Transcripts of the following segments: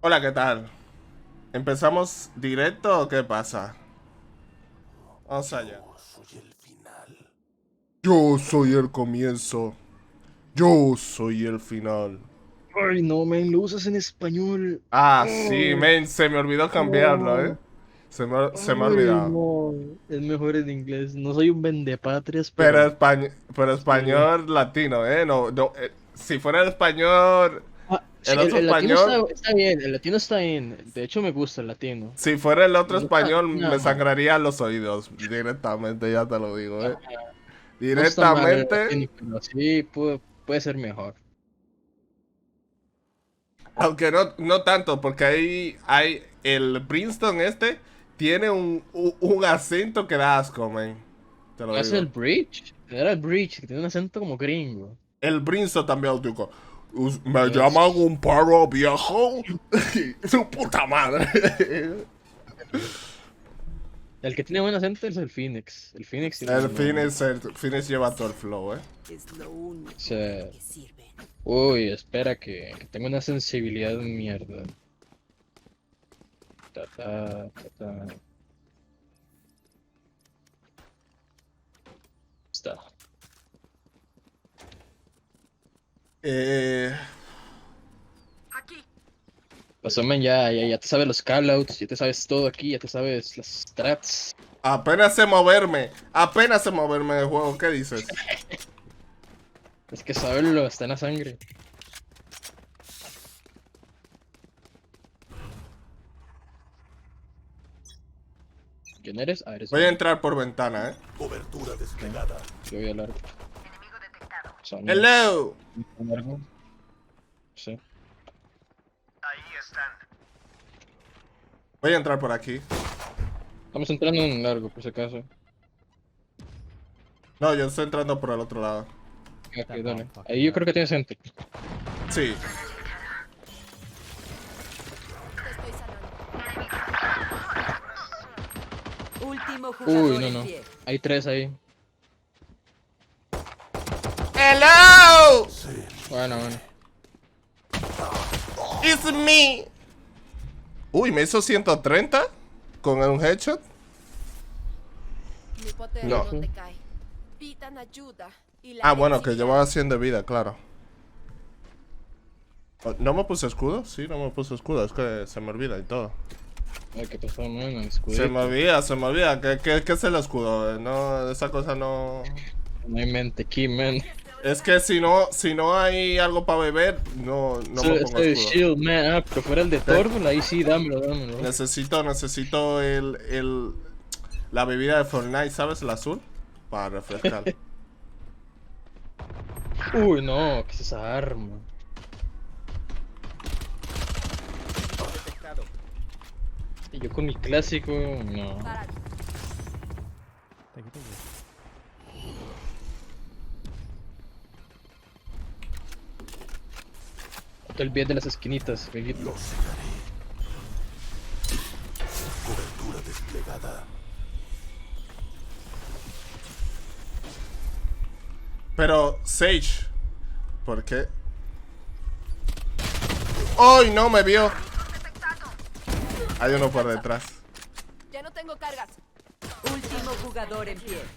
Hola, ¿qué tal? ¿Empezamos directo o qué pasa? Vamos allá. Soy el final. Yo soy el comienzo. Yo soy el final. Ay, no, men, lo usas en español. Ah, sí, Ay, men, se me olvidó cambiarlo, ¿eh? no. Se me ha Ay, olvidado. no. Es mejor en inglés. No soy un vendepatrias, Pero, pero pero sí. español latino, ¿eh? No, no, si fuera el español, Sí, el otro el latino español, está bien, el latino está bien. De hecho, me gusta el latino. si fuera el otro No está español, nada me mal. sangrarían los oídos directamente, ya te lo digo, ¿eh? Ajá, no está mal el Directamente. latino, pero sí puede ser mejor. Aunque no tanto, porque hay el Princeton este tiene un acento que da asco, man. Te lo ¿No es el digo. Bridge? Era el Bridge, que tiene un acento como gringo. El Princeton también, digo. Me llaman Es... un perro viejo. Su puta madre. El que tiene buen acento es el Phoenix. El Phoenix tiene El buen nombre. Phoenix lleva todo el flow, eh. Es lo único para Se... que sirven. Uy, espera que tengo una sensibilidad de mierda. Ta, ta, ta, ta. Está. Eh, Pues hombre, ya te sabes los callouts, ya te sabes todo aquí, ya te sabes las strats. apenas sé moverme en el juego, ¿qué dices? Es que saberlo está en la sangre. ¿Quién eres? Ah, eres Voy a Sony. entrar por ventana, eh. Cobertura Ok, desplegada. yo voy a hablar. Sony. Hello. Largo. Sí. Voy a entrar por aquí. Estamos entrando en largo, por si acaso. No, yo estoy entrando por el otro lado. Ok, dale. Ahí yo creo que tiene gente. Sí. Te estoy sanando. Último Uy, jugador no, en no. pie. Hay tres ahí. Hello. Bueno, bueno. It's me. Uy, me hizo 130 con un headshot. Mi poder No. no te cae. Pidan ayuda y la Ah, bueno, que llevaba exigirán. 100 de vida, claro. ¿No me puse escudo? Sí, no me puse escudo. Es que se me olvida y todo. Ay, ¿qué pasó, man? El Se me escudito. olvida, se me olvida. ¿Qué es el escudo? No, esa cosa no... No hay mente aquí, man. Es que si no hay algo para beber, no me Ese pongo es escudo. Shield, man. Ah, pero fuera el de ¿Eh? Torval, ahí sí, dámelo, dámelo. Necesito la bebida de Fortnite, ¿sabes? El azul. Para refrescar. Uy, no, ¿qué es esa arma? Y yo con mi clásico, no. Para El bien de las esquinitas, bebito. lo cegaré. Cobertura desplegada. Pero, Sage, ¿por qué? ¡Ay, no me vio! Hay uno por detrás. Ya no tengo cargas. Último jugador en pie.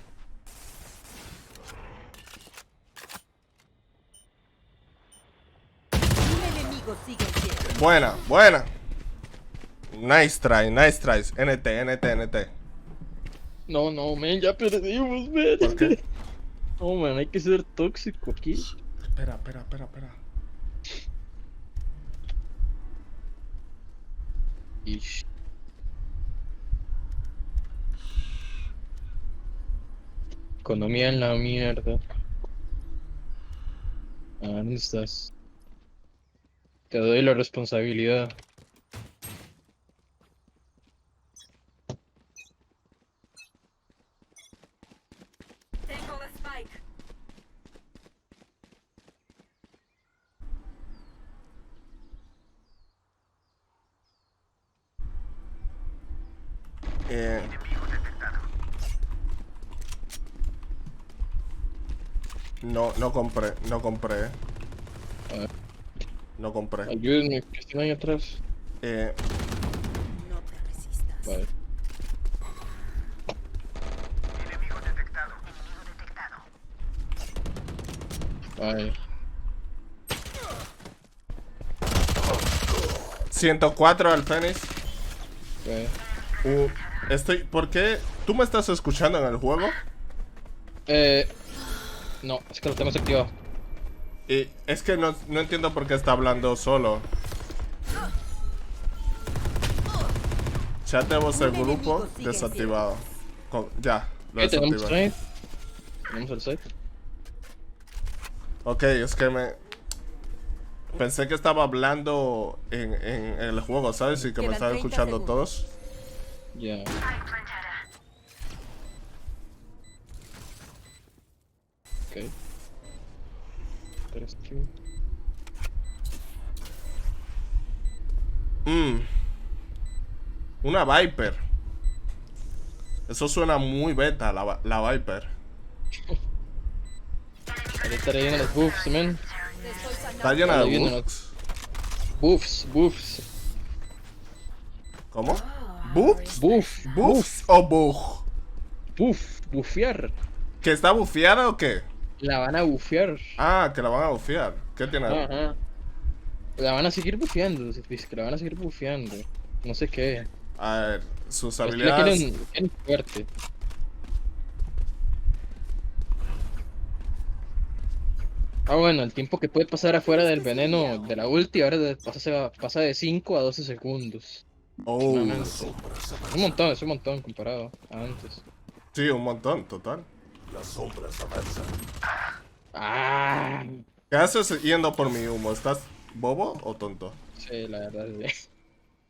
Un enemigo sigue en pie. Buena, buena. Nice try, nice tries. NT, NT, NT. No, no, man, ya perdimos, man. ¿Por qué? No, man, hay que ser tóxico aquí. Espera. Ish. Economía en la mierda. Ah, ¿dónde estás? Te doy la responsabilidad. Tengo la spike. Eh, no compré, A ver, no compré. ayúdenme, que están ahí atrás. No te resistas. Vale. Vale. 104 al Fénix. Vale. ¿Por qué? ¿Tú me estás escuchando en el juego? No, es que lo tenemos activado. Y es que no entiendo por qué está hablando solo. Chat de voz del grupo desactivado. Ya, lo ¿Tenemos desactivé. site? ¿Tenemos el site? Ok, es que pensé que estaba hablando en el juego, ¿sabes? Y que me Quedan estaban 30 escuchando segundos. todos. Ya. Ok. Tres, two. Una Viper. Eso suena muy beta, la Viper. Ahí estaré lleno los buffs, man. Te estoy Está sanando. llena Ahí de vienen bugs. Buffs. ¿Cómo? ¿Bugs? Buff. ¿Buffs o bug? Bufear. ¿Que está bufeada o qué? La van a bufear. Ah, que la van a bufear. ¿Qué tiene? Ajá. La van a seguir bufeando, dice que la van a seguir bufeando. No sé qué. A ver, sus Es que la habilidades. quieren fuerte. Ah, bueno, el tiempo que puede pasar afuera del veneno de la ulti ahora pasa de 5 a 12 segundos. Oh, Es un montón comparado a antes. sí, un montón, total. Ah, ¿Qué haces yendo por mi humo? ¿Estás bobo o tonto? sí, la verdad. Sí.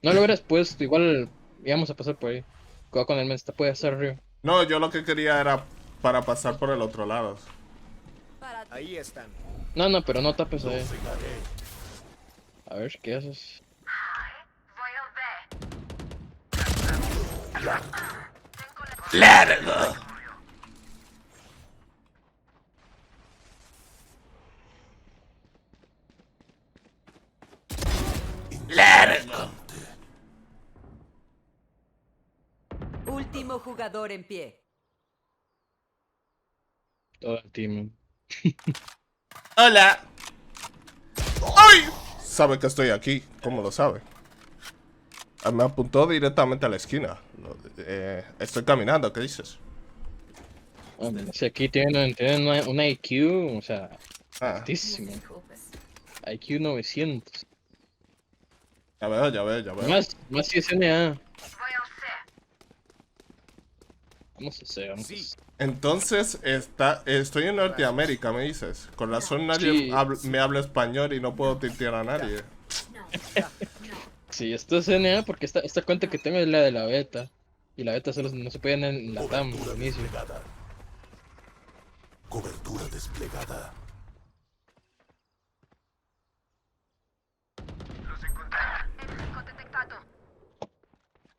No lo hubieras puesto, igual íbamos a pasar por ahí. Cuidado con el mes, te puede hacer río. No, yo lo que quería era para pasar por el otro lado. Para ti. Ahí están. No, pero no tapes ahí. A ver, ¿qué haces? ¡Largo! ¡Largo! Último jugador en pie. Todo el team. ¡Hola! ¡Ay! Sabe que estoy aquí. ¿Cómo lo sabe? Me apuntó directamente a la esquina. Estoy caminando, ¿qué dices? Si aquí tienen una IQ, o sea, Ah, altísimo. IQ 900. ya veo. Más si es NA. Vamos a hacer, vamos a Sí. hacer. Entonces, estoy en Norteamérica, me dices. Con razón nadie Sí. me habla español y no puedo tintear a nadie. Sí, esto es NA porque esta cuenta que tengo es la de la beta. Y la beta solo no se puede en la TAM al inicio. Cobertura desplegada.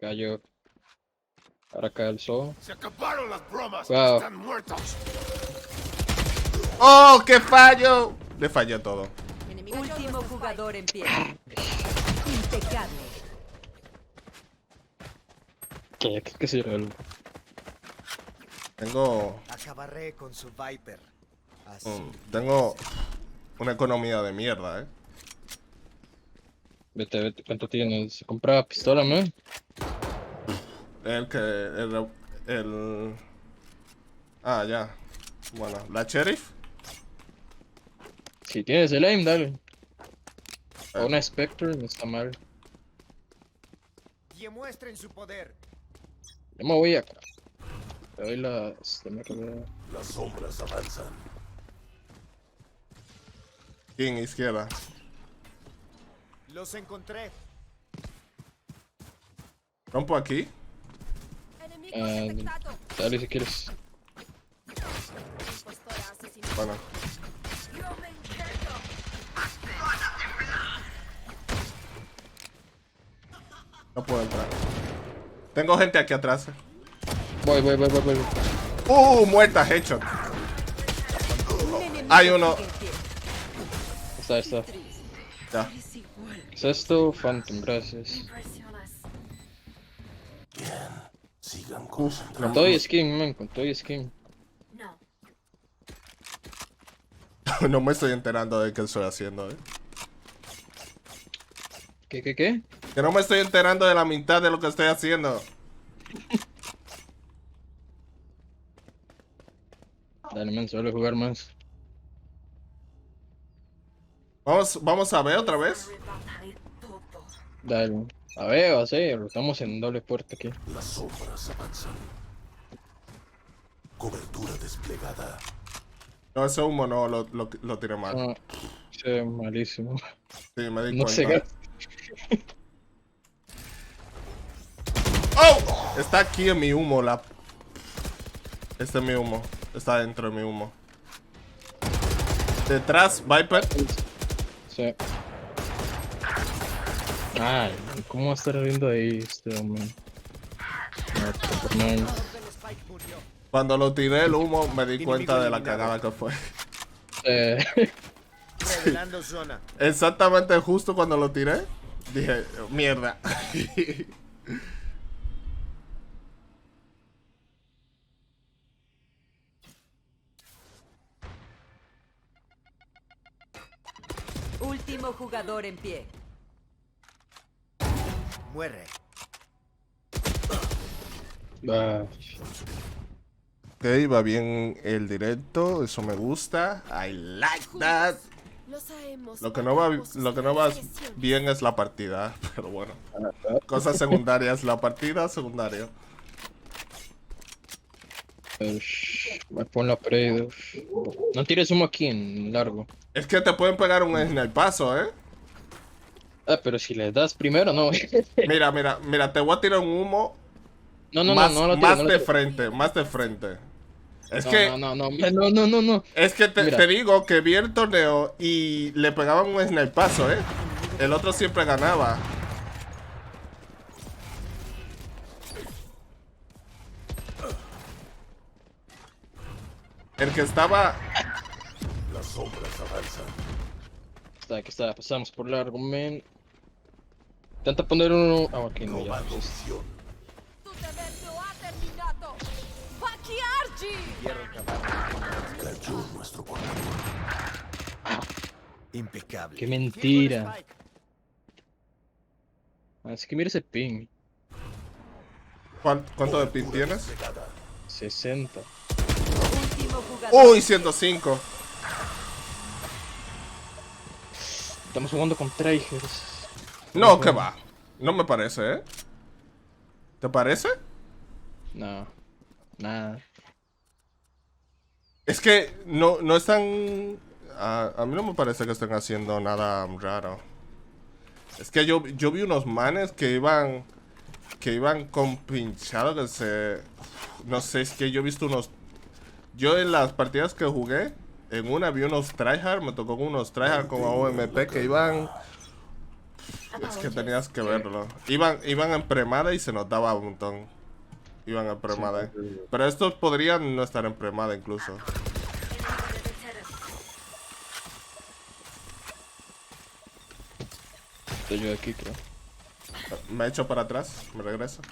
Cayó. Ahora cae el zoo. Se acabaron las bromas. Wow. Están muertos. ¡Oh, qué fallo! Le fallé todo. Último jugador en pie. Impecable. ¿Qué se yo? Tengo Acabaré con su Viper. Así. tengo una economía de mierda, Vete, ¿cuánto tienes? Se compraba pistola, man. el Ah, ya. Bueno, la sheriff. Si tienes el aim, dale. O una Spectre, no está mal. Demuestren su poder. Yo me voy acá. Te doy las... Las sombras avanzan. King, izquierda. Los encontré. Rompo aquí. Enemigo detectado. Dale si quieres. Impostora asesino. Bueno. Yo me intento. No puedo entrar. Tengo gente aquí atrás. Voy. Muerta, headshot. Un enemigo Hay uno. sigue en pie. Está. Ya. es esto? Phantom, gracias. Sigan Uf, concentrados. Con todo y skin, man, con todo y skin. no me estoy enterando de qué estoy haciendo, ¿Qué? Que no me estoy enterando de la mitad de lo que estoy haciendo. Dale, man, suele jugar más. Vamos a ver otra vez. Dale. A ver, va a ser, estamos en doble puerta aquí. Las sombras avanzan. Cobertura desplegada. No, ese humo no, lo tiré mal. Ah, sí, malísimo. Sí, me di No se cuenta. gasta. ¡Oh! Está aquí en mi humo, Este es mi humo. Está dentro de mi humo. Detrás, Viper. Sí. Ay, ¿cómo va a estar riendo ahí este hombre? No, Cuando lo tiré el humo, me di Enemigo cuenta de la eliminado. cagada que fue. eh, Revelando zona. Exactamente justo cuando lo tiré, dije, mierda. Último jugador en pie. Muere. ah, Ok, va bien el directo, eso me gusta. I like that. Lo que no va bien es la partida, pero bueno. Cosas secundarias, la partida secundaria. me pon la pared. No tires humo aquí en largo. Es que te pueden pegar un snipazo, Ah, pero si le das primero, no. Mira, te voy a tirar un humo No, más lo tires, no lo de tires. frente, más de frente. Es No, que, no. es que Mira. te digo que vi el torneo y le pegaban un snipazo, El otro siempre ganaba. El que estaba... Las sombras avanzan. Aquí está, pasamos por largo, men. Intenta poner uno. Ah, aquí no, ya. Robando visión. Cayó nuestro portador. Impecable. Qué mentira. Así que mira ese ping. ¿Cuánto de pin tienes? 60. Último jugador. ¡Uy, 105! Estamos jugando con tryhards. No, que va. No me parece, ¿Te parece? No, nada. Es que no están... A mí no me parece que estén haciendo nada raro. Es que yo vi unos manes que iban con pinchado que se... No sé, es que yo he visto unos... Yo en las partidas que jugué, en una vi unos tryhard, me tocó con unos tryhard con OMP que iban... Es que tenías que verlo. Iban en premada y se notaba un montón. Iban en premada. Pero estos podrían no estar en premada incluso. Estoy yo aquí, creo. Me echo para atrás, me regreso.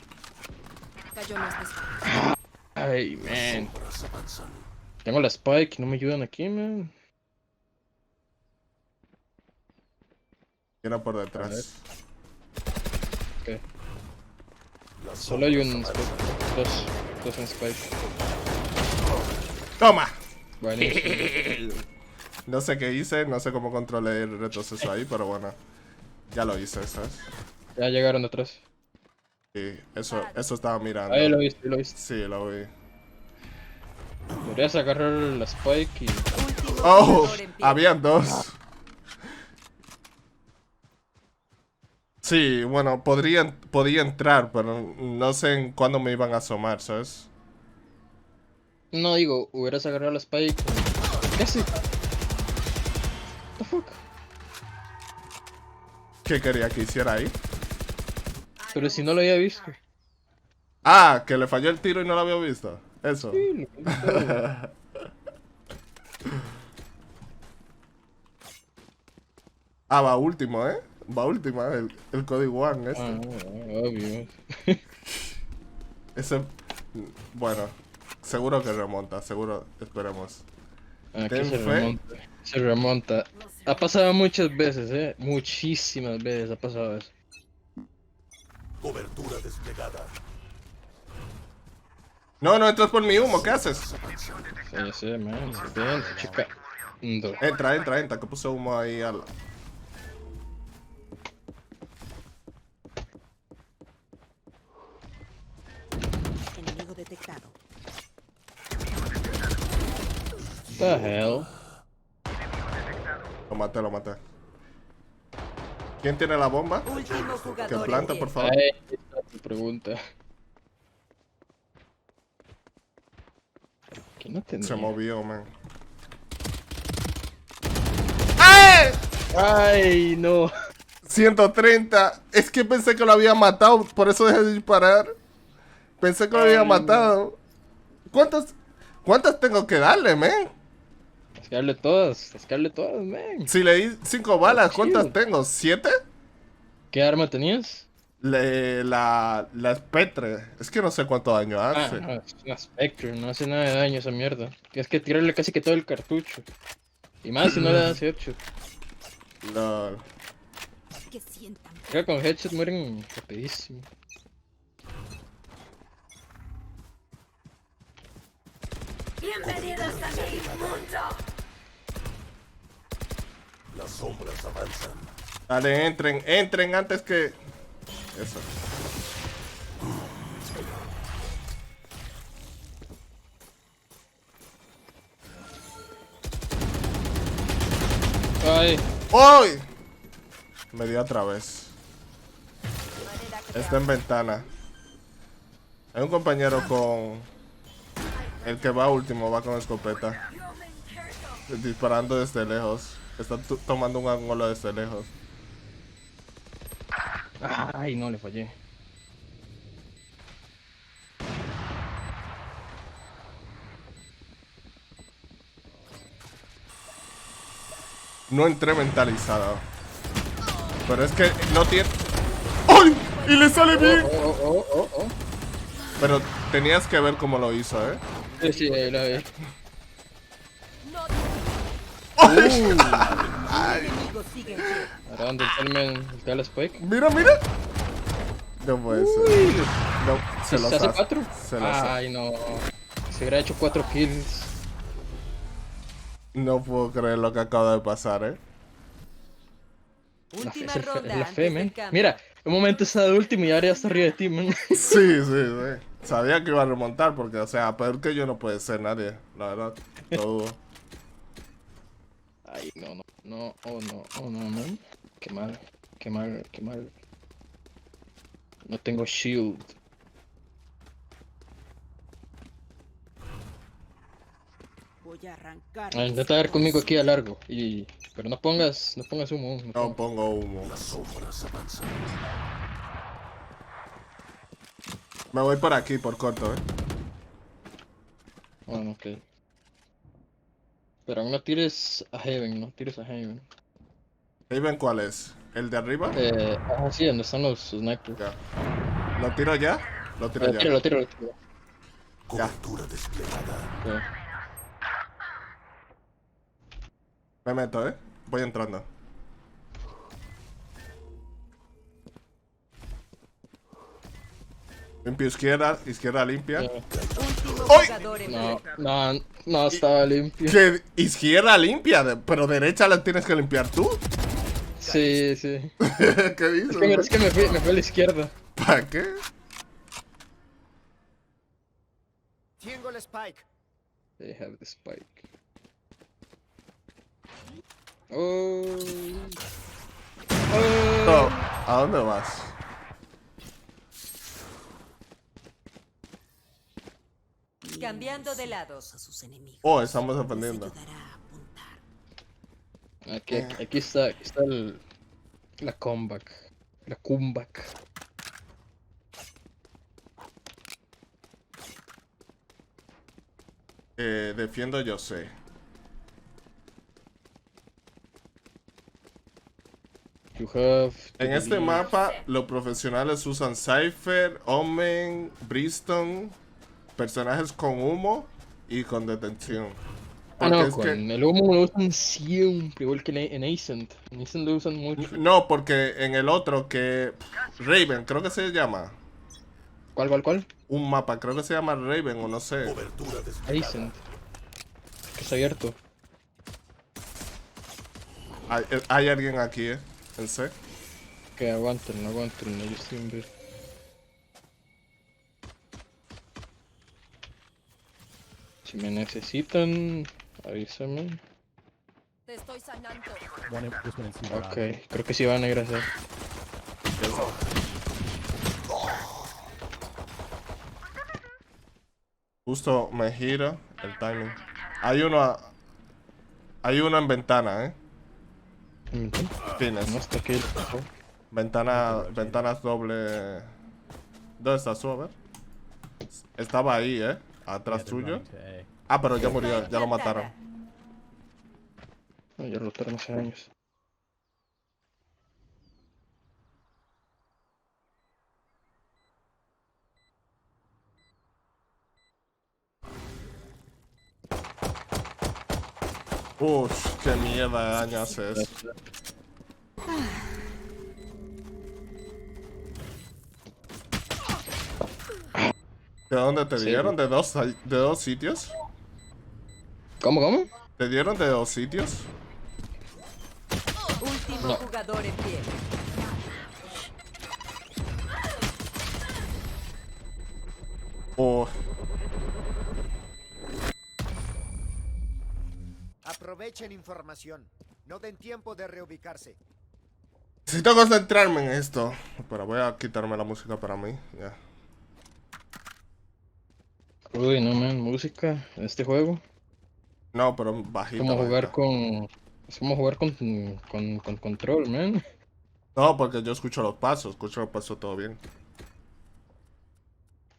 Cayó más despacio. Ay, man. Sombras avanzan. Tengo la spike, no me ayudan aquí, man. Viene por detrás. Ok. Las Solo hay un sombras spike. Dos en spike. ¡Toma! Buenísimo. No sé qué hice, no sé cómo controlé el retroceso ahí, pero bueno. Ya lo hice, ¿sabes? Ya llegaron detrás. Sí, eso estaba mirando. Ahí lo viste, lo viste. Sí, lo vi. Deberías agarrar la spike y. Último ¡Oh! jugador en pie. Habían dos. Sí, bueno, podía entrar, pero no sé en cuándo me iban a asomar, ¿sabes? No digo, hubieras agarrado la spike. ¿Qué hace? What the fuck? ¿Qué quería que hiciera ahí? Pero si no lo había visto. Ah, que le falló el tiro y no lo había visto. Eso. Sí, lo vi todo. Ah, va último, ¿eh? Va última, el código One este. Obvio. Ese, bueno, seguro que remonta, seguro, esperemos. Aquí Ten se fe. remonta. Se remonta. Ha pasado muchas veces, muchísimas veces ha pasado eso. Cobertura desplegada. No, no entras por mi humo, ¿qué haces? Sí, man, bien, chica. Entra, que puse humo ahí al... Enemigo detectado. The hell. Lo maté. ¿Quién tiene la bomba? Último Que jugador. planta, en por pie. favor. Ahí está tu pregunta. ¿Qué no tenía? Se movió, man. ¡Ay! Ay, no. 130. Es que pensé que lo había matado, por eso dejé de disparar. Pensé que lo había matado. ¿Cuántas tengo que darle, man? Tascarle todas, man. Si le di 5 balas, ¿cuántas Chill. tengo? ¿7? ¿Qué arma tenías? La Spectre. Es que no sé cuánto daño hace. No, es una Spectre, no hace nada de daño esa mierda. Tienes que tirarle casi que todo el cartucho. Y más si no le das headshot. Lol. Que sientan. Creo que con headshot mueren rapidísimo. Bienvenidos a mi mundo. Las sombras avanzan. Dale, entren antes que... Eso. Ay, ¡Uy! Me dio otra vez. Está en ventana. Hay un compañero con... El que va último, va con escopeta. Disparando desde lejos. Está tomando un ángulo desde lejos. ay, no le fallé. No entré mentalizado. Pero es que no tiene... ¡Ay! Y le sale bien. Oh. Pero tenías que ver cómo lo hizo, ¿eh? Sí, ahí la vi. No, ¡Ay! enemigo sigue en pie. Ahora donde está el Spike. Mira. No puede ser. No, se los ¿Se hace hace. 4? Se los hace. Ay, no. Se hubiera hecho 4 kills. No puedo creer lo que acaba de pasar, ¿eh? Última Es ronda. la antes fe, del man. cambio. Mira, un momento está de último y ahora ya está arriba de ti, man. Sí. Sabía que iba a remontar porque, o sea, peor que yo no puede ser nadie, la verdad. Todo. Ay, no, man. Qué mal. No tengo shield. Voy a arrancar. Intenta ver conmigo aquí a largo. Pero no pongas humo. No No pongas. pongo humo. Las sombras avanzan. Me voy por aquí, por corto, ¿eh? Bueno, ok. Pero no tires a Heaven, ¿Ahí ven cuál es? ¿El de arriba? Sí, donde están los snipers. Ya. ¿Lo tiro ya? Lo tiro ya. Lo tiro. Cobertura desplegada. Ok. Me meto, ¿eh? Voy entrando. Limpio izquierda limpia. Último ¡Ay! jugador en pie. No, estaba limpio. ¿Qué? Izquierda limpia, pero derecha la tienes que limpiar tú. Sí. ¿Qué dices? Es que me fui a la izquierda. ¿Para qué? Tengo el spike. They have the spike. Oh. No, ¿a dónde vas? Cambiando de lados. A sus enemigos. Oh, estamos Les defendiendo. ayudará a apuntar. Aquí está la comeback. La comeback. Defiendo yo sé. You have to En este believe. mapa, los profesionales usan Cypher, Omen, Briston, personajes con humo y con detención. Ah, Porque no, es con que... el humo lo usan siempre, igual que en Ascent. En Ascent lo usan mucho. No, porque en el otro que... Raven, creo que se llama. ¿Cuál? Un mapa, creo que se llama Raven o no sé. Cobertura desplegada. Ascent. Que está abierto. Hay alguien aquí, en C. Que aguanten, yo estoy en B. Si me necesitan, avísame. Te estoy sanando. This one in C Ok, garage. creo que sí van a ir a hacer. Justo me giro el timing. Hay uno en ventana, Tienes. No está aquí. Ventanas doble. ¿Dónde estás tú? A ver. Estaba ahí, atrás Yeah, they're tuyo. running to A. Ah, pero ya murió, ya lo mataron. No, ya rotaron hace años. Uf, qué mierda de daño hace eso. ¿De dónde te Sí. dieron? ¿De dos sitios? ¿Cómo? ¿Te dieron de dos sitios? Último jugador en pie. Oh, Aprovechen información. No den tiempo de reubicarse. necesito concentrarme en esto. Pero voy a quitarme la música para mí. Ya. Uy, no, man, música en este juego. No, pero bajito. Como jugar bajito. con. Es como jugar con control, man. No, porque yo escucho los pasos todo bien.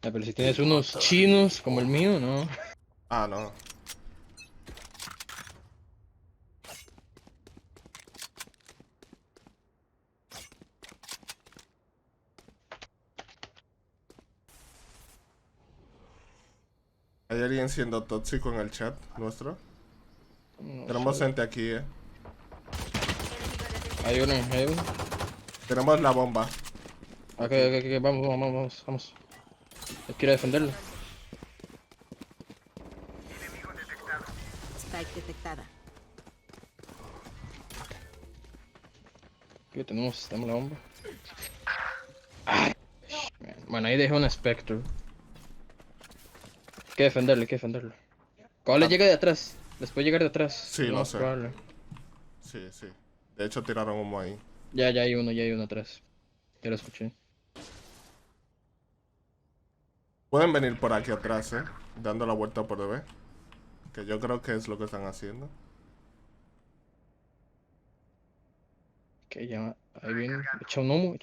Ah, pero si tienes unos chinos como el mío, no. Ah, no. ¿Hay alguien siendo tóxico en el chat nuestro? No Tenemos sé. gente aquí, Hay uno en Heaven. Tenemos la bomba. Ok, vamos. Hay que ir a defenderlo. Spike detectada. Aquí tenemos la bomba. Ay, man. Bueno, ahí dejé un Spectre. Hay que defenderlo. Cuando le llegue de atrás. Les puede llegar de atrás. Sí, lo lo más sé. probable. Sí. De hecho, tiraron humo ahí. Ya hay uno atrás. Ya lo escuché. Pueden venir por aquí atrás, dando la vuelta por DB. Que yo creo que es lo que están haciendo. Ok, ya. Ahí viene. Echa un humo.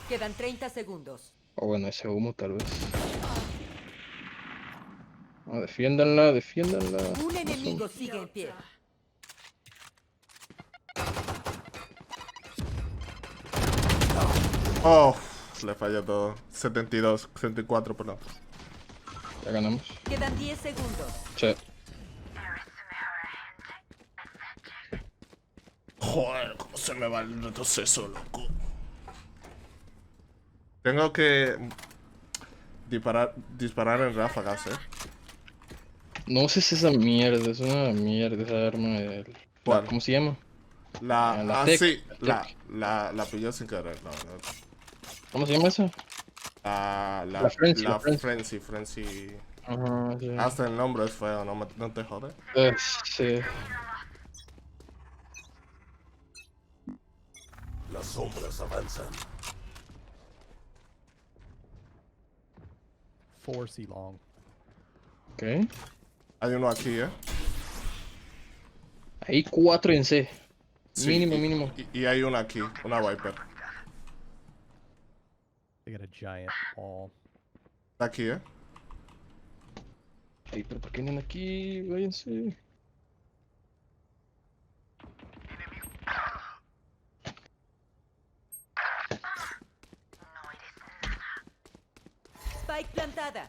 Quedan 30 segundos. O bueno, ese humo tal vez. No, defiéndanla. Un enemigo sigue en pie. Oh, le falló todo. 72, 64, perdón. Ya ganamos. Quedan 10 segundos. Sí. Joder, cómo se me va el retroceso, loco. Tengo que disparar en ráfagas, No sé si esa mierda, es una mierda esa arma del... ¿Cuál? ¿Cómo se llama? La Tech, Sí, la la pilló sin querer. No. ¿Cómo se llama esa? La Frenzy. Ajá, sí. Hasta el nombre es feo, no te jode. Sí. Las sombras avanzan. 4C long. Ok. Hay uno aquí, Ahí 4 en C. Sí, Mínimo. Y hay uno aquí, una Viper. They got a giant ball. Está aquí, Ay, pero ¿por qué vienen aquí? Váyanse. Spike plantada.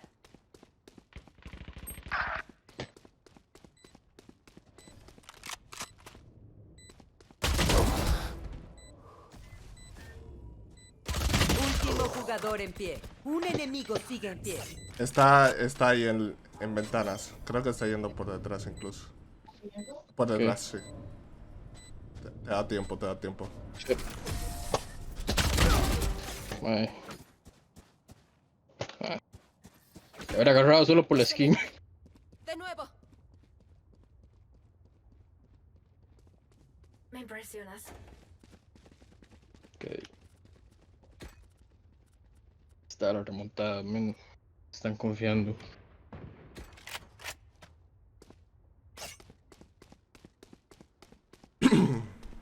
Último jugador en pie. Un enemigo sigue en pie. Está ahí en ventanas. Creo que está yendo por detrás incluso. Por detrás, sí. Te da tiempo, te da tiempo. Sí. Ay. Ah. Te habrá agarrado solo por la skin. De nuevo. Me impresionas. Ok. Está la remontada, men. Están confiando.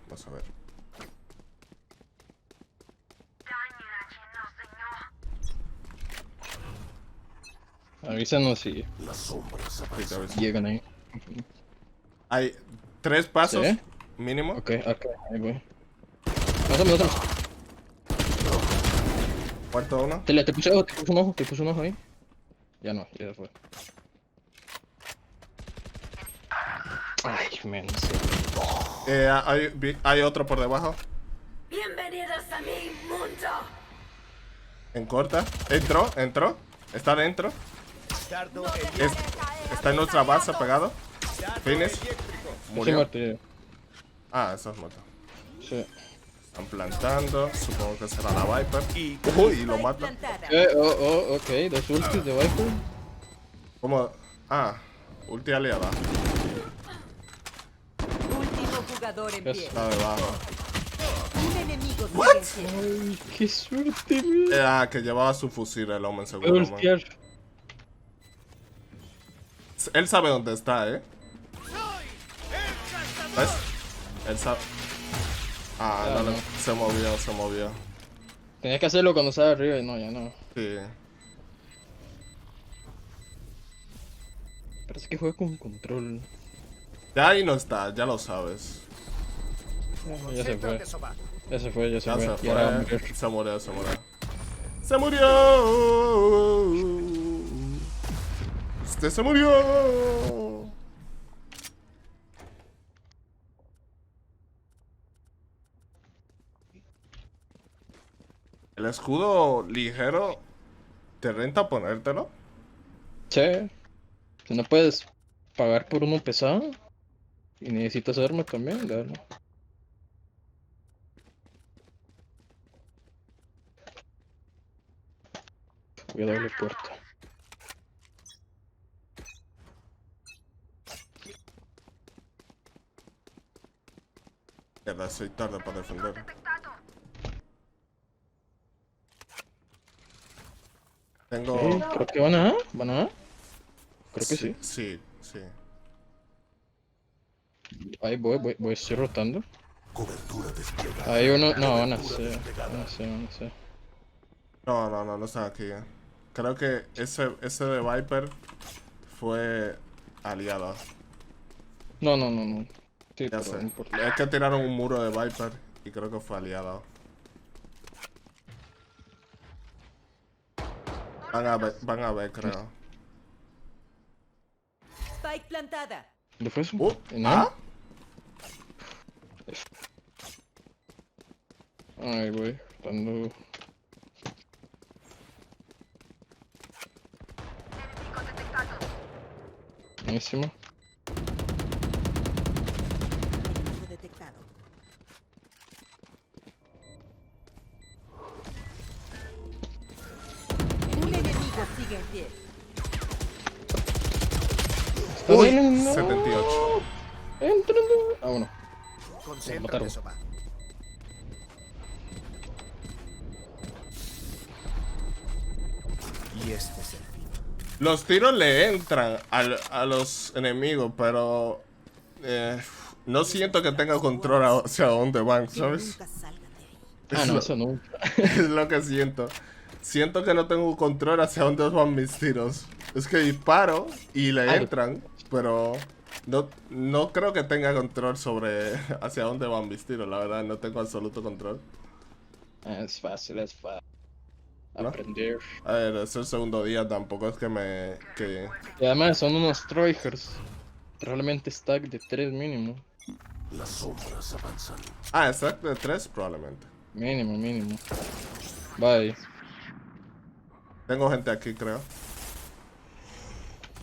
Vamos a ver. Avísanos si Las sombras Sí, te avanzan. aviso. llegan ahí. Hay 3 pasos ¿Sí? mínimo. Ok, ahí voy. Pásame. Cuarto uno. Te puse ojo, te puse un ojo ahí. Ya no, ya fue. Ay, men. Sí. Hay otro por debajo. Bienvenidos a mi mundo. En corta. Entró. Está dentro. Dardo No eléctrico. dejaré caer a Está en mis nuestra base aliados. pegado. Dardo Fines. eléctrico. Ese Murió. muerto ya. Ah, eso es moto. Sí. Están plantando. Supongo que será la Viper. Y Uy, lo Spike mata. plantada. Ok. Dos ultis de Viper. ¿Cómo? Ah, ulti aliada. Último jugador en pie. Está debajo. Un enemigo sigue en pie. Ay, qué suerte, men. Que llevaba su fusil el hombre seguro, Puedo man. ultiar. Él sabe dónde está, ¿eh? ¿Ves? Él sabe. Ah, Ya no, no. se movió. Tenía que hacerlo cuando estaba arriba y no, ya no. Sí. Parece que juega con control. Ya ahí no está, ya lo sabes. Ya se fue. Concéntrate, Soba. Ya se fue. Ya se Y ahora va a fue. morir. Se murió. ¡Se murió! ¡Usted se murió! El escudo ligero, ¿te renta ponértelo? Sí. Si no puedes pagar por uno pesado y necesitas arma también, dale. Voy a darle puerta. Ya soy tarde para defender. Tengo... Creo que van a A. ¿Van a A? Creo que sí. Sí. Ahí voy, estoy rotando. Cobertura desplegada. Hay uno, no, van a Cobertura C. desplegada. Van a C. No están aquí. Creo que ese de Viper fue aliado. No. Sí, Ya pero sé. no importa. Es que tiraron un muro de Viper y creo que fue aliado. Van a ver, creo. Spike plantada. ¿Dónde fue eso? ¿En ¿Ah? A? Ahí voy, rotando. Buenísimo. Enemigo detectado. Un enemigo sigue en pie. Uy, No. 78. Entrando. Ah, bueno. Concéntrate, mataron. Soba. Y este es el fin. Los tiros le entran a los enemigos, pero no siento que tenga control hacia dónde van, ¿sabes? Nunca salgan de ahí. Ah, Es no, lo- eso no. Es lo que siento. Siento que no tengo control hacia dónde van mis tiros. Es que disparo y le Ay. entran, pero no creo que tenga control sobre hacia dónde van mis tiros, la verdad, no tengo absoluto control. Es fácil. ¿no? Aprender. A ver, es el segundo día, tampoco es que Y además son unos tryhards. Probablemente stack de 3 mínimo. Las sombras avanzan. Ah, exacto, de 3 probablemente. Mínimo. Bye. Tengo gente aquí, creo.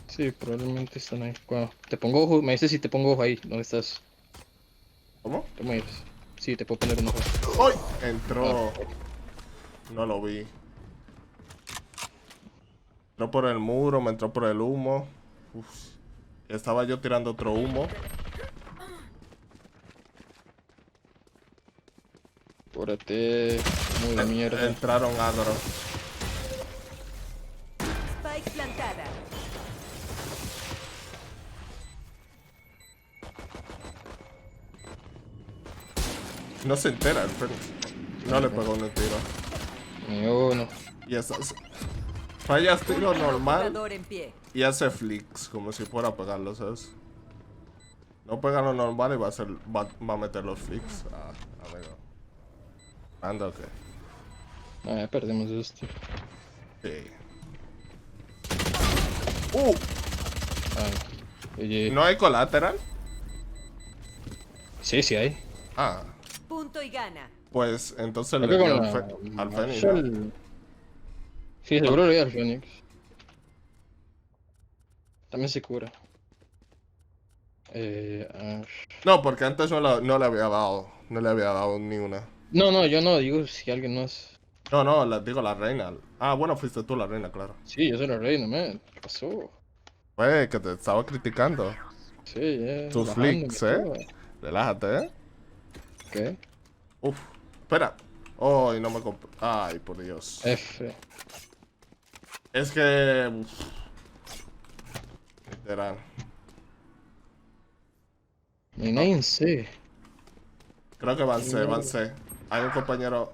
Sí, probablemente están ahí. Bueno, te pongo ojo, me dices si te pongo ojo ahí. ¿Dónde estás? ¿Cómo? ¿Tú me dices? Sí, te puedo poner un ojo. ¡Ay! Entró. No lo vi. Entró por el muro, me entró por el humo. Uf. Estaba yo tirando otro humo. Apúrate. Muy de mierda. Entraron agro. Spike plantada. No se entera el Fénix. No le pegó un tiro. Ni uno. Y esas. Fallas tiro Último normal jugador en pie. y hace flicks, como si fuera a pegarlo, ¿sabes? No pega lo normal y va a meter los flicks. Ah, amigo. Anda, ok. Ah, ya perdimos esto. Sí. Ah, oye. ¿No hay colateral? Sí, sí hay. Ah, Punto y gana. pues entonces Creo le que dio con al la Fénix, ¿no? Marshall. Sí, seguro le dio al Phoenix. También se cura. No, porque antes no le había dado. No le había dado ni una. No, yo no, digo si alguien más. No, digo la reina. Ah, bueno, fuiste tú la reina, claro. Sí, yo soy la reina, man. ¿Qué pasó? Pues que te estaba criticando. Sí, ya. Tus bajándome flicks, todo. Relájate, ¿Qué? Uf, espera. Oh, y no me compré. Ay, por Dios. F. Es que. Uf. Literal. Mi name C. Creo que van C. Hay un compañero.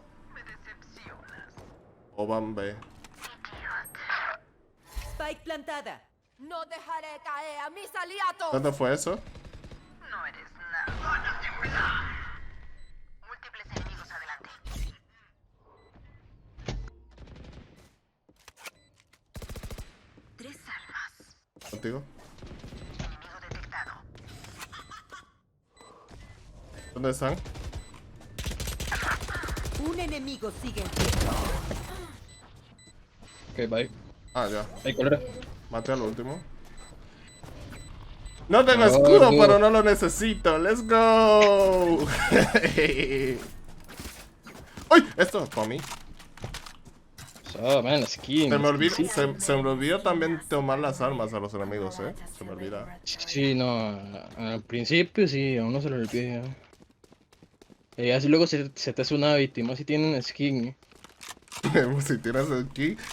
O van B. Spike plantada. No dejaré caer a mis aliados. ¿Dónde fue eso? No eres nada. Múltiples enemigos adelante. Tres armas. ¿Contigo? Enemigo detectado. ¿Dónde están? Un enemigo sigue en pie. Ok, bye. Ah, ya. Ay, ¿cuál era? Maté al último. No tengo Oh, escudo, no. pero no lo necesito. ¡Let's go! ¡Uy! Esto es para mí. So, man, la skin. Se me olvidó también tomar las armas a los enemigos, Se me olvida. Sí, no. Al principio sí, a uno se lo olvida. Y así luego se te hace un hábito, y más si tienen skin.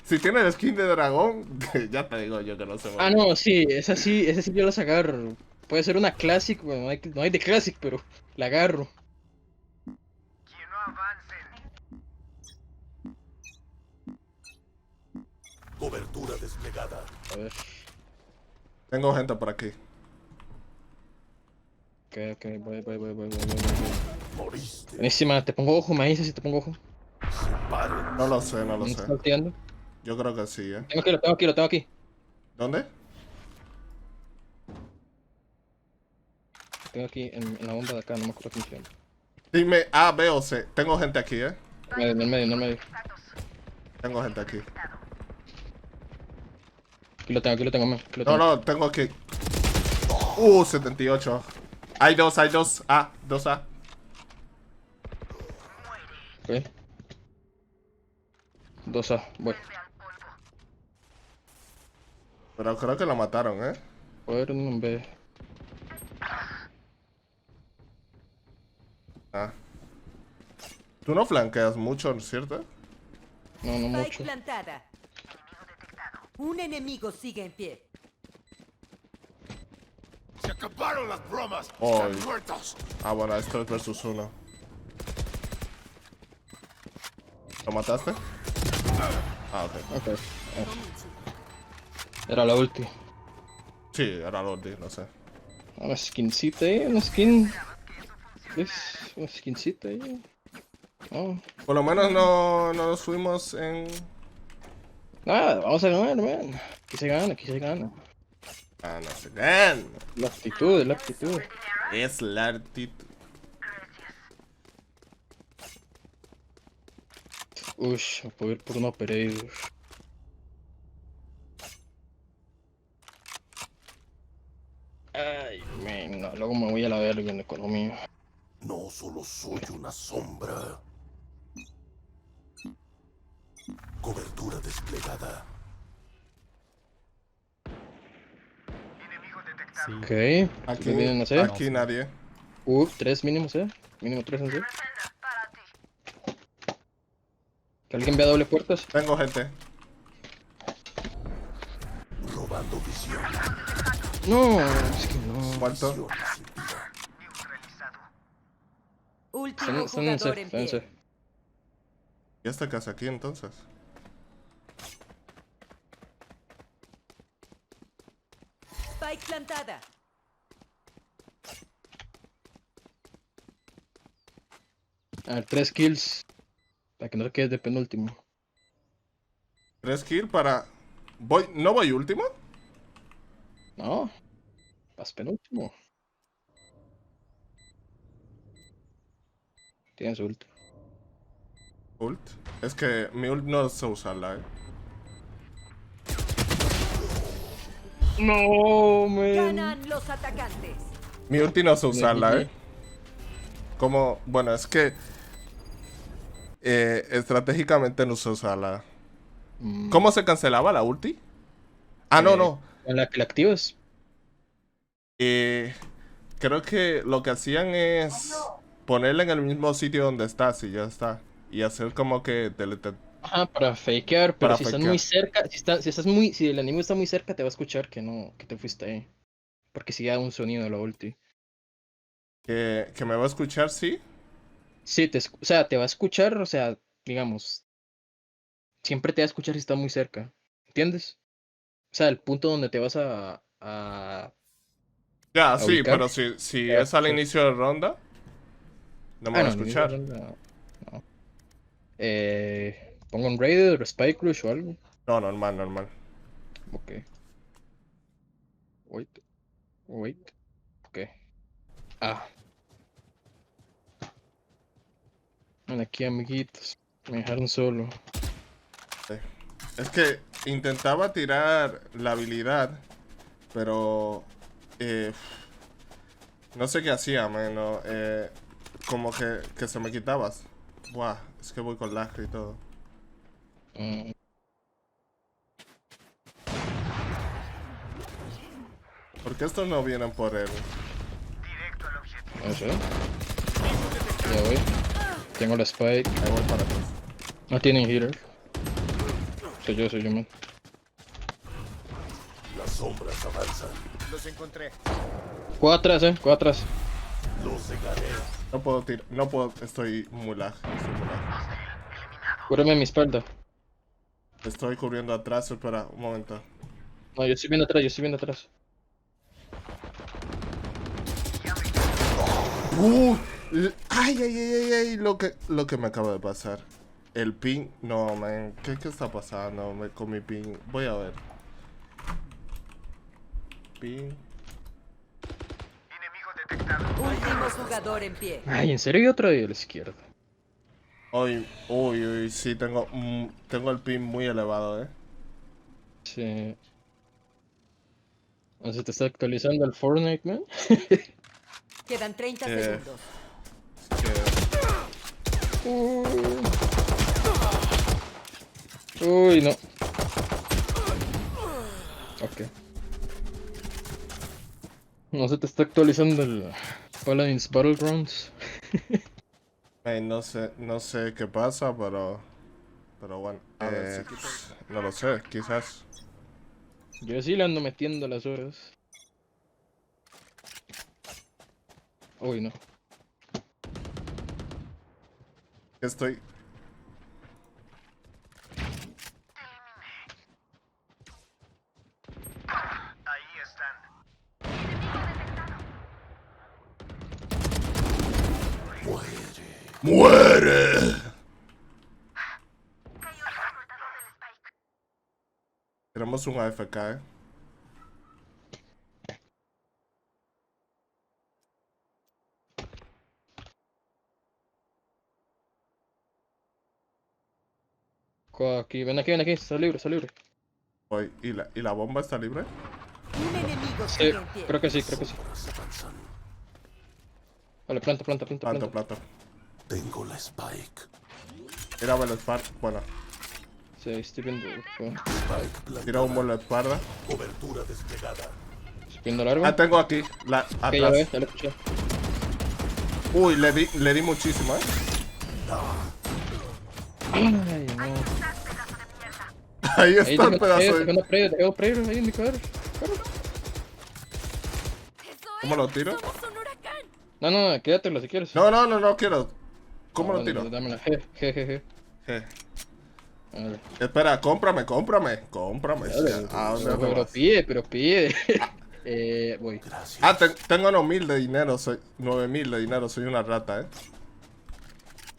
Si tienes skin de dragón, ya te digo yo que no se me Ah, olvida. no, sí, esa sí yo las agarro. Puede ser una Classic, bueno, no hay de Classic, pero la agarro. Que no avancen. Cobertura desplegada. A ver, Tengo gente por aquí. ok, voy. Moriste. Buenísima, te pongo ojo, me dices si te pongo ojo. Paren. No lo sé. ¿Dónde estás tirando? Yo creo que sí, Lo tengo aquí. ¿Dónde? Lo tengo aquí en la bomba de acá, no me acuerdo cómo se llama. Dime A, B o C. Tengo gente aquí, En el medio. Tengo gente aquí. Aquí lo tengo, man. Aquí lo No, tengo. no, tengo aquí. 78. Hay dos. A, 2A. Ok. 2A, voy. Pero creo que lo mataron, Voy a ver un B. Ah. Tú no flanqueas mucho, ¿cierto? No Spike mucho. plantada. Un enemigo sigue en pie. Se acabaron las bromas. Ay. Están muertos. Ah, bueno, esto es versus 1. ¿Lo mataste? Ah, ok. Ok. Era la ulti. Sí, era Lordi, no sé. Una skincita ahí, una skin. Es una skincita ahí. Oh, Por lo menos no nos fuimos en Nada, vamos a ganar, man. Aquí se gana, aquí se gana. Ah, no sé. Gana. La actitud, es la actitud. Es la actitud. Ush, me puedo ir por una Operator. Ay, man, no, luego me voy a la verga en la economía. No solo soy una sombra. Cobertura desplegada. Enemigo detectado. C. Ok, Aquí, ¿qué vienen a hacer? aquí nadie. 3 mínimos, Mínimo 3 en C. Senda para ti. Que alguien vea doble puertas. Tengo gente. Robando visión. No, es que no. Muerto. Visión sin vida. Neutralizado. Último Están en C, jugador en están en pie. C. ¿Y esta casa aquí entonces? Spike plantada. A ver, 3 kills. Para que no te quedes de penúltimo. 3 kills para... ¿No voy último? No, vas penúltimo. Tienes ult. Ult. Es que mi ult no sé usarla, No, man. Ganan los atacantes. Mi ulti no sé usarla, Como... Bueno, es que... estratégicamente no sé usarla. ¿Cómo se cancelaba la ulti? Ah, no. En la que la activas. Creo que lo que hacían es ponerla en el mismo sitio donde estás y ya está. Y hacer como que Ajá, para fakear, pero Para si estás fakear. muy cerca, si el enemigo está muy cerca, te va a escuchar que no, que te fuiste ahí. Porque si da un sonido de la ulti. que me va a escuchar, sí. Sí, o sea, te va a escuchar, o sea, digamos, siempre te va a escuchar si está muy cerca. ¿Entiendes? O sea, el punto donde te vas Ya, a sí, ubicar. pero si te va a es al escuchar. inicio de ronda, no me va a No, ni siquiera escuchar. no. Pongo un Raider o Spike Rush o algo. No, normal. Ok. Wait. Ok. Ah, ven aquí, amiguitos. Me dejaron solo. Sí. Es que intentaba tirar la habilidad, pero no sé qué hacía, mano. Como que se me quitabas. Buah, es que voy con lag y todo. Mm, ¿Por qué estos no vienen por él? Directo al objetivo. no sé. Ya voy. Tengo la Spike. Ahí voy para atrás. No tienen healer. Soy yo, man. Las sombras avanzan. Los encontré. 4 atrás, 4 atrás. Los cegaré. No puedo tirar, no puedo, estoy muy lag. Cúrame mi espalda. Estoy cubriendo atrás, espera, un momento. No, yo estoy viendo atrás. Ay, lo que me acaba de pasar. El ping, no, man, ¿qué está pasando con mi ping? Voy a ver. Ping. Enemigo detectado. Último jugador en pie. Ay, ¿en serio hay otro ahí a la izquierda? Uy, sí, tengo el ping muy elevado, Sí. ¿No se te está actualizando el Fortnite, man? Quedan 30 Eh. segundos. Uy, no. Ok. ¿No se te está actualizando el Paladins Battlegrounds? No sé qué pasa, pero bueno, no lo sé, quizás. Yo sí le ando metiendo las horas. Uy, no. Estoy. Ahí están. ¡Muere! Cayó el portador del Spike. tenemos un AFK, Aquí, ven aquí, está libre, está libre. Voy. ¿Y la bomba está libre? Un enemigo Sí, sigue en pie. creo que sí, creo que sí. Sombras avanzan. Vale, planta. Plata. Tengo la Spike. Mira, el espalda. Bueno, Sí, estoy viendo. Spike plantada. tira humo en la espalda. Cobertura desplegada. Estoy viendo largo. Ah, tengo aquí. Ok, ya lo Atrás. ves, ya lo escuché. Uy, le di muchísimo, Ay, no. Ahí Ahí está el pedazo de... tengo prayer ahí en mi cuadro. ¿Cómo lo tiro? No, quédatelo si quieres. No quiero. ¿Cómo lo Dale, tiro? dámela. Je. Je. Dale. Espera, cómprame. Dale, ¿A dónde te vas? pero pide. Voy. Gracias. Ah, tengo 9.000 de dinero, 9.000 de dinero, soy una rata,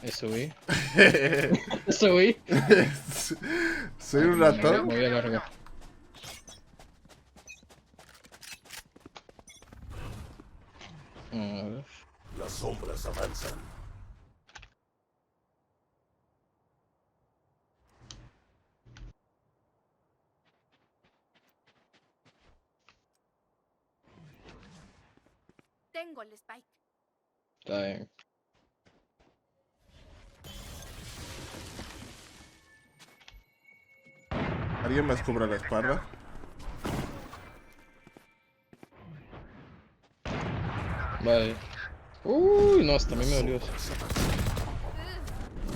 Eso, güey. Eso, güey. Soy un Me ratón. voy a largar. A ver. Las sombras avanzan. Tengo el spike. Está bien. ¿Alguien me descubre la espalda? Vale. Uy, no, hasta a mí me dolió eso.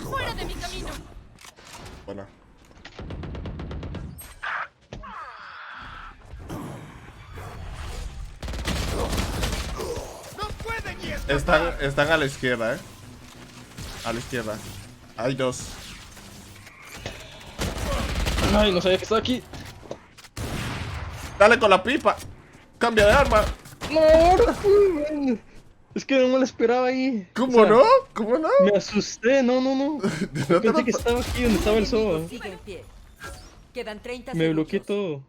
¡Fuera de mi camino! Bueno. ¡No pueden y Están a la izquierda, A la izquierda. Hay dos. Ay, no sabía que estaba aquí. Dale con la pipa. Cambia de arma. No, no fui, man. Es que no me lo esperaba ahí. ¿Cómo O sea, no? ¿Cómo no? Me asusté, no. No te Pensé lo- que estaba aquí donde estaba el Enemigo zoo. sigue en pie. Quedan 30 Me segundos. bloqueé todo.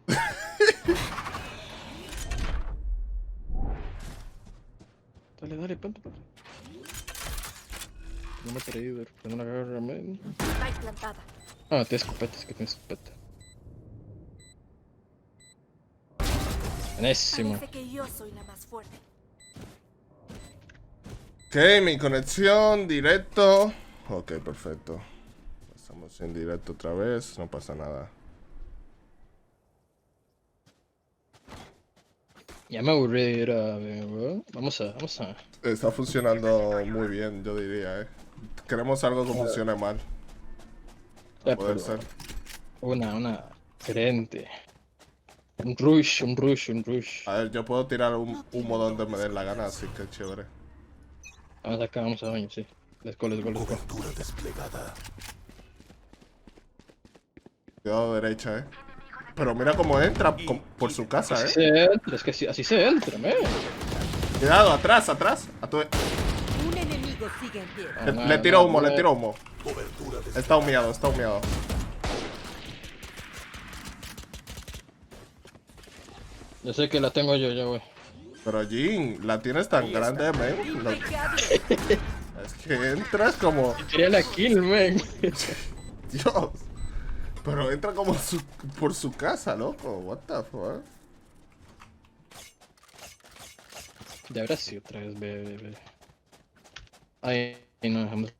Dale, planta. No me he traído, tengo una garra, man. Spike plantada. Ah, tienes escopeta, es que tienes escopeta. Buenísimo. Parece que yo soy la más fuerte. Ok, mi conexión, directo. Ok, perfecto. Estamos en directo otra vez, no pasa nada. Ya me aburrí de ir a ver, bro. Vamos a. Está funcionando muy bien, yo diría, Queremos algo que funcione mal. Ya, Puede pero ser. una diferente. Un rush. A ver, yo puedo tirar un humo donde me dé la gana, así que chévere. Vamos acá, vamos a baño, sí. Let's go. Cobertura desplegada. Cuidado derecha, Pero mira cómo entra por su casa, Así se entra, es que así se entra, man. Cuidado, atrás. Un enemigo sigue en pie. Le tiro humo. Cobertura desplegada. Está humeado. Yo sé que la tengo yo, ya, güey. Pero Jin, la tienes tan grande, man. Impecable. Es que entras como... Quería la kill, man. Dios. Pero entra como por su casa, loco. What the fuck? Ya habrá sido otra vez, bebé. Ay, no, dejamos.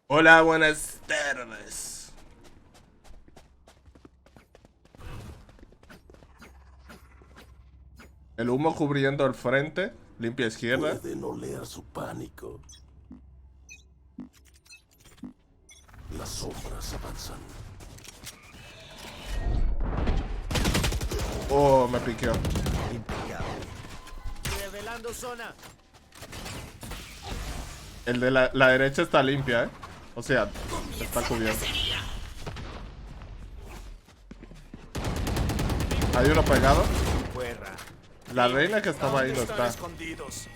Hola, buenas tardes. El humo cubriendo el frente. Limpia izquierda. Pueden oler su pánico. Las sombras avanzan. Oh, me piqueó. Revelando zona. El de la derecha está limpia, O sea, está cubierto. Hay uno pegado. Fuera. La reina que estaba ahí no ¿Dónde está. están escondidos?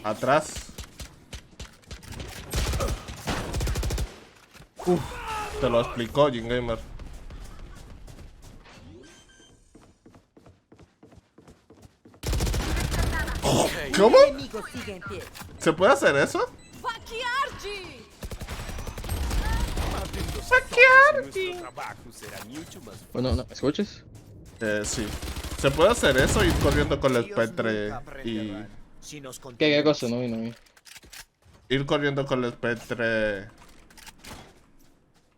Atrás. Te lo explicó Jim Gamer. ¿Cómo? Un enemigo sigue en pie. ¿Se puede hacer eso? Bueno, no, ¿escuchas? Sí. ¿Se puede hacer eso? Ir corriendo con el Ellos espectre nunca y... aprenderán si nos ¿Qué contenemos. cosa? No vi, no vi. Ir corriendo con el espectre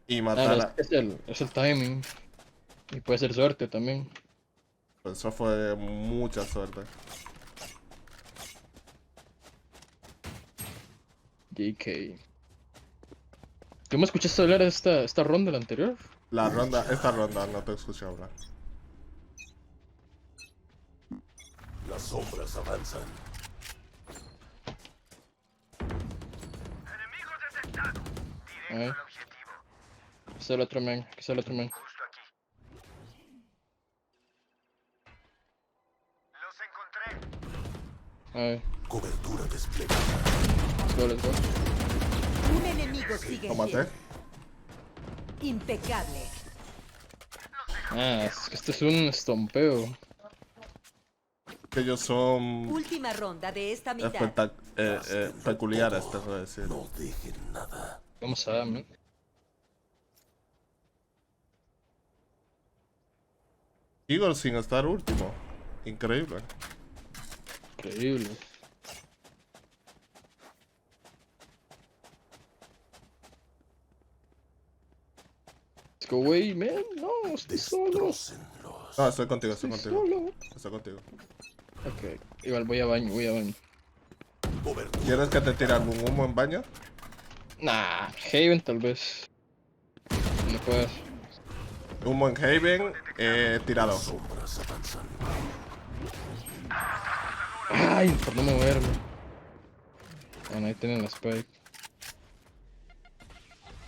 y matar a... Es el timing. Y puede ser suerte también. Eso fue mucha suerte. JK. ¿Tú me escuchaste hablar de esta ronda, la anterior? Esta ronda no te escuché hablar. Las sombras avanzan. Enemigo detectado. A ver. Directo al objetivo. Aquí está el otro man, aquí está el otro man. Justo aquí. Los encontré. A ver, Cobertura desplegada. let's go. Un enemigo sigue ¿Lo en maté? pie. Impecable. Ah, es que este es un estompeo. Que ellos son Última ronda de esta mitad. peculiares, te puedo decir. No dejen nada. Vamos a ver, man. Eagle sin estar último. Increíble. Increíble. Let's go away, man. No, estoy solo. Destrócenlos. No, estoy contigo, estoy Estoy contigo. solo. Estoy contigo. Ok, igual voy a baño, voy a baño. Cobertura. ¿Quieres que te tire algún humo en baño? Nah, Haven tal vez. No puedes. Humo en Haven, tirado. Sombras avanzan. Ay, por no moverme. Bueno, ahí tienen la spike.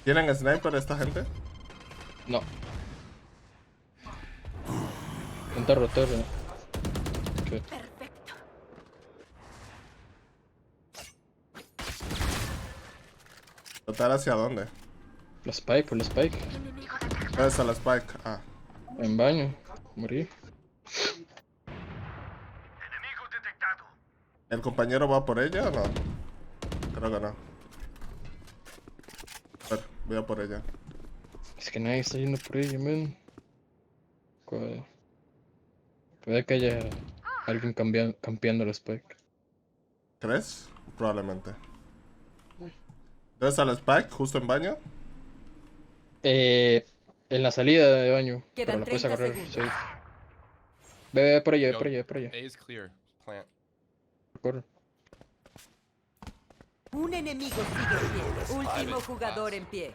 ¿Tienen sniper esta gente? No. Intenta rotar, ¿no? Ok. Perfecto. ¿Total hacia dónde? La spike, por la spike. Enemigo detectado. ¿Dónde está la spike? Ah. En baño. Morí. Enemigo detectado. ¿El compañero va por ella o no? Creo que no. A ver, voy a por ella. Es que nadie está yendo por ella, man. Puede que haya alguien campeando la spike. ¿Crees? Probablemente. ¿Dónde está la spike? ¿Justo en baño? En la salida de baño. Pero Quedan la puedes 30 agarrar. segundos. Safe. Ve por allá, ve Yo- por allá, ve por allá. A is clear. Plant. Corre. Un enemigo sigue en pie. Último jugador en pie.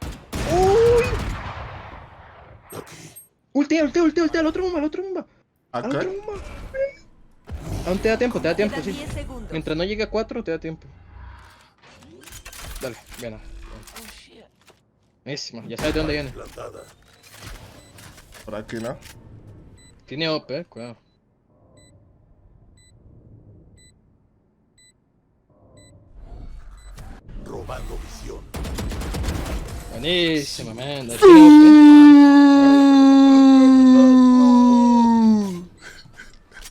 Aquí. Ultea, al otro bomba, al otro ¿Acá? bomba. Aún te da tiempo, Quedan sí. 10 segundos. Mientras no llegue a 4, te da tiempo. Dale, gana. Buenísimo, ya sabes de dónde viene. Plantada. Por aquí, ¿no? Tiene OP, cuidado. Robando visión. Buenísima, man. Tiene OP.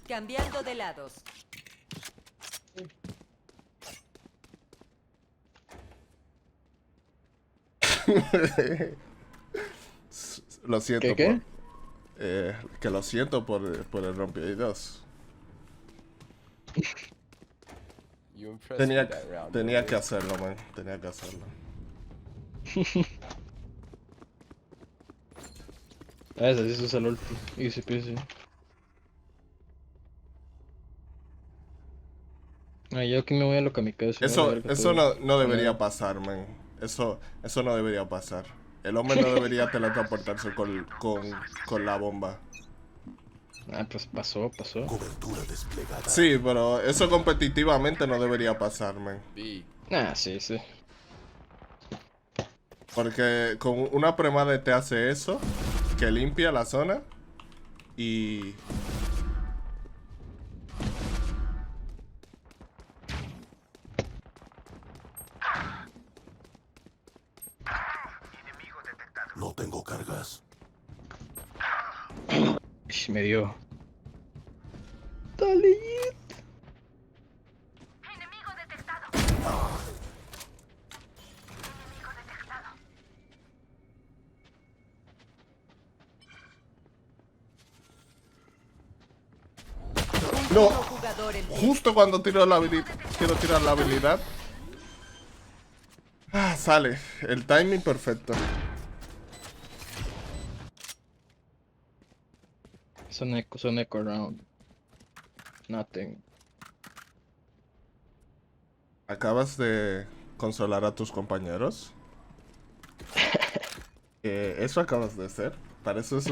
Cambiando de lados. Lo siento ¿Qué? que lo siento por el rompeoídos. You impressed me that round. Tenía que hacerlo, man. Tenía que hacerlo. Eso es el ulti. Easy peasy. Yo aquí me voy a lo kamikaze. Eso no debería pasar, man. Eso no debería pasar. El hombre no debería teletransportarse con la bomba. Ah, pues pasó. Cobertura desplegada. Sí, pero eso competitivamente no debería pasar, man. B. Ah, sí. Porque con una premade te hace eso, que limpia la zona y... Enemigo tengo cargas. Ish, me dio. Dale. Enemigo detectado. Enemigo detectado. No, Último jugador en pie. justo cuando tiro la quiero tirar la habilidad. Ah, sale. El timing perfecto. Son echo around. Nothing. ¿Acabas de consolar a tus compañeros? Eso acabas de hacer. Pareces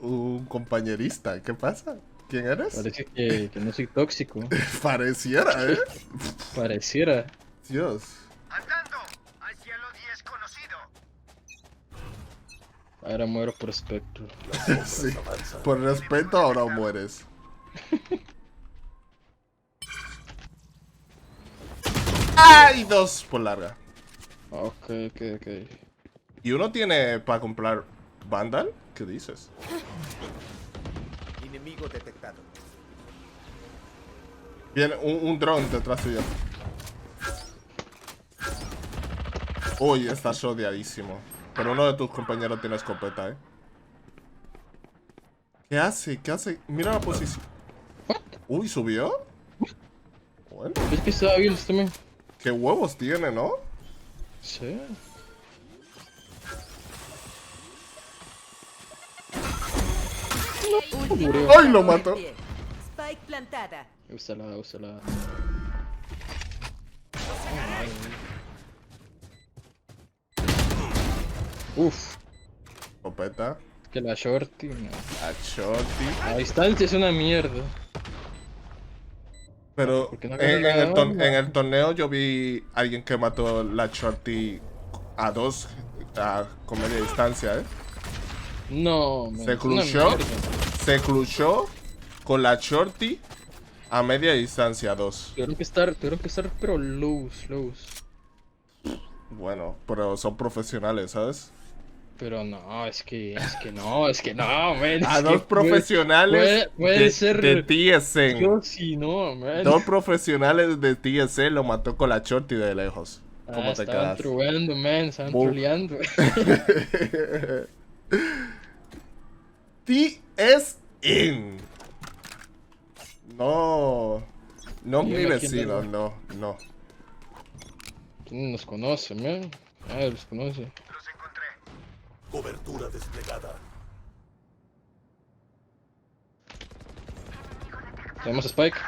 un compañerista. ¿Qué pasa? ¿Quién eres? Parece que no soy tóxico. Pareciera, ¿eh? Pareciera. Dios. Andando al cielo desconocido. Ahora muero por espectro. Sí. Por respeto, ahora mueres. ¡Ay! Dos por larga. Ok. ¿Y uno tiene para comprar Vandal? ¿Qué dices? Enemigo detectado. Viene un dron detrás tuyo. Uy, estás odiadísimo. Pero uno de tus compañeros tiene escopeta, ¿eh? ¿Qué hace? ¿Qué hace? Mira la posición. Uy, ¿subió? Bueno, Es que estaba bien también. qué huevos tiene, ¿no? Sí. Último Murió. ¡Ay, lo jugador en mató! pie. Spike plantada. Úsala. Uf, Escopeta. que la shorty, no. A shorty. La distancia es una mierda. Pero ¿Por qué no en, agarras la arma? en el torneo yo vi a alguien que mató la shorty a dos con media distancia, ¿eh? No, man, Se es una cluchó. mierda. Se cluchó con la shorty a media distancia, dos. Tuvieron que estar, pero lows. Bueno, pero son profesionales, ¿sabes? Pero no, es que no, man. A es dos que profesionales puede ser de TSN. yo sí, no, man. Dos profesionales de TSN lo mató con la shorty de lejos. ¿Cómo te Estaban quedas? troleando, man, estaban Bu- troleando. TSN. No. No mi Dime quién vecino, era. no. ¿Quién nos conoce, man? Ah, los conoce. Los encontré. Cobertura desplegada. Tenemos a Spike.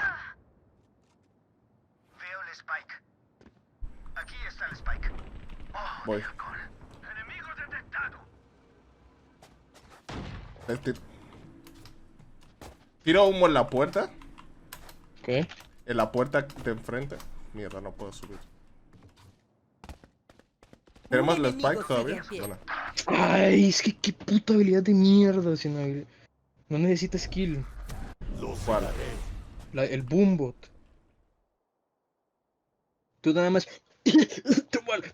Veo el Spike. Aquí está el Spike. Oh, Voy. miracle. Enemigo detectado. Tiro humo en la puerta. Ok. En la puerta de enfrente. Mierda, no puedo subir. ¿Tenemos el enemigo spike todavía? sigue en pie. Bueno. Ay, es que qué puta habilidad de mierda, si no necesita skill. Los ¿Cuál? El boombot. Tú nada más.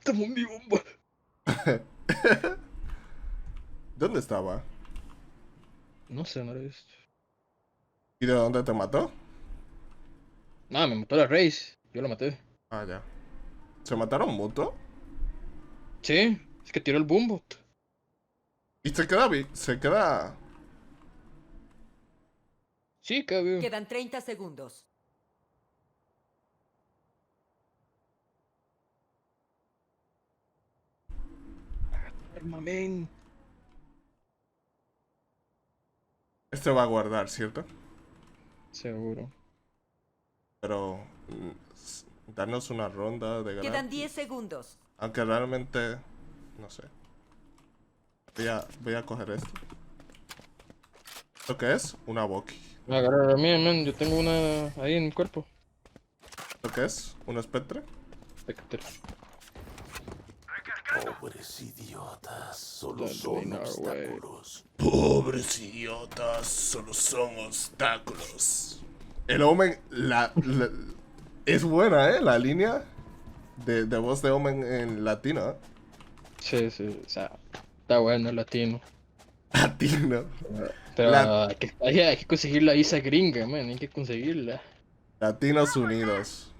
Toma mi bomba. ¿Dónde estaba? No sé, no lo he visto. ¿Y de dónde te mató? Nada, me mató la Raze. Yo la maté. Ah, ya. ¿Se mataron mutuo? Sí, es que tiró el boombot. Y se queda se queda. Sí, cabrón. Quedan 30 segundos. Armamento. Este va a guardar, ¿cierto? Seguro. Pero darnos una ronda de Quedan ganar. 10 segundos. Aunque realmente no sé. Voy a coger esto. ¿Esto qué es? Una Boki. Me agarrar la mía, man. Yo tengo una ahí en mi cuerpo. ¿Esto qué es? ¿Un espectre? Spectre. Pobres idiotas. Solo Don't son in our way. obstáculos. Pobres idiotas, solo son obstáculos. El Omen, es buena, ¿eh? La línea de voz de Omen en latino, ¿eh? Sí, o sea, Está bueno el latino. Latino. Pero La- hay que conseguir la visa gringa, man. Hay que conseguirla. Latinos Unidos.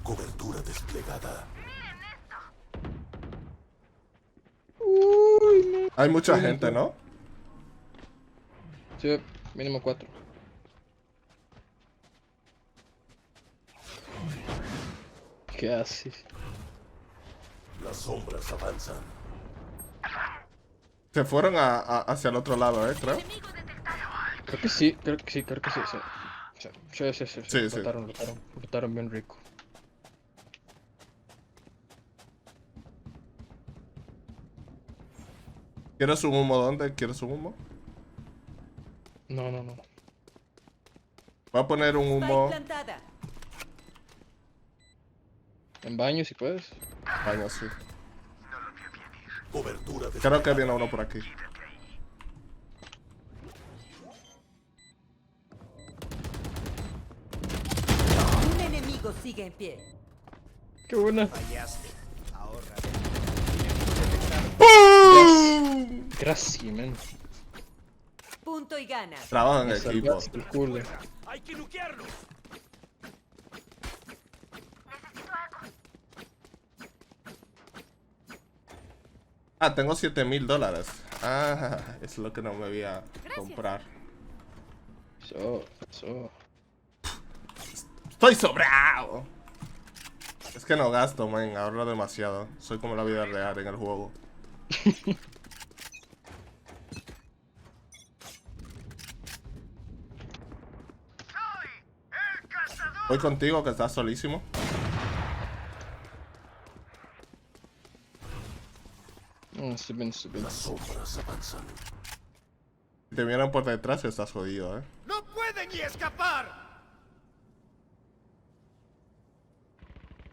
Cobertura desplegada. Hay mucha gente, ¿no? Sí, mínimo 4. ¿Qué haces? Las sombras avanzan. Se fueron hacia el otro lado, creo. Creo que sí, creo que sí. Sí. Sí, sí. Rotaron bien rico. ¿Quieres un humo? ¿Dónde? ¿Quieres un humo? No. Voy a poner un Spike humo. plantada. En baño si puedes. Baño, sí. Cobertura Creo desplegada. que viene uno por aquí. Un enemigo sigue en pie. Qué buena. Fallaste. Ahorra. Gracias, man. Punto y gana. Trabajo en Me equipo. salvaste el culo. ¡Hay que nuquearlo! Ah, tengo $7,000. Ah, es lo que no me voy a comprar. Eso. ¡Estoy sobrado! Es que no gasto, man. Ahorro demasiado. Soy como la vida real en el juego. Voy contigo, que estás solísimo. Estoy bien. Las sombras avanzan. Si te vienen por detrás, estás jodido, ¡No pueden ni escapar!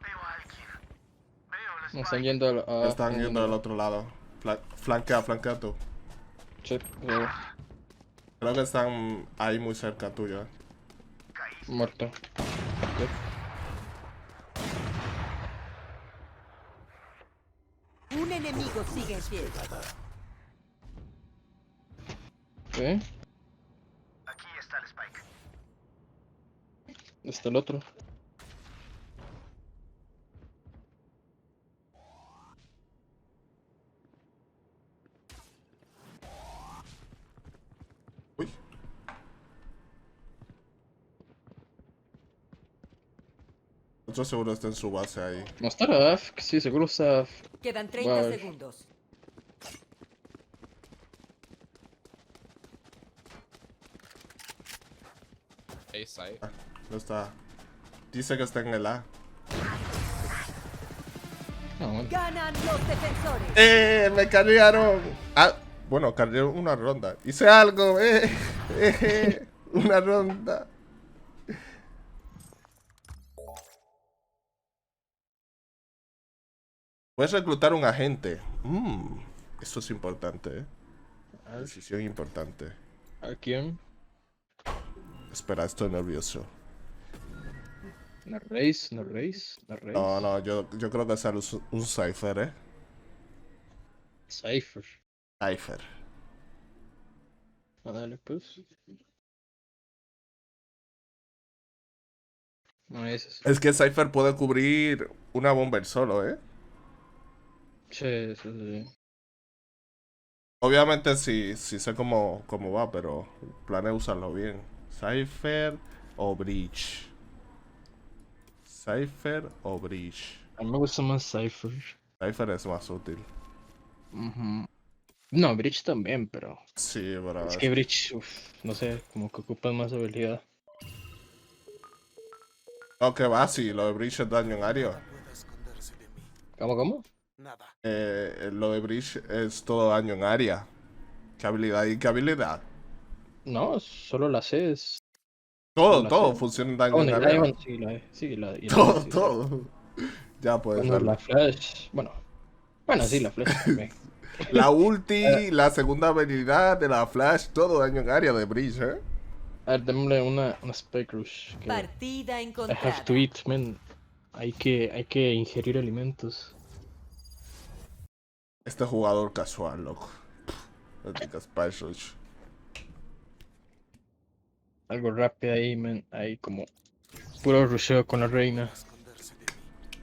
Veo a alguien. Veo el No están yendo a... Están yendo al otro lado. Flanquea tú. Sí, Creo que están ahí muy cerca tuyo, muerto. Un enemigo sigue en pie. ¿Qué? Aquí está el Spike. Está el otro. Uy. Otro seguro está en su base ahí. No estará AFK, sí, seguro está AFK. Quedan 30 Wow. segundos. A site. No está. Dice que está en el A. No, bueno. Ganan los defensores. Me cargaron. Ah, bueno, cargué una ronda. Hice algo, una ronda. Puedes reclutar un agente. Esto es importante, Decisión importante. ¿A quién? Espera, estoy nervioso. ¿No Reis? No, yo creo que sale un Cypher, Cypher. Cypher. Ah, dale, pues. No, ese es. Es que Cypher puede cubrir una bomber solo, Sí, sí. Obviamente sí sé cómo va, pero planeo usarlo bien. Cypher o Breach. Cypher o Breach. A mí me gusta más Cypher. Cypher es más útil. Ujú. No, Breach también, pero... Sí, pero Es que Breach, no sé, como que ocupan más habilidad. No, que va, sí, lo de Breach es daño en área. Puede esconderse de mí. ¿Cómo? Nada. Lo de Breach es todo daño en área. ¿Qué habilidad y qué habilidad? No, solo la C es... Todo funciona en daño en Bueno, y la área. Evan, sí, la E. Sí, la y la Todo, E, sí, sí. todo. Ya puedes Bueno, verlo. la Flash... Bueno, sí, la Flash también. La ulti, la segunda habilidad de la Flash, todo daño en área de Breach, A ver, démosle una Spike Rush. Que Partida I have encontrada. to eat, man. Hay que ingerir alimentos. Este jugador casual, loco. No digas Spice Rush. Algo rápido ahí, man. Ahí como puro rusheo con la reina. Esconderse de mí.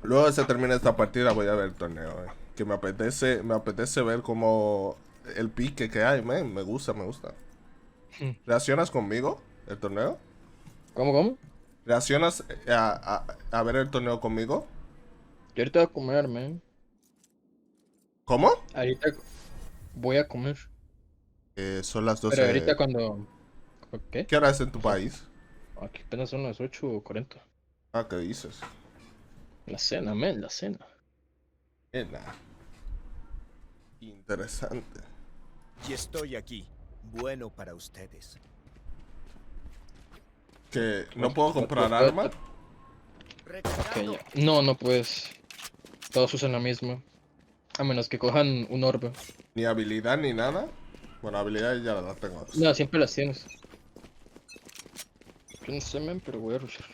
Luego se termina esta partida voy a ver el torneo, que me apetece ver como el pique que hay, man. Me gusta. ¿Reaccionas conmigo el torneo? ¿Cómo? ¿Reaccionas a ver el torneo conmigo? Yo ahorita voy a comer, man. ¿Cómo? Ahorita voy a comer. Son las Pero 12. ahorita cuando... ¿Qué? ¿Qué hora es en tu país? Aquí apenas son las 8:40. Ah, ¿qué dices? La cena, man, la cena. Nada. Interesante. Y estoy aquí. Bueno para ustedes. Que no puedo comprar arma. Ok, Recargando. ya. No puedes. Todos usan la misma. A menos que cojan un orbe. Ni habilidad ni nada. Bueno, habilidades ya las tengo. No, siempre las tienes. Yo no sé, man, pero voy a rushar.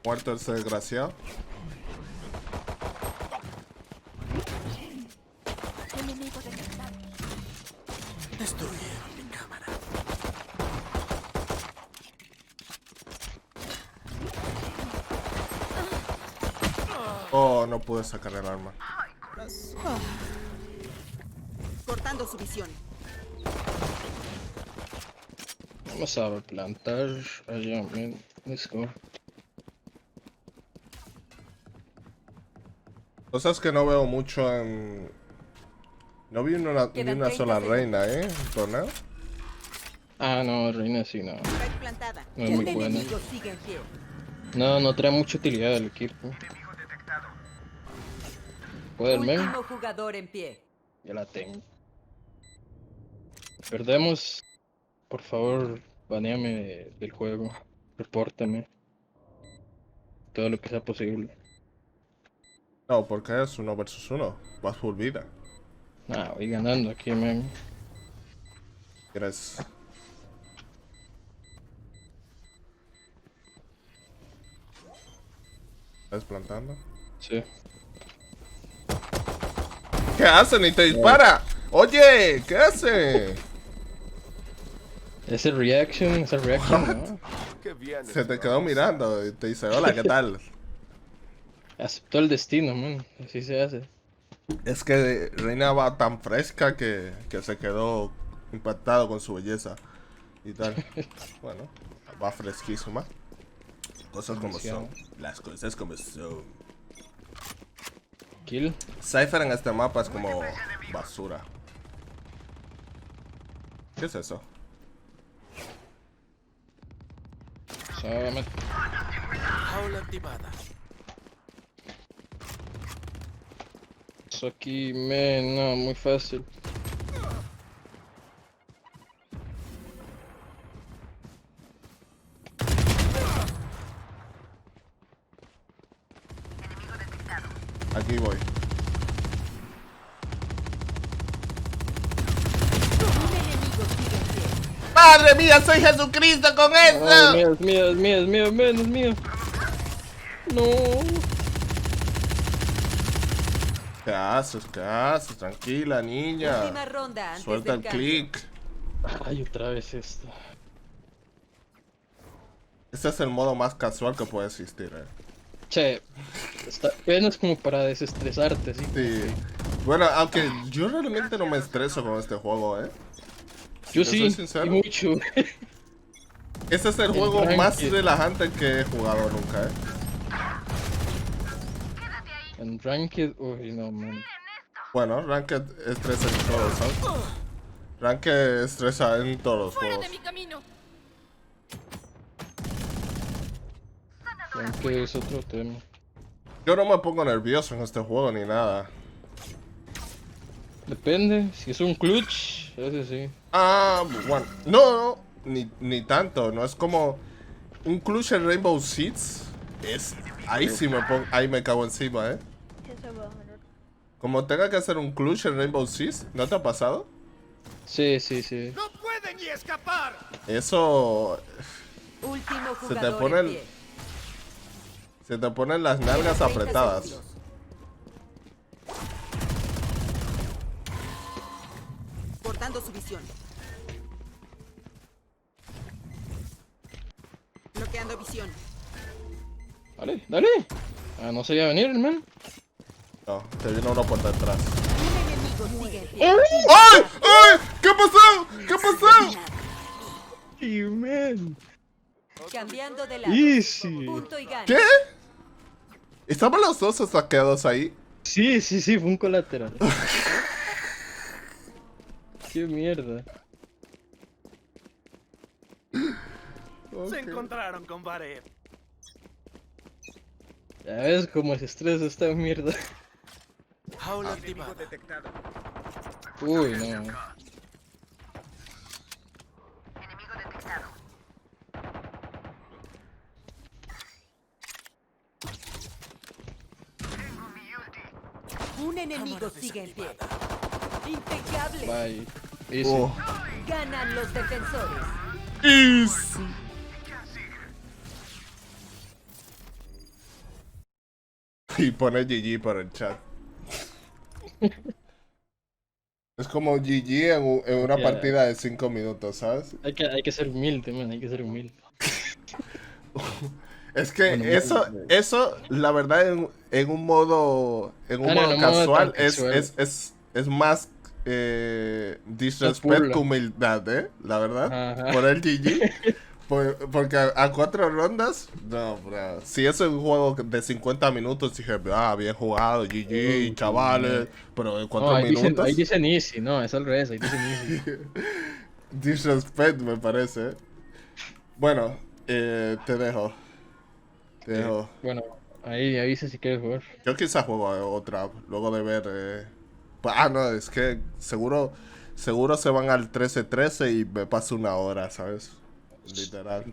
Muerto ese desgraciado. Enemigo detectado. Destruyeron mi cámara. Oh, no pude sacar el arma. Cortando su visión. Vamos a plantar allá, man. Let's go. Cosas que no veo mucho en... No vi ni Quedan una 30 sola segundos. reina, ¿eh? En torneo. Ah, no, reina sí, no. Spike plantada. No es Un muy buena. enemigo sigue en pie. No trae mucha utilidad al equipo. Enemigo detectado. ¿Puede man? Último jugador en pie. Ya la tengo. Perdemos. Por favor, banéame del juego. Repórtame. Todo lo que sea posible. No, porque es 1 versus 1. Vas por vida. Ah, voy ganando aquí, man. ¿Quieres? ¿Estás plantando? Sí. ¿Qué hace? ¡Ni te dispara! Oye, ¿qué hace? Esa reaction, ¿no? Qué bien. Se te quedó mirando y te dice, hola, ¿qué tal? Aceptó el destino, man. Así se hace. Es que Reina va tan fresca que se quedó impactado con su belleza y tal. Bueno, va fresquísima. Cosas como son. Las cosas como son. Kill. Cypher en este mapa es como basura. ¿Qué es eso? Solamente. Jaula activada. Eso aquí, man, no, muy fácil. Aquí voy. Un enemigo sigue en pie. ¡Madre mía, soy Jesucristo con eso! Mío, es mío, man, es mío. No. ¿Qué haces? ¿Qué haces? Tranquila, niña. Última ronda antes Suelta del el cambio. clic. Ay, otra vez esto. Este es el modo más casual que puede existir, Che, está apenas como para desestresarte, ¿sí? Sí. Bueno, aunque yo realmente no me estreso con este juego, Yo te sí, soy sincero. y mucho. Este es el En juego más Ranked. relajante que he jugado nunca, En Ranked, uy, no, man. Bueno, Ranked estresa en todos, ¿sabes? Ranked estresa en todos los ¡Fuera juegos. de mi camino! Ranked es otro tema. Yo no me pongo nervioso en este juego ni nada. Depende, si es un clutch, ese sí. Ah, bueno. No, ni tanto. No es como un clutch en Rainbow Six. Es ahí sí me pongo, ahí me cago encima, Como tenga que hacer un clutch en Rainbow Six, ¿no te ha pasado? Sí, sí, sí. ¡No pueden ni escapar! Eso Último se te jugador pone en el- pie. se te ponen las nalgas 30 apretadas. segundos. Cortando su visión. Bloqueando visión. Dale, dale. Ah, no se iba a venir, hermano. No, te vino uno por detrás. Un enemigo sigue en pie. ¡Ay! ¡Ay! ¿Qué pasó? ¿Qué pasó? Sí, man. Cambiando de lado. Easy. Punto y gana. ¿Qué? ¿Estaban los dos saqueados ahí? Sí, sí, sí, fue un colateral. Qué mierda. Se encontraron con pared. Ya ves cómo se estresa esta mierda. Jaula activada. detectado. Uy, no. Enemigo detectado. Tengo mi ulti. Un enemigo sigue en pie. Impecable. Bye. Easy. Oh. Ganan los defensores. Easy. Y pone GG por el chat. Es como GG en una Ya. partida de 5 minutos, ¿sabes? Hay que ser humilde, man, hay que ser humilde. Es que Bueno, eso, la verdad, en un modo no, modo casual, tan casual. es más disrespect burla. que humildad, ¿eh? La verdad. Ajá. Por el GG. Porque a 4 rondas, no, bro. Si eso es un juego de 50 minutos, dije, bien jugado, GG, chavales. Pero en 4 No, minutos, ahí dicen easy, no, es al revés, ahí dicen easy. disrespect me parece. Bueno, te dejo. Te dejo. Bueno, ahí avisa si quieres jugar. Yo quizás juego a otra, luego de ver... no, es que seguro se van al 13-13 y me paso una hora, ¿sabes? Literal.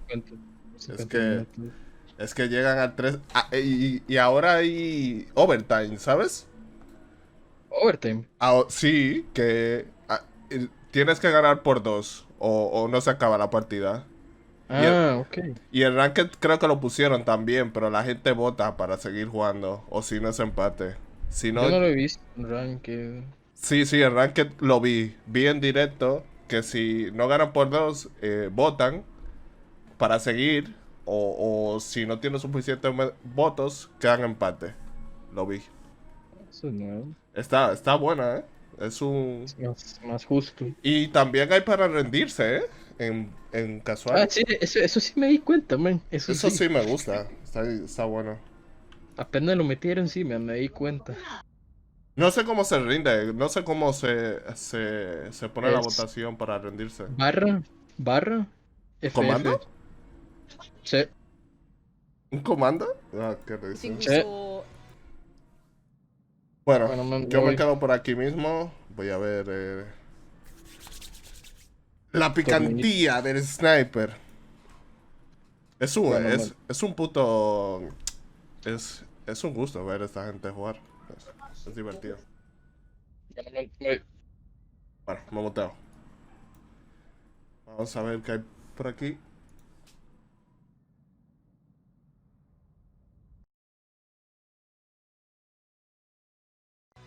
50 que- minutos. Es que llegan al 3... y ahora hay overtime, ¿sabes? Overtime. Sí, que tienes que ganar por 2 o no se acaba la partida. Ah, ok. Y el Ranked creo que lo pusieron también, pero la gente vota para seguir jugando. O si no es empate. Si no, Yo no lo he visto en Ranked. sí, el Ranked lo vi. Vi en directo que si no ganan por 2, votan para seguir. O si no tienen suficientes votos, quedan empate. Lo vi. Eso es nuevo. Está buena, ¿eh? Es un... Es más justo. Y también hay para rendirse, ¿eh? En casual. Ah, sí, eso sí me di cuenta, man. Eso Eso sí. sí me gusta. Está bueno. Apenas lo metieron, sí, me di cuenta. No sé cómo se rinde, no sé cómo se pone la Es- votación para rendirse. Barra, FF. ¿Comando? Sí. ¿Un comando? Ah, qué risa. Sí. Bueno, Bueno, man, yo me voy. quedo por aquí mismo. Voy a ver la picantía del sniper. Es un, Bueno, es un puto... Es un gusto ver a esta gente jugar. Es divertido. Bueno, man, voy. Bueno, me muteo. Vamos a ver qué hay por aquí.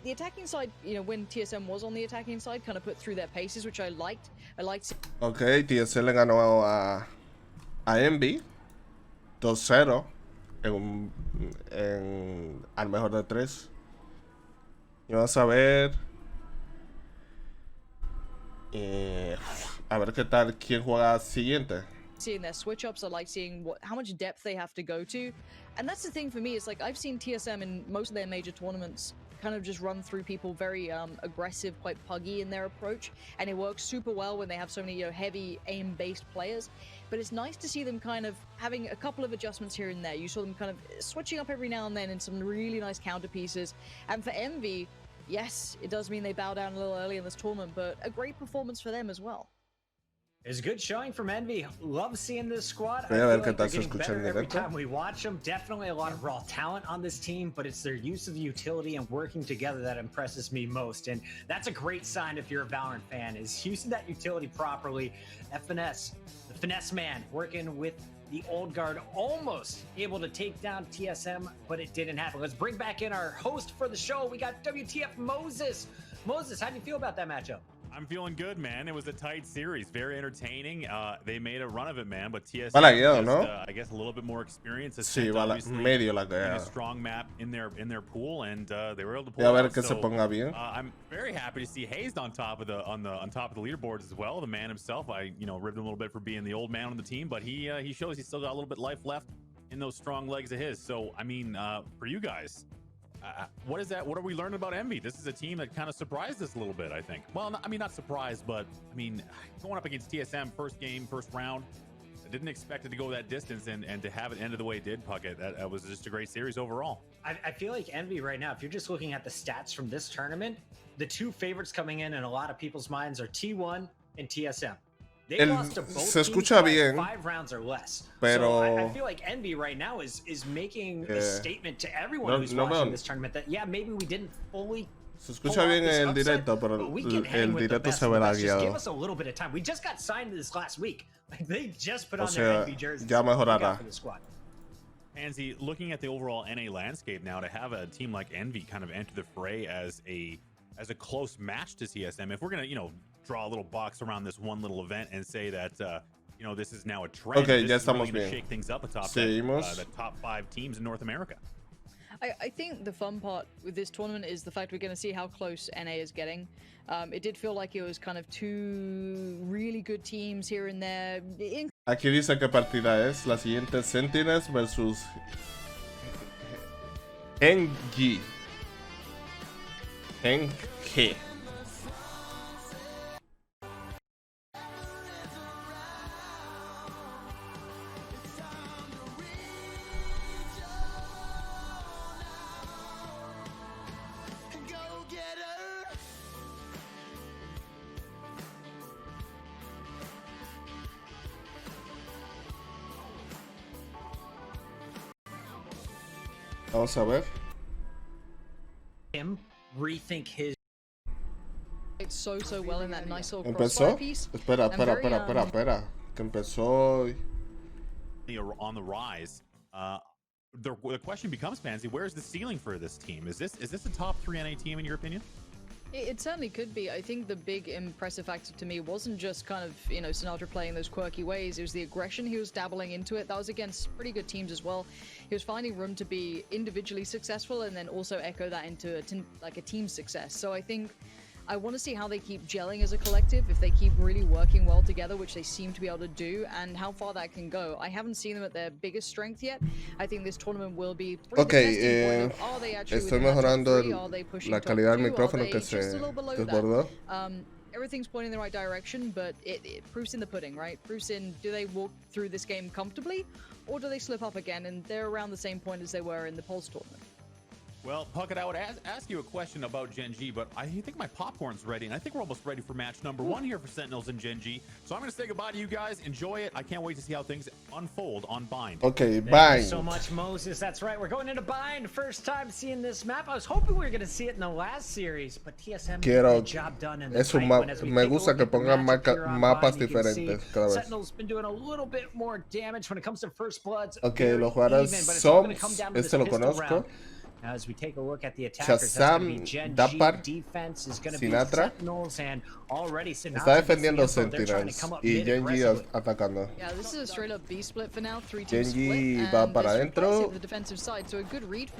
The attacking side, when TSM was on the attacking side, kind of put through their paces, which I liked. I liked. Ok, TSL le ganó a Envy 2-0 al mejor de 3. Y vamos a ver qué tal, quién juega siguiente. Seeing their switch ups, I like seeing how much depth they have to go to, and that's the thing for me. It's like I've seen TSM in most of their major tournaments kind of just run through people very aggressive, quite puggy in their approach, and it works super well when they have so many heavy aim-based players. But it's nice to see them kind of having a couple of adjustments here and there. You saw them kind of switching up every now and then in some really nice counter pieces. And for Envy, yes, it does mean they bow down a little early in this tournament, but a great performance for them as well. It was a good showing from Envy. Love seeing this squad. Voy a I ver feel qué like tal they're se getting escucha en better every directo. time we watch them. Definitely a lot of raw talent on this team, but it's their use of the utility and working together that impresses me most. And that's a great sign if you're a Valorant fan, is using that utility properly. FNS, the finesse man, working with the old guard, almost able to take down TSM, but it didn't happen. Let's bring back in our host for the show. We got WTF Moses. Moses, how do you feel about that matchup? I'm feeling good, man. It was a tight series, very entertaining. They made a run of it, man. But TSM, Va lagueado, just, ¿no? I guess a little bit more experience. Sí, va medio a lagueado. strong map in their pool, and they were able to pull Voy a it ver out. que se So, ponga bien. I'm very happy to see Hazed on top of the leaderboards as well. The man himself, I ribbed him a little bit for being the old man on the team, but he shows he's still got a little bit life left in those strong legs of his. So I mean, for you guys. What is that? What are we learning about Envy? This is a team that kind of surprised us a little bit, I think. Well, not surprised, but I mean, going up against TSM, first game, first round, I didn't expect it to go that distance and to have it end of the way it did, Puckett. That was just a great series overall. I feel like Envy right now, if you're just looking at the stats from this tournament, the two favorites coming in a lot of people's minds are T1 and TSM. They lost to both se teams escucha by bien, 5 rounds or less. Pero So I feel like Envy right now is making a statement to everyone who's watching this tournament that maybe we didn't fully. Se escucha bien en el directo, pero el directo se ve lagueado. Give us a little bit of time. We just got signed this last week. Like they just put O on their sea, Envy jerseys. ya mejorará. For the squad. Pansy, looking at the overall NA landscape now, to have a team like Envy kind of enter the fray as a close match to TSM, if we're gonna draw a little box around this one little event and say that this is now a trend. Okay, this ya is really estamos gonna bien. shake things up atop Seguimos. the top 5 teams in North America. I think the fun part with this tournament is the fact we're going to see how close NA is getting. It did feel like it was kind of two really good teams here and there. Aquí dice que partida es la siguiente: Sentinels versus NG. NG. Vamos a ver. Him rethink his. It's so well in that nice little ¿Empezó? crossfire piece. Espera. Que empezó. On the rise. The question becomes, Pansy, where's the ceiling for this team? Is this a top 3 NA team in your opinion? It certainly could be. I think the big impressive factor to me wasn't just kind of, Sinatra playing those quirky ways. It was the aggression he was dabbling into it. That was against pretty good teams as well. He was finding room to be individually successful and then also echo that into a team success. So I think I want to see how they keep gelling as a collective, if they keep really working well together, which they seem to be able to do, and how far that can go. I haven't seen them at their biggest strength yet. I think this tournament will be estoy mejorando la calidad del micrófono que se desbordó. Everything's pointing in the right direction, but it proofs in the pudding, right? Proofs in, do they walk through this game comfortably, or do they slip up again? And they're around the same point as they were in the Pulse tournament. Well, Puckett, I would ask you a question about Gen G, but I think my popcorn's ready, and I think we're almost ready for match number 1 here for Sentinels and Gen G. So I'm going to say goodbye to you guys. Enjoy it. I can't wait to see how things unfold on Bind. Okay, Thank Bind. you so much, Moses. That's right. We're going into Bind. First time seeing this map. I was hoping we were going to see it in the last series, but TSM did the job done in the me gusta que pongan mapas diferentes cada vez. Sentinel's been doing a little bit more damage when it comes to first bloods. Okay, los jugadores son, este lo conozco. As we take a look at the attackers, that's going to be Gen G. Defense is going to be Sentinels, and already está defendiendo Sentinels y Gen G atacando. Yeah, this is a straight up B split for now, 3-2 Gen G split, va para adentro.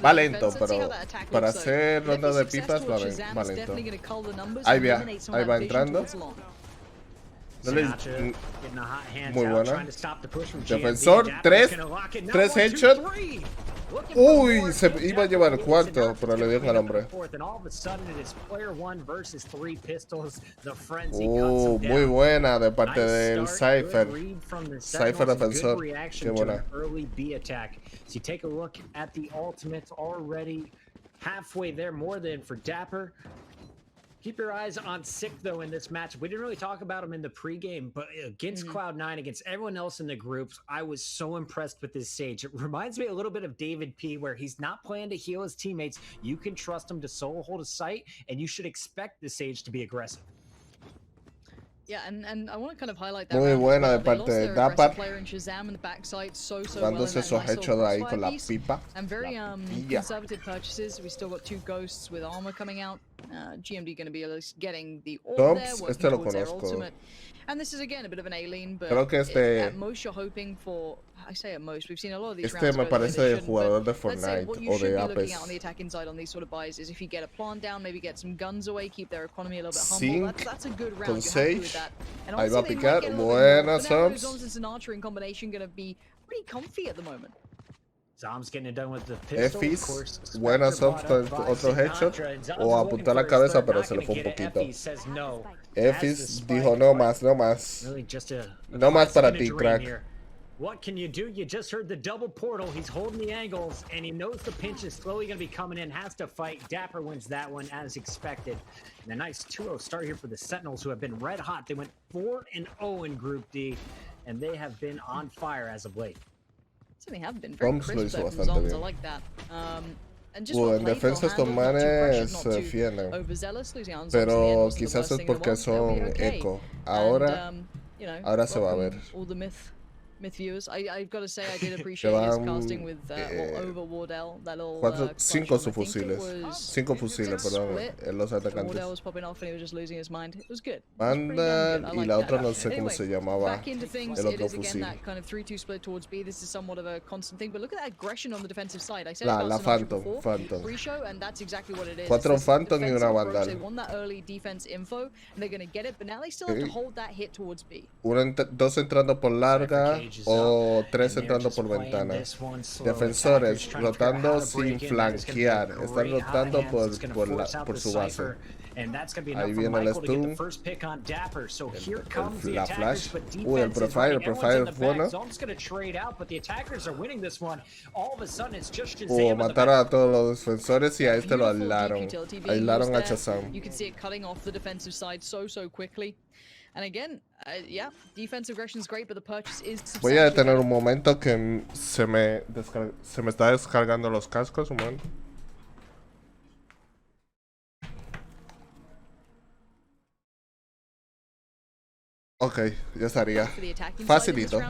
Va lento, pero para hacer ronda de pipas va lento. Ahí va entrando. Muy buena. Defensor, 3 headshots. Uy, se iba a llevar el cuarto, pero le dio al hombre. Muy buena de parte del Cypher. Cypher defensor. Qué buena. So take a look at the ultimates already halfway there, more than for Dapper. Keep your eyes on Sick, though, in this match. We didn't really talk about him in the pregame, but against Cloud9, against everyone else in the groups, I was so impressed with this Sage. It reminds me a little bit of David P, where he's not playing to heal his teammates. You can trust him to solo hold a site, and you should expect the Sage to be aggressive. Yeah, and I want to kind of highlight that. Muy buena de parte de Dapper. Dándose esos hechos ahí con la pipa. And very conservative purchases. We still got 2 ghosts with armor coming out. GMD going to be getting the orb there, working towards their ultimate. And this is again a bit of an alien, but at most you're hoping for. I say at most, we've seen a lot of these rounds. Me parece jugador de Fortnite what you should be looking at on the attack inside on these sort of buys is if you get a plant down, maybe get some guns away, keep their economy a little bit humble. That's a good round. You're happy with that. And ahí va a picar. Buenas Zoms and Archer in combination going to be pretty comfy at the no. Zom's getting it done with the pistol, of course. Buenas Zoms con otro headshot. O apuntó a la cabeza, pero se le fue un poquito. Efis dijo no más, no más. No más para ti, crack. What can you do? You just heard the double portal. He's holding the angles, and he knows the pinch is slowly going to be coming in. Has to fight. Dapper wins that one as expected. And a nice 2-0 start here for the Sentinels, who have been red hot. They went 4-0 in Group D, and they have been on fire as of late. They have been very crisp though from Zoms. I like that. And just en defensa estos manes se defienden, pero quizás es porque son eco. Ahora se va a ver. Myth viewers, I've got to say I did appreciate his casting with over Wardell, that little 5 fusiles, perdón, en los atacantes. Wardell was popping off and he was just losing his mind. It was good. Mandan y la otra no sé cómo se llamaba. Back into things, it is again that kind of 3-2 split towards B. This is somewhat of a constant thing, but look at that aggression on the defensive side. I said la Phantom. Pre-show, and that's exactly what it is. 4 Phantom y una Vandal. They won that early defense info, and they're going to get it, but now they still have to hold that hit towards B. 2 entrando por larga o 3 entrando por ventana. Defensores rotando sin flanquear. Están rotando por su base. Ahí viene el stun. La flash. Uy, el profile es bueno. Mataron a todos los defensores y a este lo aislaron. Aislaron a Shazam. And again, yeah, defensive aggression is great, but the purchase is substantial. Voy a detener un momento que se me está descargando los cascos, un momento. Ok, ya estaría. Facilito.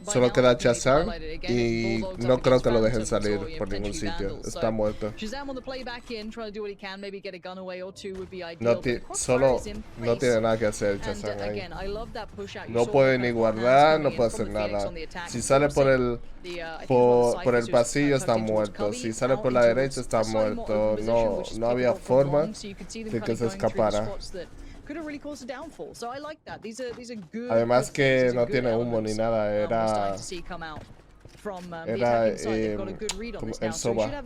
Solo queda Shazam y no creo que lo dejen salir por ningún sitio. Está muerto. No tiene nada que hacer Shazam ahí. No puede ni guardar, no puede hacer nada. Si sale por el pasillo está muerto. Si sale por la derecha está muerto. No había forma de que se escapara. Además que no tiene humo ni nada, era el soba.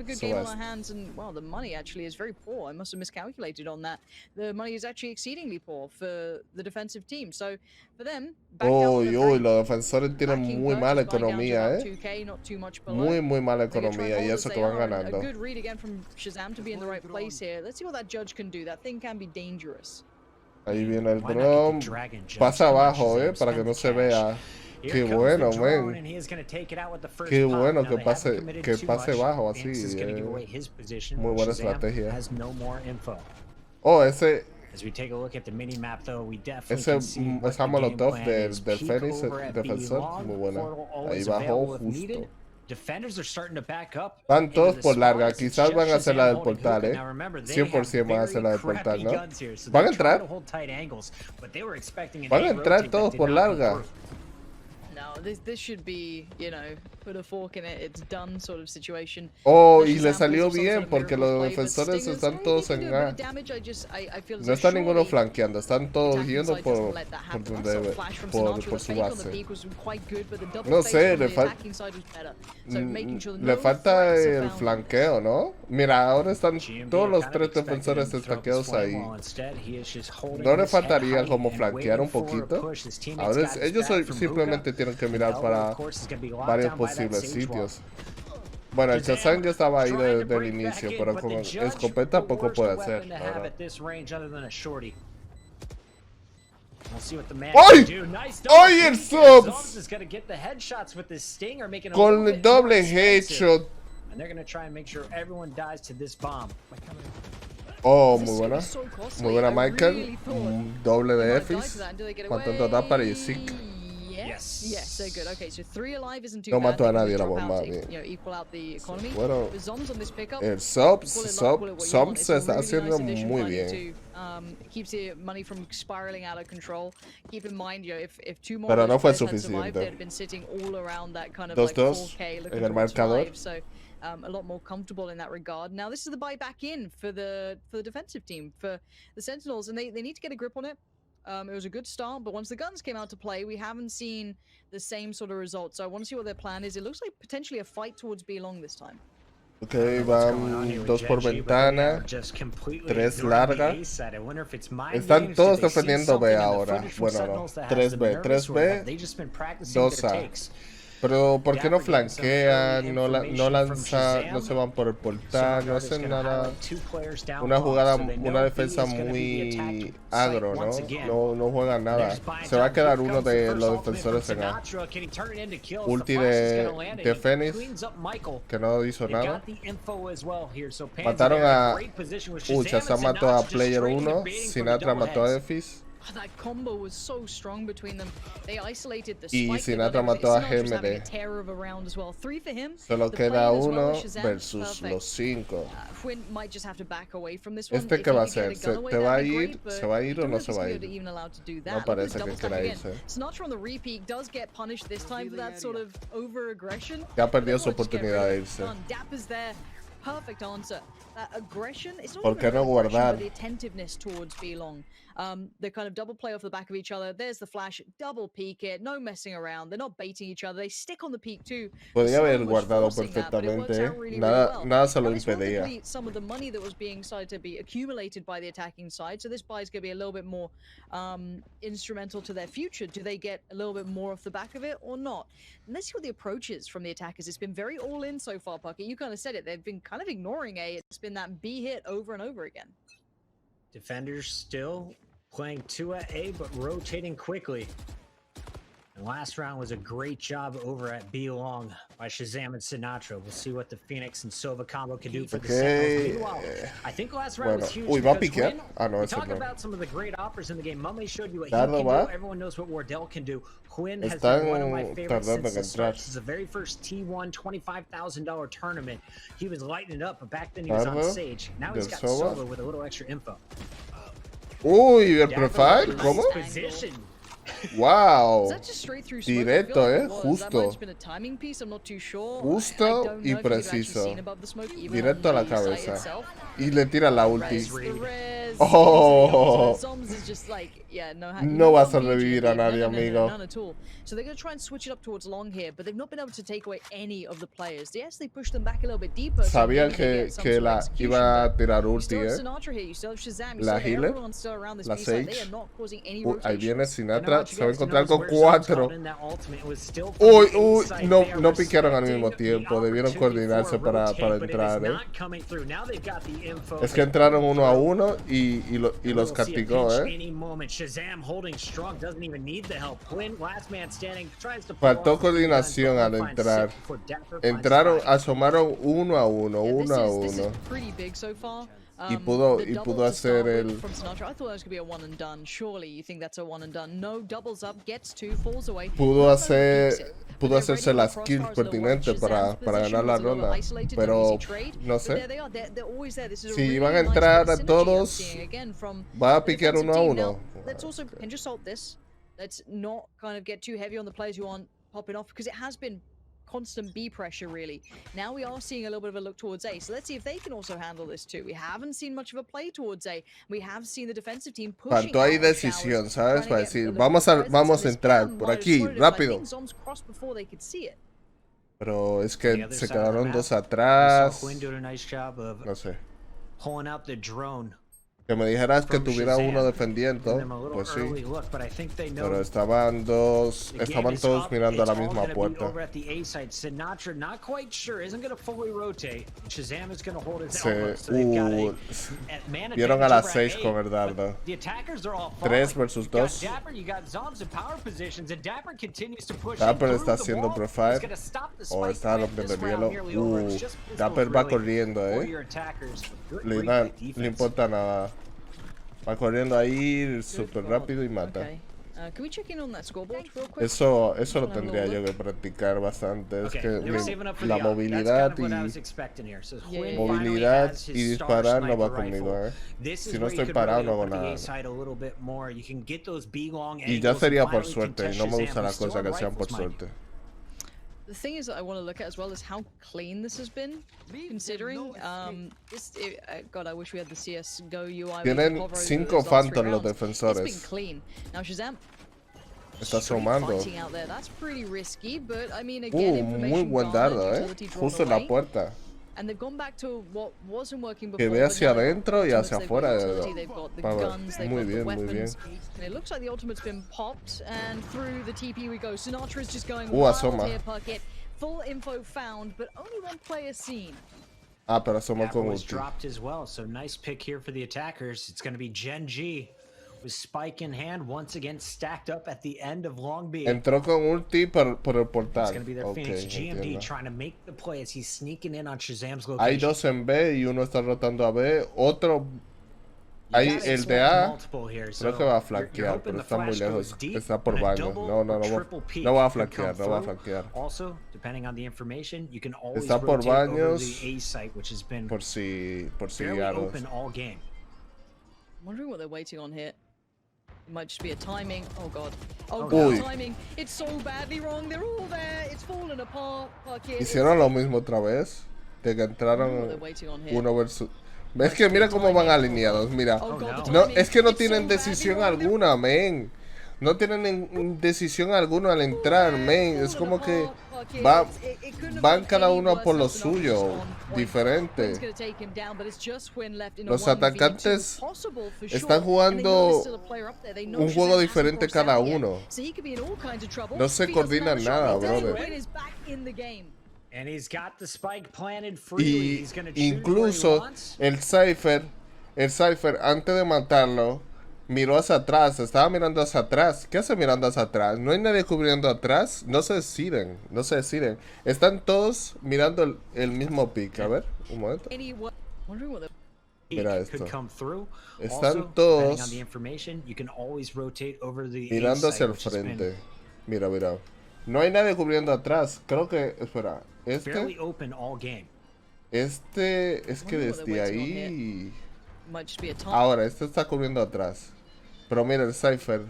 Well, the money actually is very poor. I must have miscalculated on that. The money is actually exceedingly poor for the defensive team. So for them, los defensores tienen muy mala economía, muy mala economía y eso que van ganando. A good read again from Shazam to be in the right place here. Let's see what that judge can do. That thing can be dangerous. Ahí viene el drone. Pasa abajo, para que no se vea. Qué bueno, man. Qué bueno que pase bajo así. Muy buena estrategia. Ese molotov del Phoenix defensor, muy buena. Ahí bajó justo. Van todos por larga, quizás van a hacer la del portal, 100% van a hacer la del portal, ¿no? ¿Van a entrar? Van a entrar todos por larga. No, this should be, you know, put a fork in it, it's done sort of situation. Y le salió bien porque los defensores están todos en A. No está ninguno flanqueando, están todos yendo por su base. No sé, le falta el flanqueo, ¿no? Mira, ahora están todos los 3 defensores estanqueados ahí. ¿No le faltaría como flanquear un poquito? Ahora ellos simplemente tienen que mirar para varios posibles sitios. Bueno, el Shazam ya estaba ahí desde el inicio, pero con escopeta poco puede hacer. ¡Ay! ¡Ay, el subs! Con el doble headshot. Oh, muy buena. Muy buena, Michael. Doble de Fs. ¿Cuánto en total para el Zik? Yes, they're good. Okay, so 3 alive isn't too No bad. mató a They can nadie la drop bomba. out to, equal out the economy. Bueno, With Zoms on this pickup, el pull it what you want. se It's a está really haciendo nice addition muy finding bien. two. Keeps the money from spiraling out of control. Keep in mind, if two more Pero of no those fue players had survived, suficiente. they'd been sitting all around that kind of 2-2 4K looking en el towards marcador. 5, so a lot more comfortable in that regard. Now this is the buy back in for the defensive team, for the Sentinels, and they need to get a grip on it. It was a good start, but once the guns came out to play, we haven't seen the same sort of results. So I want to see what their plan is. It looks like potentially a fight towards B long this time. Ok, van 2 por ventana, 3 larga. Están todos defendiendo B ahora. Bueno, no, 3B, 3B, 2A. Pero ¿por qué no flanquean? No lanzan, no se van por el portal, no hacen nada. Una jugada, una defensa muy agro, ¿no? No juegan nada. Se va a quedar uno de los defensores en A. Ulti de Phoenix, que no hizo nada. Mataron a Shazam mató a Player 1, Sinatra mató a Efis. That combo was so strong between them. They isolated the Y spike. Sinatra mató a GMD. Solo queda uno versus los 5. ¿Este qué va a hacer? ¿Te va a ir? ¿Se va a ir o no se va a ir? No parece que quiera irse. Sinatra on the repeat does get punished this time for that sort of over-aggression. Ya perdió su oportunidad de irse. Dap is there. Perfect answer. That aggression, it's not ¿Por even qué no aggression, guardar? but the attentiveness towards B-Long. They kind of double play off the back of each other. There's the flash, double peek it, no messing around. They're not baiting each other. They stick on the peak too. Podía haber So much guardado forcing that, but it works perfectamente, out really, nada, really well. nada se lo Now, this will impedía. deplete some of the money that was being started to be accumulated by the attacking side. So this buy is going to be a little bit more instrumental to their future. Do they get a little bit more off the back of it or not? And let's see what the approach is from the attackers. It's been very all in so far, Pucky. You kind of said it. They've been kind of ignoring A. It's been that B hit over and over again. Defenders still playing 2 at A, but rotating quickly. And last round was a great job over at B long by Shazam and Sinatra. We'll see what the Phoenix and Sova combo can do for the Sentinels. Meanwhile, I think last round was huge va a because piquear. when No, we eso talk no. about some of the great offers in the game, Mummy showed you what Dardo he can va. do. Everyone knows what Wardell can do. Quinn has Están been one of my favorites tardando since en the start. entrar. This is the very first T1 $25,000 tournament. He was lighting it up, but back then he was on Dardo Sage. Now he's del got Sova. Sova with a little extra info. Uy, el profile, ¿cómo? Position. Wow. Is that just straight through smoke? I Directo, feel like it was. That might justo. have been a timing piece. I'm not too sure. Justo I don't know y if you've actually preciso. seen above the smoke, even Directo a on la the site cabeza. itself. Y le tira la ulti. Res, Oh. Zoms is just like, yeah, No vas a revivir a nadie, amigo. None at all. So they're going to try and switch it up towards long here, but they've not been able to take away any of the players. Yes, they pushed them back a little bit deeper. Sabían so maybe they get some que sort of la execution, iba a but tirar you ulti, still have Sinatra here, you still have Shazam, you La still have healer, everyone still around this la B side. They Sage. are not causing any Uy, ahí viene rotation. Sinatra, se va a encontrar con 4. Uy, no piquearon al mismo tiempo, debieron coordinarse para entrar, Es que entraron 1 a 1 y los castigó, Faltó coordinación al entrar. Asomaron 1 a 1, 1 a 1. Y pudo hacer el... Pudo hacerse las kills pertinentes para ganar la ronda, pero no sé. Si van a entrar a todos, va a piquear 1 a 1. Let's not kind of get too heavy on the players who aren't popping off, because it has been constant B pressure, really. Now we are seeing a little bit of a look towards A, so let's see if they can also handle this too. We haven't seen much of a play towards A. We have seen the defensive team pushing. Faltó ahí decisión, ¿sabes? Para decir, vamos a entrar por aquí, rápido. Pero es que se quedaron 2 atrás. No sé. Pulling out the drone Que me dijeras que from tuviera Shazam. uno Giving defendiendo, them a little pues sí. early look, but I think they know Pero estaban todos the game is todos up. mirando a It's la all misma gonna be puerta. over at the A site. Sinatra, not quite sure, isn't going to fully rotate. Shazam is going to hold his Se, elbow, so they've got a man vieron a advantage las over 6 at con A, el dardo. but the attackers are all 3 falling. versus You got 2. Dapper, you got Zombs in power positions, and Dapper continues to push Dapper in está through the haciendo wall. profile. It's gonna stop the O spike está plant rompiendo this el round hielo. nearly over. It's just pistols Dapper va really corriendo, for your attackers. Good Le, read by le defense. importa nada. Va corriendo ahí súper rápido y mata. Okay. Can we check in on that scoreboard real quick? Eso lo Wanna have a tendría little yo que practicar bastante. Es Okay, que they were saving up for la the up. That's movilidad kind of what I y was expecting here. So Yeah, Quinn yeah, yeah. finally movilidad has y his star disparar no va sniper conmigo, rifle. eh. This Si is no where you estoy could parado really no hago open the nada. A side a little bit more. You can get those B long Y ya angles sería and por finally suerte. contest No me Shazam. gusta la He's still cosa on que sean por rifles, mind you. suerte. The thing is that I want to look at as well is how clean this has been, considering God, I wish we had the CS:GO UI. Tienen 5 Phantom los It's been defensores. clean. Now Shazam Está straight asomando. fighting out there. That's pretty risky, but I mean again, Muy information buen garnered, dardo, utility drawn Justo en la away, puerta. and they've gone back to what wasn't working before. Que ve but hacia now they've got adentro y ultimates, hacia they've got afuera. utility, they've got the Va a ver. guns, they've Muy got the bien, muy weapons. bien. And it looks like the ultimate's been popped, and through the TP we go. Sinatra's just going asoma. wild here, Puckett. Full info found, but only one player seen. Ah, pero asomó Dapper con was ulti. dropped as well, so nice pick here for the attackers. It's going to be Gen G with Spike in hand, once again stacked up at the end of Long B. Entró con ulti por el It's portal. going to be their Ok, Phoenix GMD entiendo. trying to make the play as he's sneaking in on Shazam's Hay location. 2 en B y uno está rotando a B. Otro. You Hay gotta el de expect A. multiple here, Creo so que va a you're flanquear, hoping pero the está muy flash lejos. goes deep, Está por and a baño. double No, no, or no va, triple peak no va a could come flanquear, no va a through. flanquear. Also, depending on the information, you can always Está por rotate over baños, the A site, which has been Por si fairly algo. open all game. I'm wondering what they're waiting on here. It might just be a timing. Oh god. Oh Uy. god, timing. It's so badly wrong. They're all there. It's fallen apart. Puckett. Hicieron lo mismo otra vez. De que I wonder what entraron they're waiting on here. uno versus. ¿Ves que mira cómo van alineados? Mira. Oh god, the No, timing. es que no It's so tienen badly decisión wrong. They're alguna, men. No tienen decisión alguna al entrar, men. Es como que va, van cada uno por lo suyo, diferente. Los atacantes están jugando un juego diferente cada uno. No se coordinan nada, brother. And he's got the spike planted freely. Y He's going to choose where he incluso wants. el Cypher antes de matarlo, miró hacia atrás, estaba mirando hacia atrás. ¿Qué hace mirando hacia atrás? No hay nadie cubriendo atrás. No se deciden. Están todos mirando el mismo pick. A ver, un momento. Mira esto. Could come through. Están Also, todos depending on the information, you can always rotate over the A mirando site, hacia el which has been frente. Mira. No hay nadie cubriendo atrás. Creo que, espera, fairly open all game. es que desde ahí. Ahora, está cubriendo atrás. Pero mira el Cypher.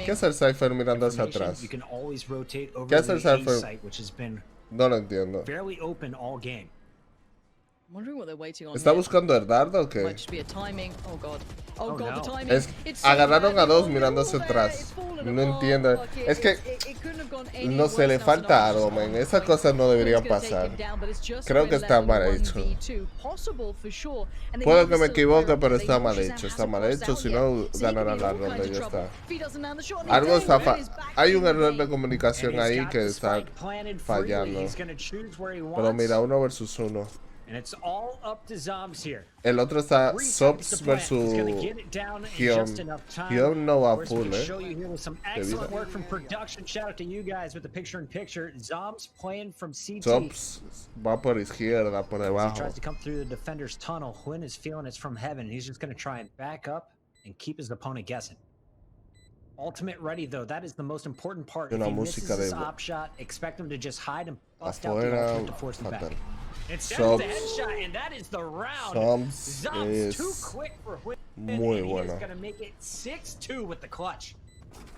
¿Qué hace el Cypher mirando hacia atrás? You can always rotate over ¿Qué hace el the A Cypher? site, which has been No lo entiendo. fairly open all game. ¿Está buscando el dardo o qué? Agarraron a 2 mirando hacia atrás. No entiendo. Es que no se le falta algo, man. Esas cosas no deberían pasar. Creo que está mal hecho. Puedo que me equivoque, pero está mal hecho. Está mal hecho, si no ganarán la ronda y ya está. Algo está hay un error de comunicación ahí que está fallando. Pero mira, 1 versus 1. And it's all up to Zombs here. El otro está Subs versus Hyun no va full, Show you here with some excellent work from production. Shout out to you guys with the picture-in-picture. Zombs playing from CT. Subs va por izquierda, por He debajo. tries to come through the defender's tunnel. Huynh is feeling it's from heaven. He's just going to try and back up and keep his opponent guessing. Ultimate ready though. That is the most important part. If he misses his op shot, expect him to just hide and bust out the Afuera, ultimate to force him back. fatal. It's Subs. the headshot, and that is the round. Subs Zombs too es quick for Huynh, muy and he is buena. going to make it 6-2 with the clutch.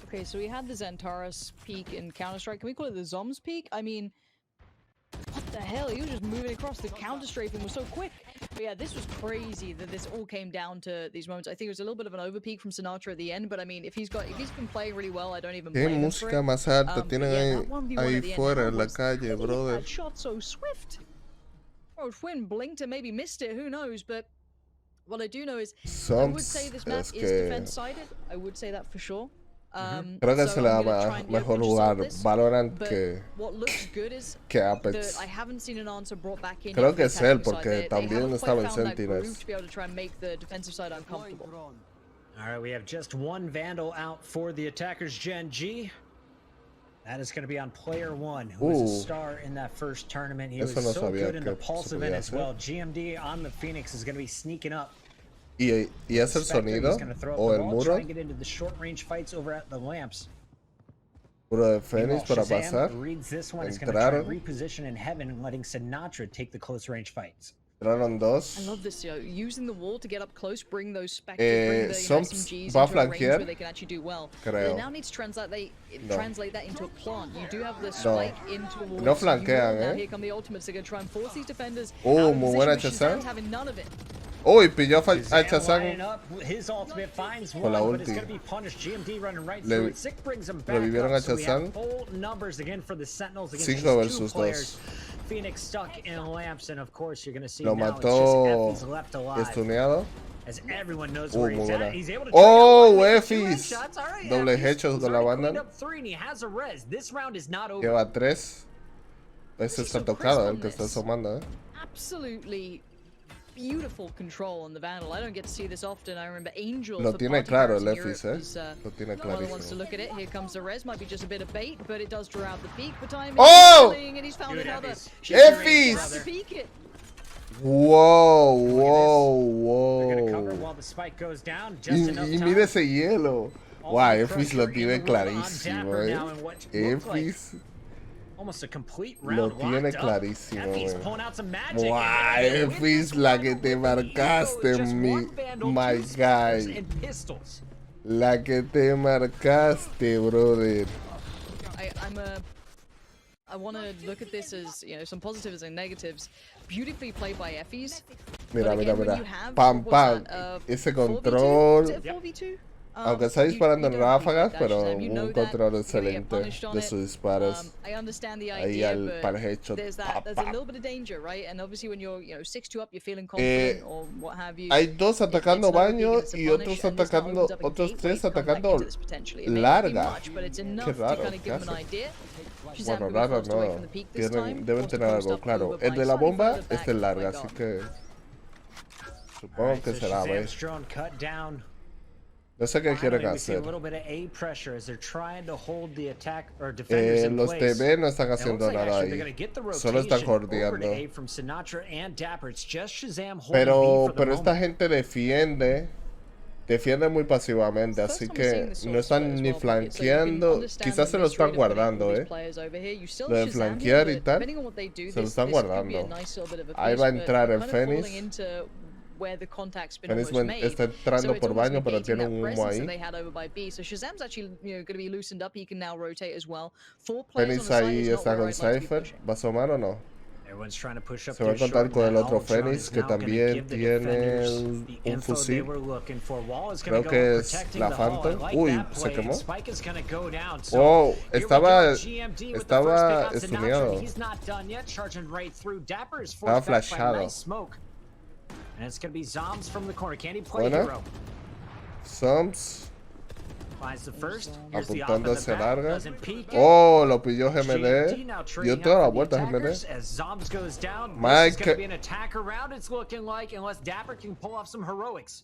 Okay, so we had the Xantaras peak in Counter-Strike. Can we call it the Zombs peak? I mean, what the hell? He was just moving across the counter-strafe and was so quick. But yeah, this was crazy that this all came down to these moments. I think it was a little bit of an overpeak from Sinatra at the end, but I mean, if he's been playing really well, I don't even ¿Qué blame him for música it. más alta But tienen yeah, that 1v1 ahí at the end, fuera how en la was- calle, how did he hit brother? that shot so swift? Or if Huynh blinked and maybe missed it, who knows, but What I do know is, I Sums, would say this map es is que defense-sided. I would say that for sure. creo que so se le da I'm gonna try and, mejor pinch jugar assault this, Valorant but que what looks good is Apex. that I haven't seen an answer brought back in Creo yet que for es the él, attacking side. porque They también haven't estaba quite en found that groove Sentinels. to be able to try and make the defensive side uncomfortable. All right, we have just one Vandal out for the attackers, Gen G. That is going to be on player one, who was a star in that first tournament. He was Eso no so sabía good in the que Pulse se event podía as hacer. well. GMD on the Phoenix is going to be sneaking up. ¿Y es el Spectre, sonido he's gonna throw up o the el ball, muro? try and get into the short range fights over at the lamps. Muro de Fénix para Shazam pasar. reads this one. It's going to try and Entraron. reposition in heaven and letting Sinatra take the close range fights. Entraron dos. I love this, using the wall to get up close, bring those Spectres, bring the Sums SMGs va a into a range flanquear, where they can actually do well. creo. They now need to translate that into a plant. You do have the No. spike into a wall. No flanquean, Now eh. here come the ultimates. They're going to try and force these defenders Oh, out of muy position, buena but Shazam. Shazam's having none of it. Uy, pilló a Shazam lining Shazam. up, his ultimate finds Con one, la but it's ulti. going to be punished. GMD running right Le- through it. Sick brings him back revivieron up, a so we have Shazam. full numbers again for the Sentinels against 5 just two versus players. 2. Phoenix stuck in lamps, and of course you're going to see Lo now it's mató just Effie's left alive. estuneado. As everyone knows where Muy he's buena. at. He's able to Oh, trade out, make Effie's. two headshots. All right, Doble Effie's. hecho He's con la already cleaned banda. up 3 and he has a res. This round is not over. Lleva 3. Ese está tocado, el que está asomando, Absolutely beautiful control on the Vandal. I don't get to see this often. I remember Angel. Lo for tiene Party claro Pirates el in Effie's, Europe was, Lo tiene one of the ones to clarísimo. look at it. Here comes the res. Might be just a bit of bait, but it does draw out the peak. But time is Oh! falling, and he's found Good another. Effie's. Effie's! Has to peek it. Wow, They're going to cover wow. while the spike goes down. Just enough Y time. mire ese hielo. All Wow, the Effie's lo pressure in tiene the room on clarísimo, Dapper now in what looked like Effie's almost a complete lo round tiene locked up. clarísimo, Effie's güey. pulling out some magic. Wow, and they're gonna win Effie's this la one que te with the marcaste, ego. Just mi, one Vandal, my two Spectres, guy. and pistols. La que te marcaste, brother. I want to look at this as, some positives and negatives. Beautifully played by Effie's. Mira, But mira, again, when mira. you have, Pam, what pam. was that, Ese 4v2? control. Is it 4v2? Aunque está disparando en you don't beat ráfagas, that, pero Shazam. You know un that. control You're gonna get excelente punished on de it. sus disparos. I understand the Ahí idea, al but parhecho. there's Pa, a pa. little bit of danger, right? And obviously when you're 6-2 up, you're feeling confident or what have you. Hay dos atacando it's not baño big y enough to otros punish, and this now atacando, opens up a otros gateway tres to come back atacando into this potentially. It may not be larga. much, but it's Qué enough raro, to kind of ¿qué give them an hacen? idea. Shazam Bueno, could be raro forced away no. from the peak this time, Deben forced to tener post algo up claro. over El by de la slightly bomba further es back el than larga, my así God. que supongo Alright, que so será, güey. Shazam's drone cut down. No sé qué quieren Finally, we see a hacer. little bit of A pressure as they're trying to hold the attack or defenders in Los place. TB no están And it looks haciendo like nada actually they're ahí. gonna get the Solo están rotation over to jordeando. A from Sinatra and Dapper. It's just Shazam holding B Pero, for the pero esta moment. gente defiende muy pasivamente, así que no están ni flanqueando. Quizás se lo están guardando, Lo de flanquear y tal, se lo están guardando. Ahí va a entrar el Fénix. Fénix está entrando por baño, pero tiene un humo ahí. Fénix ahí está con Cypher. ¿Va a asomar o no? Everyone's trying to push up Se va a their encontrar short, con el and that otro Ultron Fénix is que now gonna también give the tiene defenders un the info they fusil. were looking for. Wall is Creo gonna que go es protecting la the hull. I Phantom. like Uy, that se play, and quemó. Spike is gonna go down. So Oh, here we estaba go. GMD with the first pick on Sinatra. estuneado. He's not done yet, charging right through. Dapper is Estaba forced back by flashado. nice smoke. And it's gonna be Zombs from the corner. Can he play Buena. hero? Sums Finds the first. Here's the off apuntando in the hacia back. larga. Doesn't peek it. Oh, lo pilló GMD GMD. now Dio trading toda la out for the vuelta attackers GMD. as Zombs goes down. This Mike. is gonna be an attacker round. It's looking like, unless Dapper can pull off some heroics.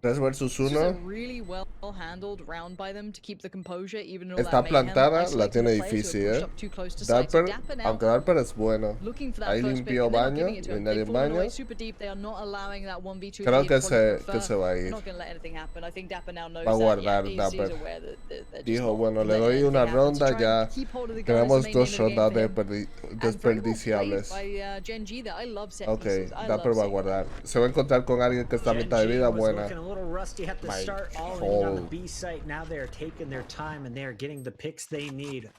3 versus This was a 1. really well handled round by them to keep the composure, even though Está that mayhem plantada, la isolated tiene the players who difícil, had pushed up too close to site. So Dapper, Dapper now aunque Dapper es bueno. looking for that Ahí first pick, limpió and they're not baño, giving it to no hay him. nadie They've en fallen away baño. super deep. They are not allowing that 1v2. Creo they que probably que se va a They're ir. not going to let anything happen. I think Dapper now knows Va a that. guardar Yeah, he's Dapper. aware that they're just Dijo, not bueno, le letting doy anything una happen. So ronda, try and ya keep hold of the gun is the tenemos main 2 name of the rondas game for him. And very well played desperdiciables. by Gen G there. I love set Ok, pieces. I Dapper love va a set guardar. Se va a encontrar con alguien que está a Gen mitad de G vida was buena. looking a little rusty at the My start, all in on the God. B site. Now they're taking their time and they're getting the picks they need.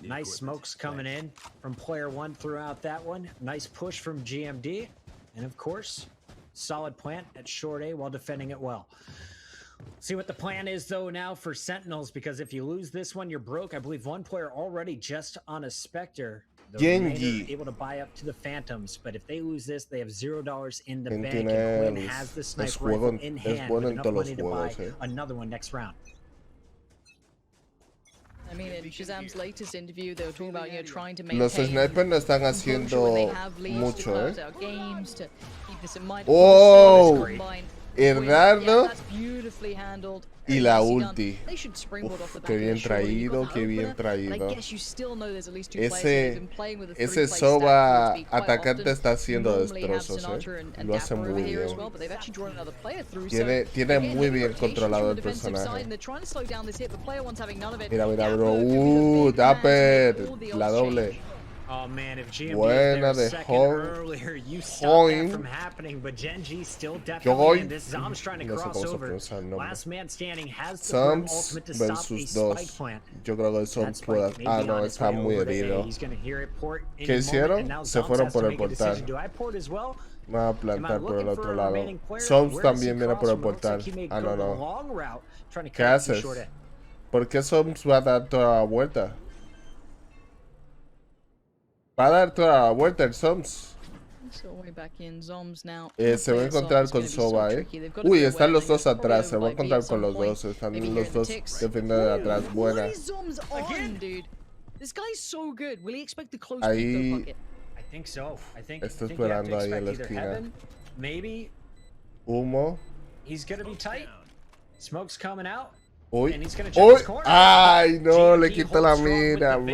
Nice smokes coming in from player one throughout that one. Nice push from GMD. And of course, solid plant at short A while defending it well. See what the plan is though now for Sentinels, because if you lose this one, you're broke. I believe one player already just on a Spectre. The Genji. remainder able to buy up to the Phantoms, but if they lose this, they have $0 in the Quien bank, tiene and Quinn el- has the es sniper juego rifle in es hand bueno with en enough todos los money to buy juegos, another one next round. I mean, in Shazam's latest interview, they were talking about, you know, trying to Los maintain snipers no están composure when haciendo they have leads, to mucho, close out games, to keep this in mind. Oh, Combined el with- dardo yeah, that's beautifully handled. y la Nicely done. ulti. They should springboard off the Uf, back qué of bien it, surely. You've got traído, the qué bien opener, but I traído. guess you still know there's at least two players here who've Ese, been playing with a ese three-play stack Soba frisbee quite atacante often. está haciendo Normally have destrozos, Sinatra and lo hace Dapper over muy here as bien. well, but they've actually drawn another player through, so Tiene again, muy heavy bien rotations controlado from el the defensive side, personaje. and they're trying to slow down this hit, but player one's having none of it. Mira, mira, Dapper bro. could be the big man to Dapper, make all the la odds doble. change. Oh man, if GMD Buena was there a de second Hong. earlier, you stopped that Hoing. from happening, but Gen G still Joy. definitely in. This Zom's trying to No sé cross cómo se over. pronuncia el nombre. Last man standing has the Brim Sums ultimate to stop a versus spike 2. plant. Yo creo que That Sums spike puede. may Ah, be no, on its está way muy over to A. herido. He's gonna hear it port any ¿Qué moment, hicieron? and now Se Zoms fueron has por to el make a decision. portal. Do I port as well? Me va a Am I plantar por el looking otro for a lado. remaining player? Sums Where does he también viene cross por el from? It looks portal. like he may Ah, go no, the no. long route, trying to ¿Qué cut the haces? short end. ¿Por qué Sums va a dar toda la vuelta? Va a dar toda la vuelta el Sums. So way back in Zoms now. Se va a encontrar con Soba, Uy, están los dos atrás. Se va a encontrar con los dos. Están los dos defendiendo de atrás. Buena. What is Zoms on, dude? This guy's so good. Will he expect the close Ahí- peek though, Pocket? I think so. I think Está think you have to esperando ahí en expect la either esquina. heaven, maybe Humo. he's gonna be tight. Smoke's coming out. Uy. And he's gonna check Uy. his corner. Ay, no. Le GMD quitó la holds strong with mira, the Vandal.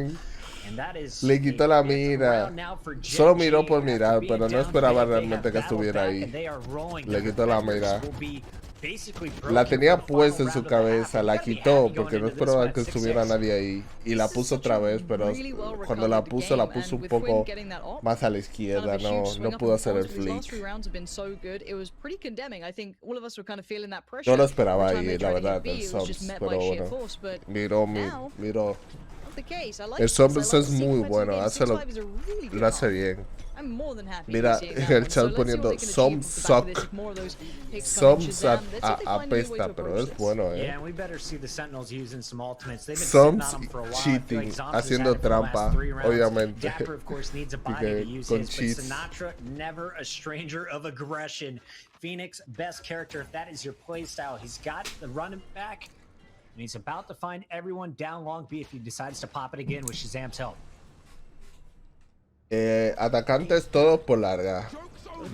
man. And that is Le quitó a la fifth mira. round now for Gen Solo miró G por after mirar, being pero no down esperaba big. They realmente have que battled estuviera back ahí. and they are rolling. Le Their quitó la defenders mira. will be basically La broken tenía for the puesta final en su round of the half. cabeza, la You gotta be quitó happy porque going no into this esperaba one que at estuviera 6-6. nadie ahí. Y la puso otra vez, pero Really well cuando la recovered puso the un game, poco and with Quinn getting that off, más a la kind of izquierda, a huge no, swing no up pudo on hacer el points, but his last flick. three rounds have been so good. It was pretty condemning. I think all of us were kind of feeling that pressure. Yo lo esperaba Every time ahí, they la tried to hit verdad, B, el it was just Sums, met pero by sheer bueno. force, but Miró, now, miró. not the case. I like El this. I like Sums the es muy sequence of bueno, the game. hace lo, 6-5 is a really good lo hace half. bien. I'm more than happy Mira, to be seeing that el one. chat So let's see what poniendo they can achieve Some off the back of this. suck. If more of those picks come in Sums Shazam, let's see if they find a new way apesta, to pero approach es this. bueno, Yeah, and we better see the Sentinels using some ultimates. They've been Sums sitting on them for a while. I feel cheating, like Zoms has haciendo had it for the last trampa, 3 rounds. obviamente. Dapper, of course, needs a body Porque to use con his, cheats. but Sinatra, never a stranger of aggression. Phoenix, best character if that is your play style. He's got the running back, and he's about to find everyone down long B if he decides to pop it again with Shazam's help. Atacantes todos por larga.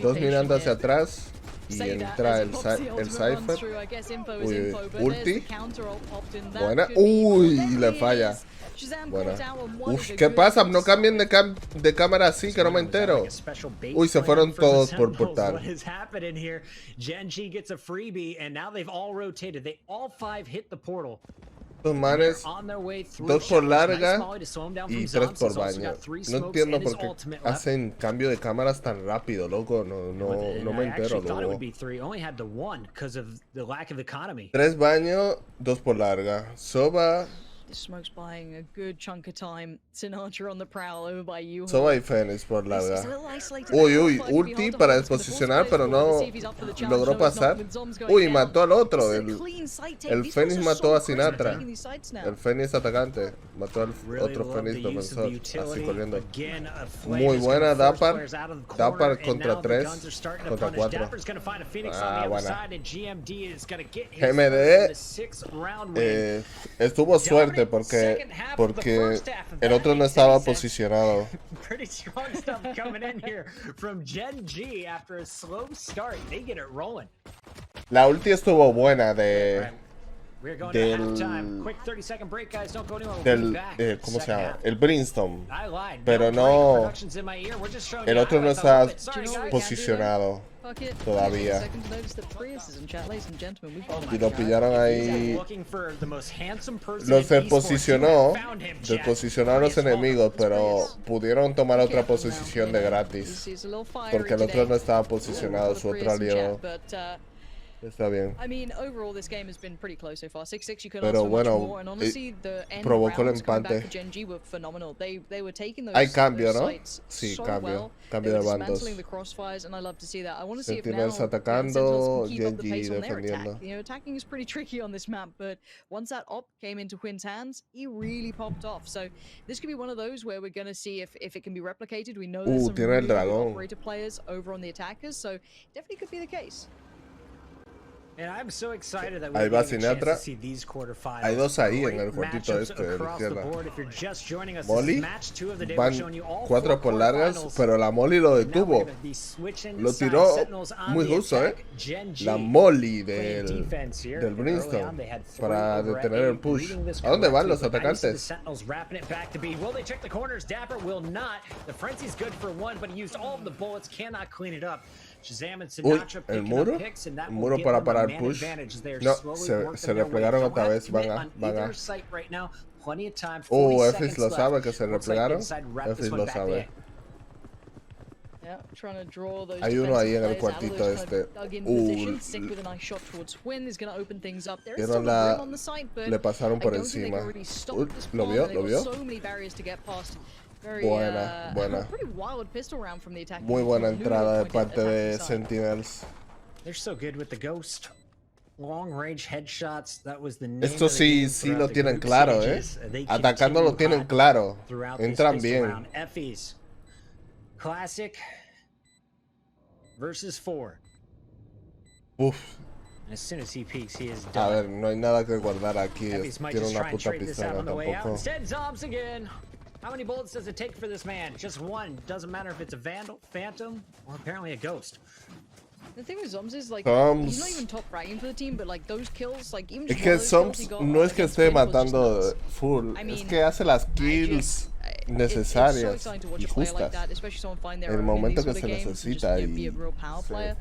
Dos mirando hacia atrás. Y entra el Cypher. Uy, ulti. Buena. Uy, y le falla. Buena. Uf, ¿qué pasa? No cambien de cámara así, que no me entero. Uy, se fueron todos por portal. What is happening here? Gen G gets a freebie, and now they've all rotated. They all 5 hit the portal. Estos manes, On their way through 2 por showers. larga Nice volley to slow him down y from 3 Zoms. por He's also baño. got 3 No smokes entiendo and his por qué ultimate left. hacen cambio de cámaras tan rápido, loco. No me I entero actually thought it luego. would be 3. Only had the 1 because of the lack of economy. 3 baño, 2 por larga. Soba, This smoke's buying a good chunk of time. Sinatra on the prowl over by you. Soba y Fénix por larga. It's a little isolated. Uy, That uy, fight could be ulti hard to para hold, but the desposicionar, force pero plays forward no to see if he's up for the challenge. logró No, he's not, pasar. with Zoms going Uy, down. mató al otro, This is a el clean sight take. el These Fénix guys are mató a so crisp at Sinatra. taking these sights now. El Fénix atacante mató al Really otro love Fénix the use of the defensor, así utility. corriendo. Again, a flame Muy is buena, gonna force Dapper. players out of the Dapper corner, and contra now the 3, guns are starting to contra punish. 4. Dapper's gonna find a Phoenix on Ah, the other buena. side, and GMD is gonna get his GMD, first in the 6th round win. Estuvo suerte porque el otro no estaba posicionado. Pretty strong stuff coming in here from Gen G after a slow start. They get it rolling. La ulti estuvo buena de We're going to halftime. Quick 30-second break, guys. Don't go anywhere. We'll del be back. ¿cómo se Second llama? half. El Brimstone. I lied. Pero break. no, Production's in my ear. We're just showing el you otro no highlights. I está love it. Sorry, guys. posicionado Pocket. todavía. Second to notice the Priuses in chat, ladies and gentlemen. We've got Y lo pillaron ahí. Looking for the most handsome person Los in esports. desposicionó, You found him, Jack. desposicionó a los Prius Ball. enemigos, pero pudieron tomar otra Careful now, posición you de know. gratis. He's a little fiery Porque el otro today. no estaba A little posicionado, for su the otro Prius in aliado. chat, but, Está bien. I mean, overall, this game has been pretty close so far. 6-6, you could Pero ask for bueno, much more. And honestly, the end provocó el rounds coming back empate. for Gen G were phenomenal. They were taking those, Hay cambio, those ¿no? sites Sí, so cambio. well. Cambio They de were bandos. dismantling the crossfires, and I love to see that. I want to see if now Sentinels Sentinels atacando, can keep up the Gen G pace on their attack. defendiendo. You know, attacking is pretty tricky on this map, but once that op came into Quinn's hands, he really popped off. So this could be one of those where we're going to see if it can be replicated. We know there's some tiene el really good dragón. operator players over on the attackers, so definitely could be the case. And I'm so excited that Ahí we're va getting a chance to Sinatra. see these quarterfinals. Hay dos ahí en Great el cuartito matchups este de la across the izquierda. board. If you're just joining us, Molly, this is match 2 of the day. We're van showing you all 4 4 por largas, quarterfinals. pero la Molly lo Now we're detuvo. gonna be switching Lo sides. tiró Sentinels on muy the justo, attack. Gen G La Molly playing del defense here. del And early on, Brimstone they had 3 para over at detener el A, push. reading this ¿A dónde van correctly, los but now you see the atacantes? Sentinels wrapping it back to B. Will they check the corners? Dapper will not. The Frenzy's good for 1, but he used all of the bullets, cannot clean it up. Shazam and Uy, Sinatra el picking muro. up picks, and that El will muro give para them a parar man push. advantage. They're No, slowly se working their way. replegaron Don't otra have vez. to Van commit a, on van either a. site right now. Plenty of time. 40 Efis seconds lo left. sabe que se Looks like replegaron. Inside wrapped this Efis one lo back sabe. there. Yeah, trying to draw those Hay uno ahí en el defensive players out of cuartito those kind este. of dug-in positions. Stick with a nice shot towards Quinn is going to open things up. There is still Vieron a la. Grim on the site, but Le pasaron I por don't think they encima. can really stop Uy, this ¿lo bomb, vio? and ¿Lo they've vio? got so many barriers to get past. Very, Buena, buena. pretty wild pistol round from the attack. Muy buena entrada de parte de Sentinels. They're so good with the ghost. Long range headshots. That was the name Esto of the sí, game sí throughout lo the tienen group claro, stages. They Atacando lo continue tienen hot claro. throughout this Entran pistol bien. round. Effie's classic versus 4. Uf. As soon as he peeks, he is A done. ver, no hay nada que guardar aquí. Effie's might Tiene just una try and puta trade this out pistola on the way out. tampoco. Instead, Zombs again. How many bullets does it take for this man? Just 1. Doesn't matter if it's a Vandal, Phantom, or apparently a Ghost. The thing with Zombs is like Zombs. he's not even top fragging for the team, but like those kills, like even Es just que one of those kills Zombs he got no es que against esté Quinn was just matando nuts. full, I es mean, que hace las I kills it's so necesarias exciting to watch y a player like justas. that, especially someone find their El own in momento these que sort of se games and just, necesita you know, be a y real power player.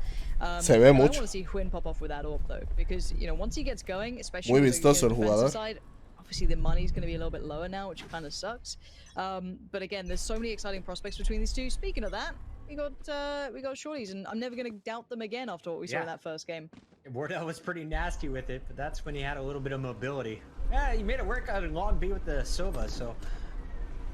se ve but I mucho. want to see Quinn pop off with that AWP though, because you know once he gets going, especially Muy with the, vistoso el defensive jugador. side, obviously the money's going to be a little bit lower now, which kind of sucks. But again, there's so many exciting prospects between these two. Speaking of that, we got shorties, and I'm never going to doubt them again after what we saw in that first game. Wardell was pretty nasty with it, but that's when he had a little bit of mobility. Yeah, he made it work out in long B with the Sova, so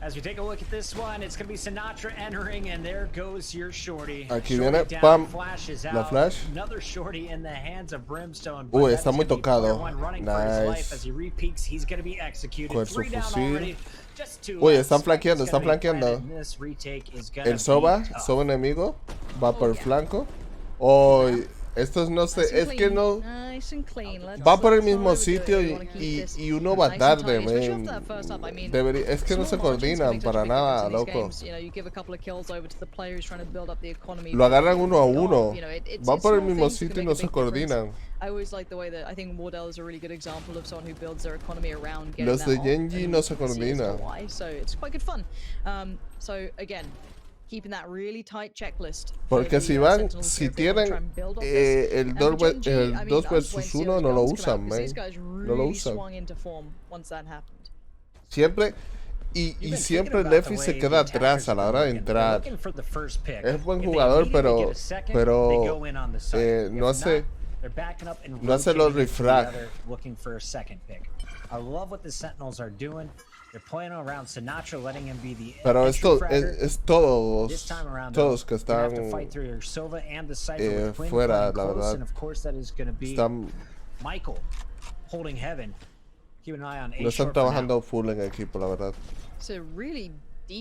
as we take a look at this one, it's going to be Sinatra entering, and there goes your shorty. Aquí Shorty viene, down, pam, flashes la out. flash. Another shorty in the hands of Brimstone. Uy, but está that's muy gonna be player tocado. one running for his life. Nice. As he repeaks, he's going to be executed. Con su 3 down fusil. already. Just 2 Uy, left. están flanqueando, Spike's están gonna be planted, flanqueando. and this retake is gonna El Soba, be tough. Soba enemigo, va por el flanco. Hoy, estos no sé, es que no. Nice and clean. Va por el mismo sitio y uno va tarde, man. Es que no se coordinan para nada, loco. Lo agarran uno a uno. Va por el mismo sitio y no se coordinan. I always like the way that I think Wardell is a really good example of someone who builds their economy around getting Los de that Gen off G and no se you can see as to coordinan. why, so it's quite good fun. So again, keeping that really tight checklist. Porque si van, si tienen el 2 versus 1 no lo usan, man. No lo usan. Siempre y siempre Leffy se queda atrás a la hora de entrar. Es buen jugador, pero no hace los refrag. Pero esto es todos que están fuera, la verdad. Están, no están trabajando full en equipo, la verdad.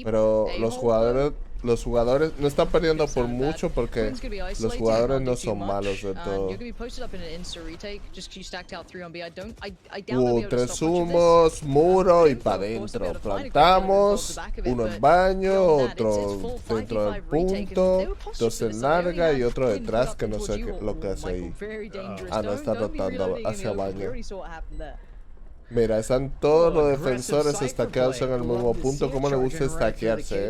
Pero los jugadores no están perdiendo por mucho porque los jugadores no son malos del todo. 3 humos, muro y para adentro. Plantamos, uno en baño, otro dentro del punto, 2 en larga y otro detrás que no sé lo que hace ahí. Ah, no, está rotando hacia baño. Mira, están todos los defensores estaqueados en el mismo punto. ¿Cómo le gusta estaquearse,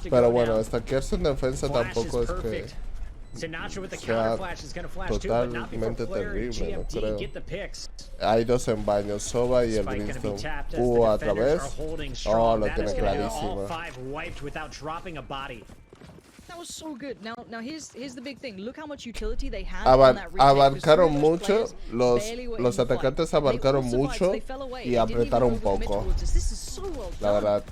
Pero bueno, estaquearse en defensa tampoco es que sea totalmente terrible, no creo. Hay 2 en baño, Soba y el Brimstone. A través. Oh, lo tiene clarísimo. That was so good. Now here's the big thing. Look how much utility they had on that retake. Abarcaron mucho, los los atacantes abarcaron mucho y apretaron poco. La verdad.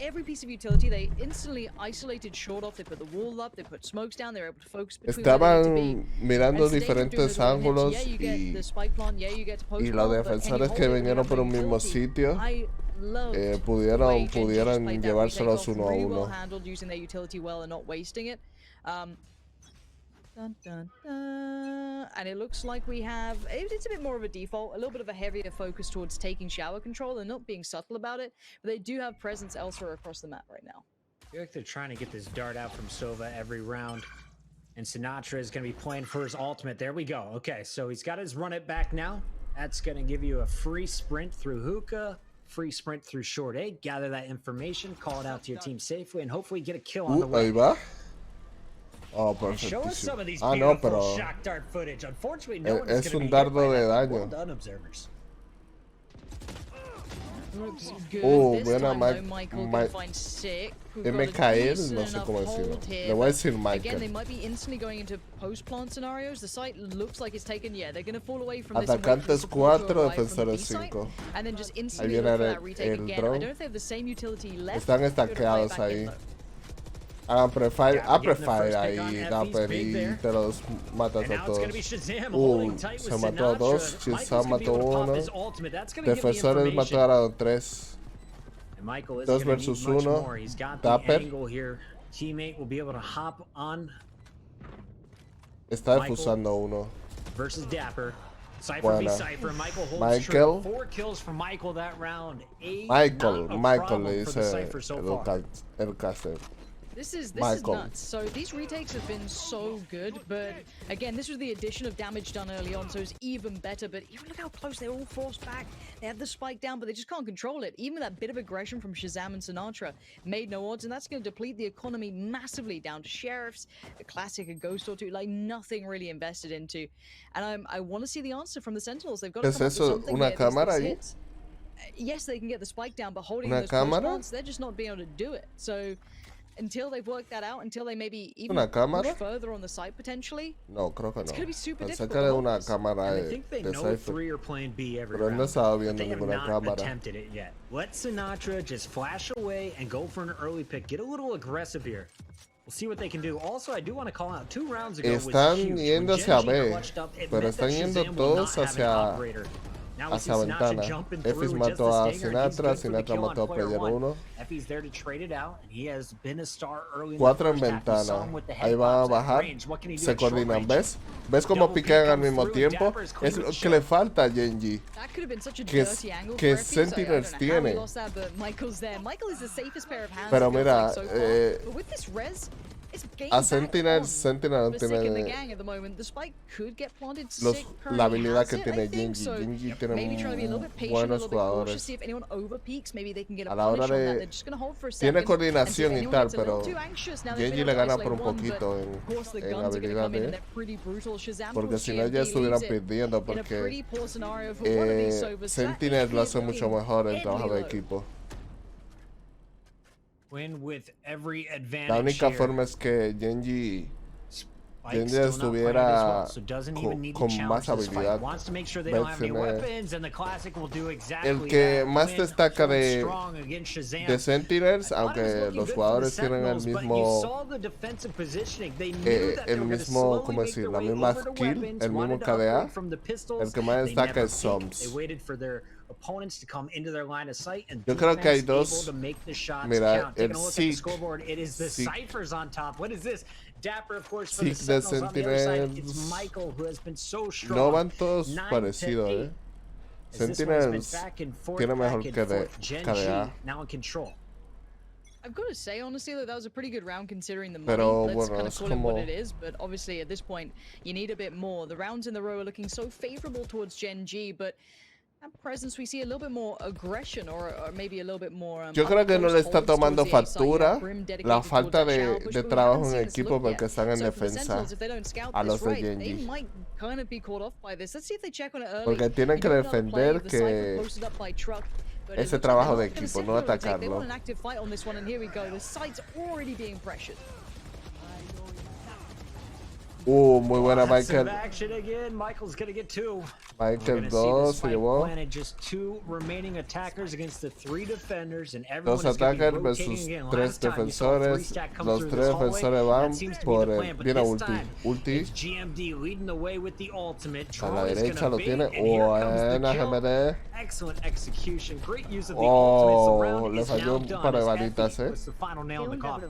Every piece of utility they instantly isolated short off. They put the wall up, they put smokes down, they were able to focus between Estaban mirando diferentes ángulos y los defensores que vinieron por un mismo sitio pudieran llevárselos uno a uno. Dun, dun, dun. And it looks like we have, it's a bit more of a default, a little bit of a heavier focus towards taking shower control and not being subtle about it, but they do have presence elsewhere across the map right now. I feel like they're trying to get this dart out from Sova every round. And Sinatra is going to be playing for his ultimate. There we go. Okay, so he's got his run it back now. That's going to give you a free sprint through hookah, free sprint through short A. Gather that information, call it out to your team safely, and hopefully get a kill on the way. Ahí va. Oh, Show us some of these no, beautiful pero shock dart footage. Unfortunately, no one es is going un to be hit dardo by de that. daño. Well done, observers. Looks good. Buena Michael find sick. MKL, no sé cómo decirlo. Le voy a decir Again, they Michael. might be instantly going into post-plant scenarios. The site looks like it's taken, yeah, they're going to fall away from this. Atacantes 4, defensores 5. And then just Ahí instantly viene look for that retake el again. I drone. don't know if they have the same utility left. Están estanqueados ahí. Hagan prefire, prefire ahí, Dapper, y te los matas a todos. Se mató a 2, Shazam mató a 1. Defensores mataron a 3. 2 versus 1. Dapper. Está defusando 1. Versus Dapper. Buena. Michael. Michael le dice el caster. This is nuts. So these retakes have been so good, but again, this was the addition of damage done early on, so it's even better. But even look how close they're all forced back. They have the spike down, but they just can't control it. Even that bit of aggression from Shazam and Sinatra made no odds, and that's going to deplete the economy massively down to sheriffs, a classic, a ghost or two, like nothing really invested into. And I want to see the answer from the Sentinels. They've got to come up with something ¿Una here. cámara ahí? Yes, they can get the spike down, but holding ¿Una those cámara? they're just not being able to do it. So until they've worked that out, until they maybe even ¿Una cámara? push further on the site potentially. No, creo que It's no. gonna be super Pensé difficult que era to una hold this. cámara I think they de know Cypher. 3 are playing B every Pero él no round, estaba but viendo they have ninguna not cámara. attempted it yet. Let Sinatra just flash away and go for an early pick. Get a little aggressive here. We'll see what they can do. Also, I do want to call out 2 rounds ago Están was huge. yendo When hacia Gen G B, clutched up, it pero meant that están yendo Shazam will todos not have an hacia operator. Now we see hacia Sinatra ventana. jumping Effis through mató just a the stinger, and he's Sinatra, good for the Sinatra kill on mató a player player 1. 1. Effie's there to trade it out, and he has been a star early in the 4 en first half. We saw ventana. him with the Ahí va a headbox at bajar. range. What can he do Se at short coordinan, range? ¿ves? ¿Ves cómo Double pican peek al comes mismo through, tiempo? Dapper is clean Es with lo que le shot. falta a Genji. That could have been such a Que- dirty angle que for Effie, so I don't Sentinels know how he tiene. lost that, but Michael's there. Michael is the safest pair of hands. Pero it feels mira, like so far. But with this res, it's game a back Sentinels on no for Sick in the tiene gang at the moment. The spike could get planted. los, Sick la currently habilidad has que it, tiene I think, Genji. so Genji maybe try to be a little bit patient, a buenos little bit cautious, jugadores. see if anyone over peaks, maybe they can get a A la punish hora on that. de- They're just gonna hold for a Tiene second and see if coordinación y anyone tal, gets a little pero too anxious now they've Genji been le able to gana por un isolate one, but poquito of course the en guns are gonna habilidad come in de and they're pretty brutal. Shazam porque si no GMP ya estuvieran leads it perdiendo in a porque pretty poor scenario for one of these Sovas. Sentinel lo hace mucho mejor el Deadly trabajo de low. equipo. Win with every advantage La única here. forma es que Genji Spike's Genji still not playing it as well, estuviera so doesn't even need to con challenge más this fight. habilidad. Wants to make sure they don't have any Máxime- weapons, and the Classic will do exactly El que that. más Win destaca holds de- strong against Shazam. de Sentinels, I thought it was aunque looking los good for the jugadores tienen el Sentinels, but you mismo saw the defensive positioning. They knew that they el were gonna mismo, slowly ¿cómo make decir? their La way misma over to skill, weapons, el mismo wanted to KDA. upgrade from the pistols. El que más They destaca never es peeked. Soms. They waited for their opponents to come into their line of sight, and Yo creo que hay defense dos. able to make the shots Mira, count. Taking el a look at the Zeke- scoreboard, it is the Zeke- Cyphers on top. What is this? Dapper, of course, for the Zeke de Sentinels on the other side. It's Sentinels. Michael who has been so strong. No van todos 9 to parecidos, 8. As this one's been Sentinels back and forth, tiene mejor back and que de forth. Gen KDA. G now in control. I've got to say, honestly, that was a pretty good round considering the money. Pero, Let's bueno, kind of es call it what como- it is, but obviously at this point, you need a bit more. The rounds in the row are looking so favorable towards Gen G, but at presence we see a little bit more aggression or maybe a little bit more. Yo creo que no le close está holds towards tomando the A side. You have factura Brim dedicated la towards falta that de, shower push, de but we trabajo haven't en seen this equipo look porque yet. están en So for the defensa Sentinels, if they don't scout a this los de right, they Genji. might kind of be caught off by this. Let's see if they check on it early. Porque tienen que You know, another play, defender the Cypher que posted up by Truck, but it ese looks like trabajo they're de not gonna equipo, sit no for a retake. They atacarlo. want an active fight on this one, and here we go. The site's already being pressured. Muy buena, Michael. Action again. Michael's gonna get two. Michael 2 se llevó. Just two remaining attackers against the three defenders, and Dos attackers versus tres defensores. Los tres defensores van por el... Viene ulti. GMD leading the way with the ultimate. A la derecha lo tiene. Buena GMD. Excellent execution. Great use of the ultimate. Le falló un par de balitas, The final nail in the coffin.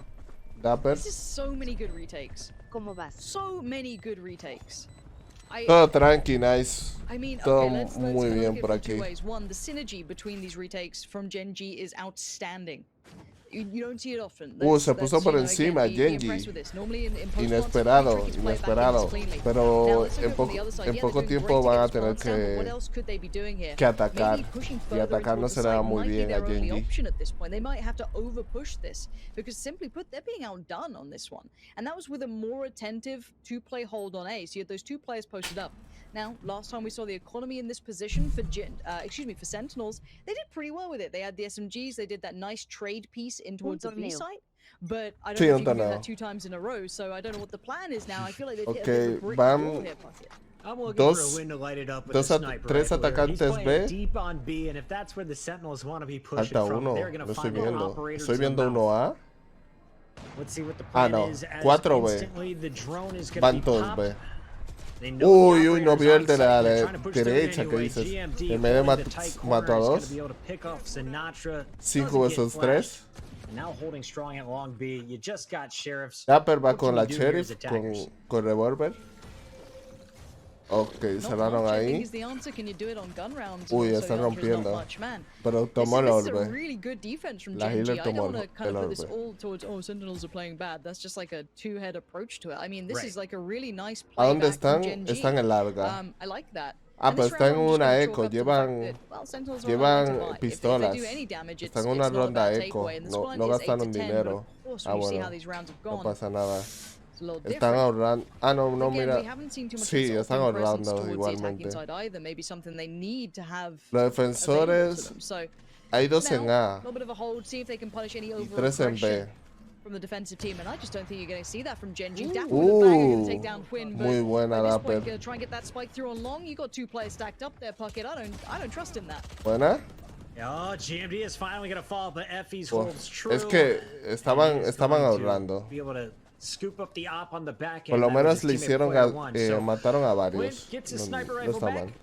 Dapper. This is so many good retakes. ¿Cómo vas? So many good retakes. Todo tranqui, nice. I mean, Todo okay, let's muy look bien at it por from two aquí. ways. One, the synergy between these retakes from Genji is outstanding. You don't see it often. Se puso por encima Genji. Inesperado. Pero en poco tiempo van a tener que atacar. Y atacar no se le da muy bien a Genji. They might have to over push this because simply put, they're being outdone on this one. And that was with a more attentive two-play hold on A. So you had those two players posted up. Now, last time we saw the economy in this position for for Sentinels, they did pretty well with it. They had the SMGs, they did that nice trade piece in towards the B site, but I don't know if you can do that 2 times in a row, so I don't know what the plan is now. I feel like they've hit a brick wall here, Bucket. I'm looking for a win to light it up with a sniper tres rifle here. He's atacantes playing B. deep on B, and if that's where the Sentinels want to be pushing Falta from, uno. they're going Lo to estoy find an viendo. operator Estoy to the viendo uno mouth. A. Let's see what the plan no. is as 4B. instantly the drone is going to Van be todos popped. B. Uy, no vio el de la derecha, ¿qué dices? En vez de mató a 2. 5 versus 3. Dapper va con la Sheriff, con revólver. Ok, cerraron ahí. Uy, están rompiendo. Pero tomó el orbe. La healer tomó el orbe. Sentinels are playing bad. That's just like a two-head approach to it. I mean, this is like a really nice ¿A dónde playback from están? Genji. Están en larga. I like that. Pero están en una eco. Llevan pistolas. Están en una ronda eco. No gastaron dinero. Bueno. No pasa nada. Están ahorrando. No, mira. Sí, están ahorrando igualmente. Los defensores. Hay 2 en A y 3 en B. Muy buena Dapper. Buena. Es que estaban ahorrando. Por lo menos le hicieron, mataron a varios. No está mal.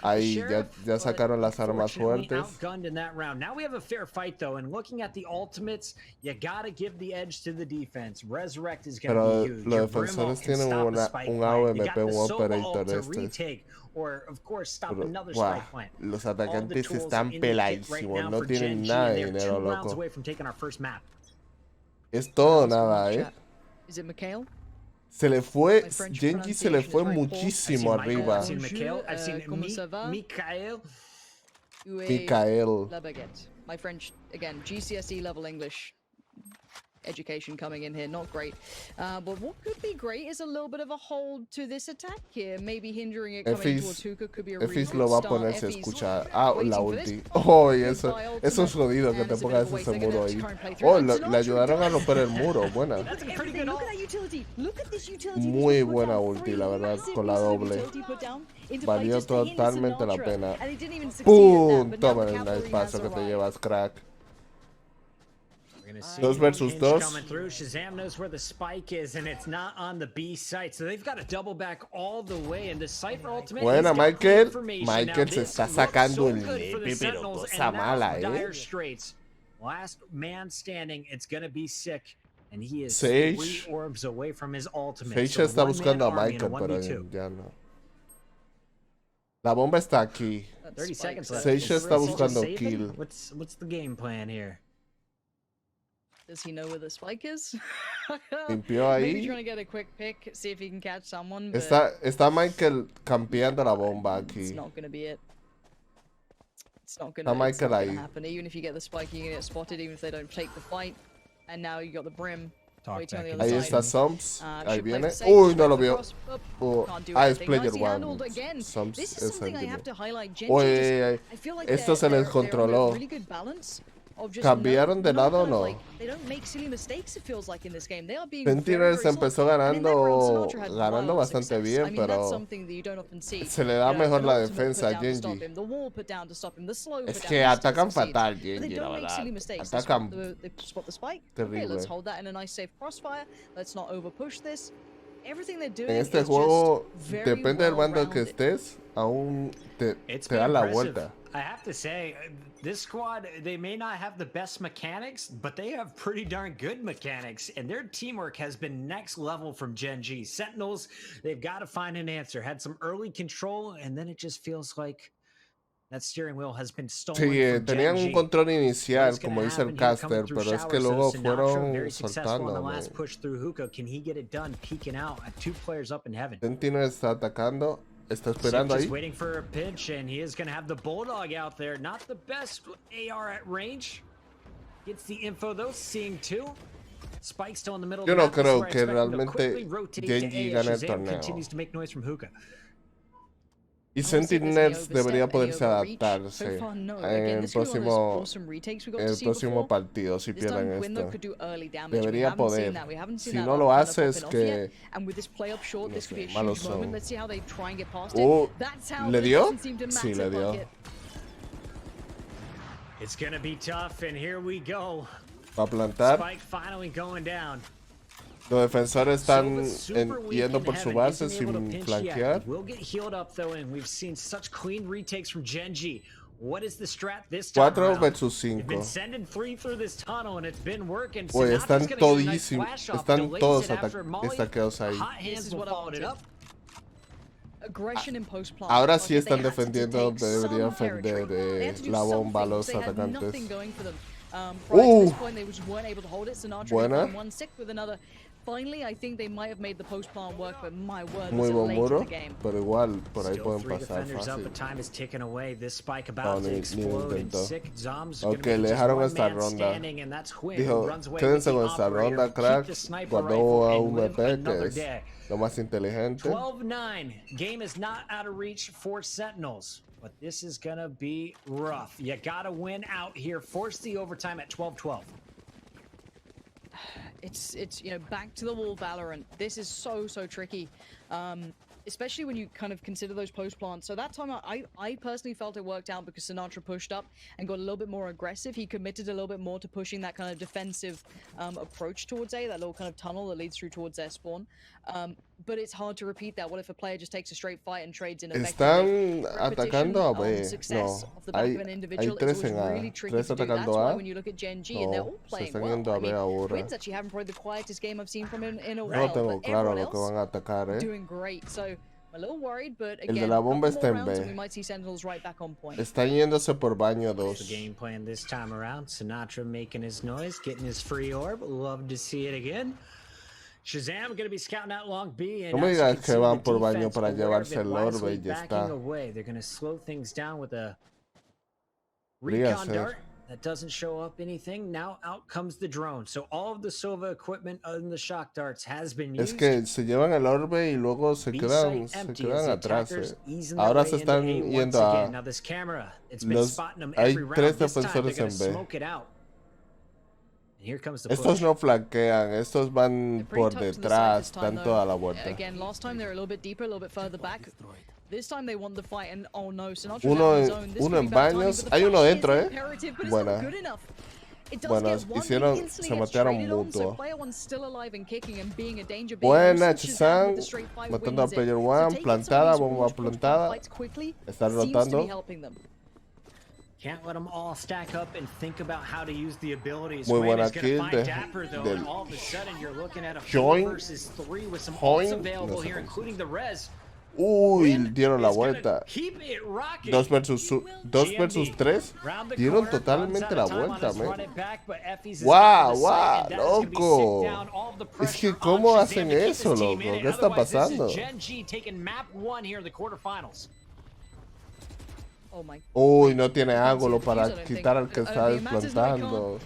Ahí ya sacaron las armas fuertes. Pero los defensores tienen un AWP, un Operator Los atacantes están peladísimos. No tienen nada de dinero, loco. Es todo nada, Se le fue, Genji se le fue muchísimo arriba. Mikael. My French, again, GCSE level English education coming in here, not great. But what could be great is a little bit of a hold to this attack here, maybe hindering it coming towards Hookah, could be a really lo va a poner si escucha. La ulti. Eso es jodido que te pongas ese muro ahí. Le ayudaron a romper el muro, buena. Muy buena ulti, la verdad, con la doble. Valió totalmente la pena. ¡Pum! Toma el nice paso que te llevas, crack. 2 versus 2. Shazam knows where the spike is, and it's not on the B site, so they've got to double back all the way. And the Cypher ultimate. Buena, Michael. Michael se está sacando el nepe, pero cosa mala, Last man standing. It's gonna be sick, and he is Sage. 3 orbs away from his ultimate. Sage está buscando a Michael, pero ya no. La bomba está aquí. 30 seconds left. Sage está buscando kill. What's the game plan here? Does he know where the spike is? Limpió ahí. Maybe trying to get a quick pick, see if he can catch someone. Está Michael campeando la bomba aquí. It's not gonna be it. It's not Está Michael ahí. happen. Even if you get the spike, you're gonna get spotted. Even if they don't take the fight. And now you got the brim. Ahí está Sums. Ahí viene. Uy, no lo vio. Es player 1. Sums es engineer. Uy, esto se les controló. of just ¿Cambiaron de lado o no? like, they don't make silly mistakes, it feels like, in this game. They are being Sentinels very empezó solid. And in that round, Sinatra had ganando wild bastante success. bien, I mean, that's pero something that you don't often see. se le da You know, mejor an la ultimate put defensa a down to stop Genji. him, the wall put down to stop him, the slow Es put que down, he still atacan succeeds. fatal But they Genji, la don't make verdad. silly mistakes. Atacan They spot the spike. Okay, terrible. let's hold that in a nice safe crossfire. Let's not overpush this. Everything they're doing En este is juego, just very depende del bando que well-rounded. estés, aún te been dan la impressive. vuelta. I have to say, this squad, they may not have the best mechanics, but they have pretty darn good mechanics, and their teamwork has been next level from Genji. Sentinels, they've got to find an answer. Had some early control, and then it just feels like that steering wheel has been stolen Sí, from tenían Genji. un control inicial, What's gonna como dice el happen here coming caster, through pero es que showers, luego so Sinatra, fueron very successful on the soltando. last push through hookah. Can he get it done? Peeking out at 2 players up in heaven. Sentinel está atacando, está Sip esperando just ahí. waiting for a pinch, and he is going to have the Bulldog out there. Not the best AR at range. Gets the info though, seeing 2. Spike still in the middle. Yo of the no map. This is creo where I que expect him to realmente quickly rotate to Genji A gane el as Shazam torneo. continues to make noise from hookah. Y I would say there's any Sentinels debería overstep, any poderse overreach. adaptarse So far, no. en Again, el this could be one of those próximo, awesome retakes we got en to el see próximo before. partido, si This pierden time, Quinlo esto. could do early damage. We Debería haven't seen poder. that. We haven't seen Si that no lo kind of hace es popping off yet. que And with this play up short, no this could be a sé, malos huge moment. son. Let's see how they try and get past Oh, it. That's how ¿le it dio? doesn't seem to Sí, matter le dio. bucket. It's going to be tough, and here we go. Va a plantar. Spike finally going down. Los defensores están Super weak yendo in por su heaven. base Isn't able to sin pinch flanquear. yet. Will get healed up though, and we've seen such clean retakes from Genji. What is the strat this time 4 around? versus They've 5. been sending 3 through this tunnel, and it's been working. Oye, Sinatra's están gonna get a nice todísimos, flash off, están delays todos it after Molly. estaqueados ahí. Hot This hands is will what I follow it wanted. up. Aggression in post plant. Ahora sí Like, están they had to defendiendo, take debería some territory. defender They had to do la bomba a something, los because they had atacantes. nothing going for them. Prior to this point, they just weren't able to hold it. Sinatra Buena. got one sick with another. Finally, I think they might have made the post plant work, but my word, Muy was it buen late muro, in the game. pero igual por ahí Still pueden 3 pasar defenders up, fácil. but time is ticking away. This spike about No, to ni explode, and intentó. 6 Zombs are Ok, gonna be le just dejaron one esta man ronda. standing, and that's Quinn, Dijo, who runs away with quédense the con esta operator. ronda, Keep crack. the sniper Guardó rifle a and un live VP, que another es day. lo más inteligente. 12-9. Game is not out of reach for Sentinels, but this is gonna be rough. You gotta win out here. Force the overtime at 12-12. It's you know, back to the wall Valorant. This is so tricky. Especially when you kind of consider those post plants. So that time I personally felt it worked out because Sinatra pushed up and got a little bit more aggressive. He committed a little bit more to pushing that kind of defensive approach towards A, that little kind of tunnel that leads through towards their spawn. But it's hard to repeat that. What if a player just takes a straight fight and trades in Están effectively? atacando a B. Success No, off the back hay of an individual 3 is en always A. really tricky 3 to do. That's atacando why A. when you look at Genji and they're No, all se playing están well. yendo a I B mean, ahora. Quinn's actually having probably the quietest game I've seen from him in a No while. tengo But claro everyone lo que else van a atacar, doing great. So I'm a little worried, but El again, de la bomba couple está more en rounds B. and we might see Sentinels right back on point. Están yéndose por baño What's the 2. game plan this time around? Sinatra making his noise, getting his free orb. Love to see it again. Shazam going to be scouting out Long B. And No me as you digas can que see, van the por baño defense para aware of llevarse it, el orbe wisely y ya backing está. away. They're going to slow things down with a Podría recon ser. dart that doesn't show up anything. Now out comes the drone. So all of the Sova equipment other than the shock darts has been Es used. que se llevan el orbe y luego se B quedan, site se empty quedan as the atrás. attackers easing their Ahora way se into están A once yendo again. a... Now this camera, it's been Los, spotting them hay every 3 round. This time they're defensores going en to B. smoke it out. And here comes the Estos push. no flanquean, estos van They're pretty por tough to the side detrás, this time, dan though. toda la vuelta. Again, last time they were a little bit deeper, a little bit further back. This time they won the fight, and oh no, Sinatra's Uno out on his en- own. This uno could be en bad timing, baños. but the Hay uno flash is dentro, imperative, but it's Buena. not good enough. It does Bueno, get one, but hicieron, instantly se gets mataron traded on, so mutuo. player one's still alive and kicking and being a danger. Buena, Shazam Chizan, with the straight fight matando a wins it. player So one, taking some of plantada, these bomba launch post plantada. fights quickly Están seems to be rotando. helping them. Can't let them all stack up and think about how to use the abilities. Muy Quinn buena is gonna kill find de- Dapper though, del and all of a sudden you're looking at a 4 Join. versus 3 with some Join. ults available No sé here, cómo se including the res. Uy, Quinn dieron la is gonna vuelta. keep it rocking. 2 versus 3. Round the Dieron corner, totalmente runs la out of time on vuelta, his man. run it back, but Effie's is Guau, out of the sight, and that is gonna be loco. sit down all of the Es pressure que cómo on Shazam hacen to keep his eso, team loco. in it. ¿Qué está Otherwise, this is pasando? Gen G taking map 1 here in the quarterfinals. Oh my. Uy, no tiene ángulo Defuse, para I don't think. quitar al que I don't está think it matters, no, it desplantando.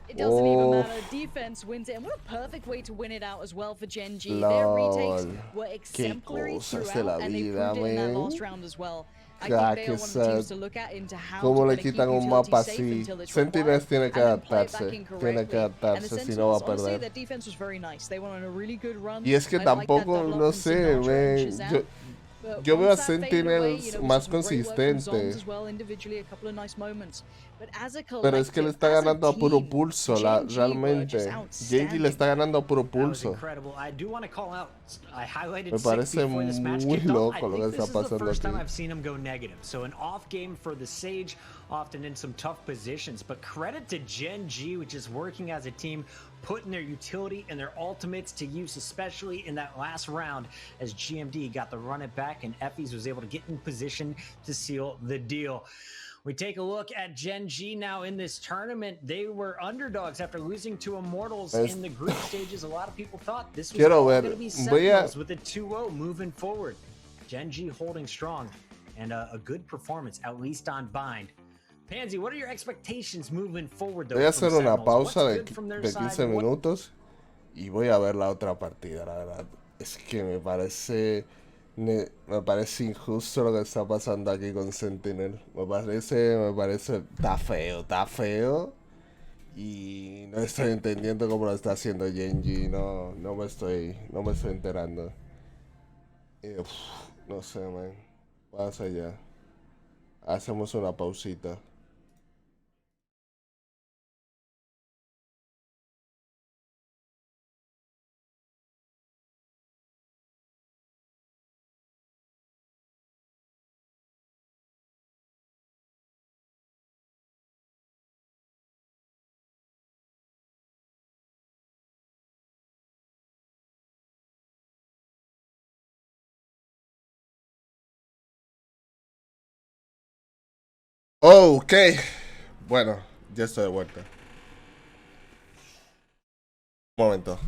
It doesn't even Oh. matter. Defense wins it, and what a perfect way to win it out as well for Gen G. Their retakes LOL. were Qué exemplary cosas de throughout, la and they vida, proved it in that man. last round as well. I Ah, think they qué are one of the teams sad. to look at into how ¿Cómo to le kinda keep quitan un utility mapa safe así? until it's Sentinels required, tiene que and then play it back adaptarse. Tiene que incorrectly. And the adaptarse, si no va a Sentinels, honestly, perder. their defense was very nice. They went on a really good run. Y es que I like that tampoco, double up no from sé, Sinatra and yo, Shazam. But yo veo a once that faded away, Sentinels you know, we más saw some great work from Zons consistente. as well, individually, a couple of nice moments. But as a Pero es que le collective, está as a ganando a puro team, pulso, Gen G were realmente. just Genji le outstanding. está ganando a puro That was pulso. incredible. I do want to call out. I highlighted Me six parece before this match muy kicked off. I loco lo que think está this is the pasando first time aquí. I've seen him go negative. So an off game for the Sage, often in some tough positions. But credit to Gen G, which is working as a team, putting their utility and their ultimates to use, especially in that last round, as GMD got to run it back and Effys was able to get in position to seal the deal. We take a look at Gen G now in this tournament. They were underdogs after losing to Immortals in the group stages. A lot of people thought this was all going to be Sentinels with a 2-0 moving forward. Gen G holding strong and a good performance, at least on Bind. Pansy, what are your expectations moving forward? Voy a hacer una pausa de 15 minutos y voy a ver la otra partida, la verdad. Es que me parece injusto lo que está pasando aquí con Sentinel. Me parece, está feo. Y no estoy entendiendo cómo lo está haciendo Genji. No me estoy enterando. No sé, man. Pasa ya. Hacemos una pausita. Ok. Bueno, ya estoy de vuelta. Un momento.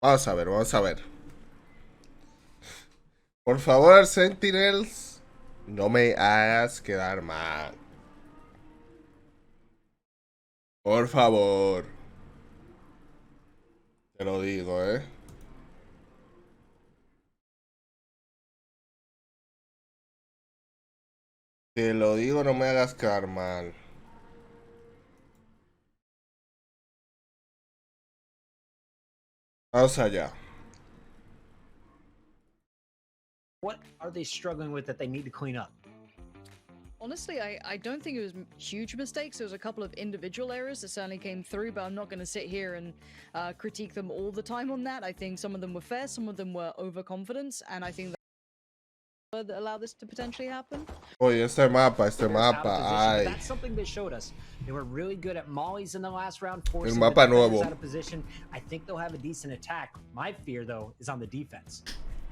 Vamos a ver. Por favor, Sentinels, no me hagas quedar mal. Por favor. Te lo digo, Te lo digo, no me hagas quedar mal. Vamos allá. What are they struggling with that they need to clean up? Honestly, I don't think it was huge mistakes. There was a couple of individual errors that certainly came through, but I'm not going to sit here and critique them all the time on that. I think some of them were fair, some of them were overconfidence, and I think that allow this to potentially happen. Oye, este mapa, ay. That's something they showed us. They were really good at mollies in the last round, El forcing mapa the defenders nuevo. out of position. I think they'll have a decent attack. My fear, though, is on the defense.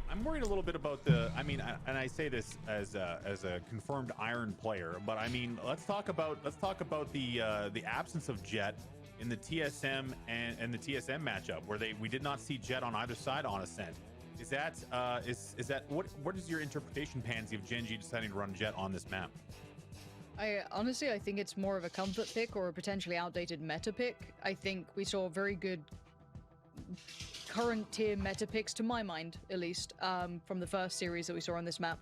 I'm worried a little bit about and I say this as a confirmed Iron player, but I mean, let's talk about the absence of Jet in the TSM and the TSM matchup, where we did not see Jet on either side on Ascent. Is that what is your interpretation, Pansy, of Gen G deciding to run Jet on this map? Honestly, I think it's more of a comfort pick or a potentially outdated meta pick. I think we saw very good current tier meta picks, to my mind, at least, from the first series that we saw on this map.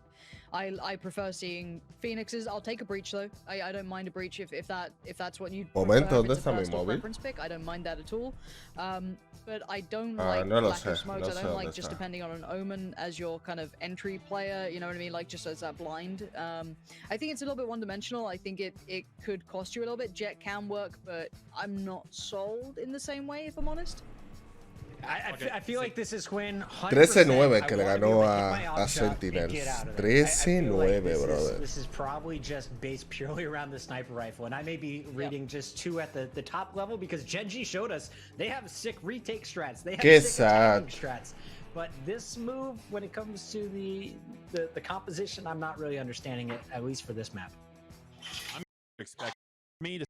I prefer seeing Phoenixes. I'll take a breach though. I don't mind a breach if that's what you prefer. If it's a personal preference pick, I don't mind that at all. But I don't like lack of smokes. I don't like just depending on an Omen as your kind of entry player. You know what I mean? Like just as that blind. I think it's a little bit one-dimensional. I think it could cost you a little bit. Jet can work, but I'm not sold in the same way, if I'm honest. I feel like this is when 13-9 que le ganó a Sentinels. 13-9, brother. This is probably just based purely around the sniper rifle, and I may be reading just two at the top level because Gen G showed us they have sick retake strats. They have sick attacking strats. But this move, when it comes to the composition, I'm not really understanding it, at least for this map. I'm expecting me to.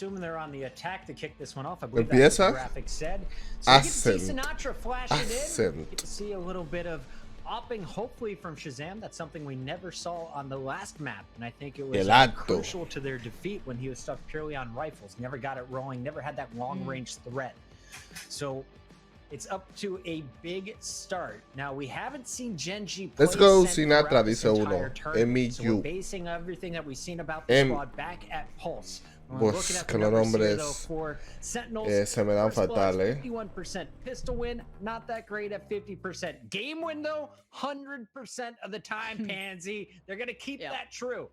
Assuming they're on the attack to kick this one off. I believe that's what the graphic said. So you get to see Sinatra flashing in. You get to see a little bit of opting hopefully from Shazam. That's something we never saw on the last map, and I think it was Exacto. crucial to their defeat when he was stuck purely on rifles. Never got it rolling, never had that long-range threat. So it's up to a big start. Now we haven't seen Genji play Let's go Sent Sinatra, throughout this dice uno. entire tournament. So we're MU. basing everything that we've seen about the squad back at Pulse. Pues que los nombres se me dan fatal, 51% pistol win, not that great at 50%. Game win though, 100% of the time, Pansy. They're gonna keep that true.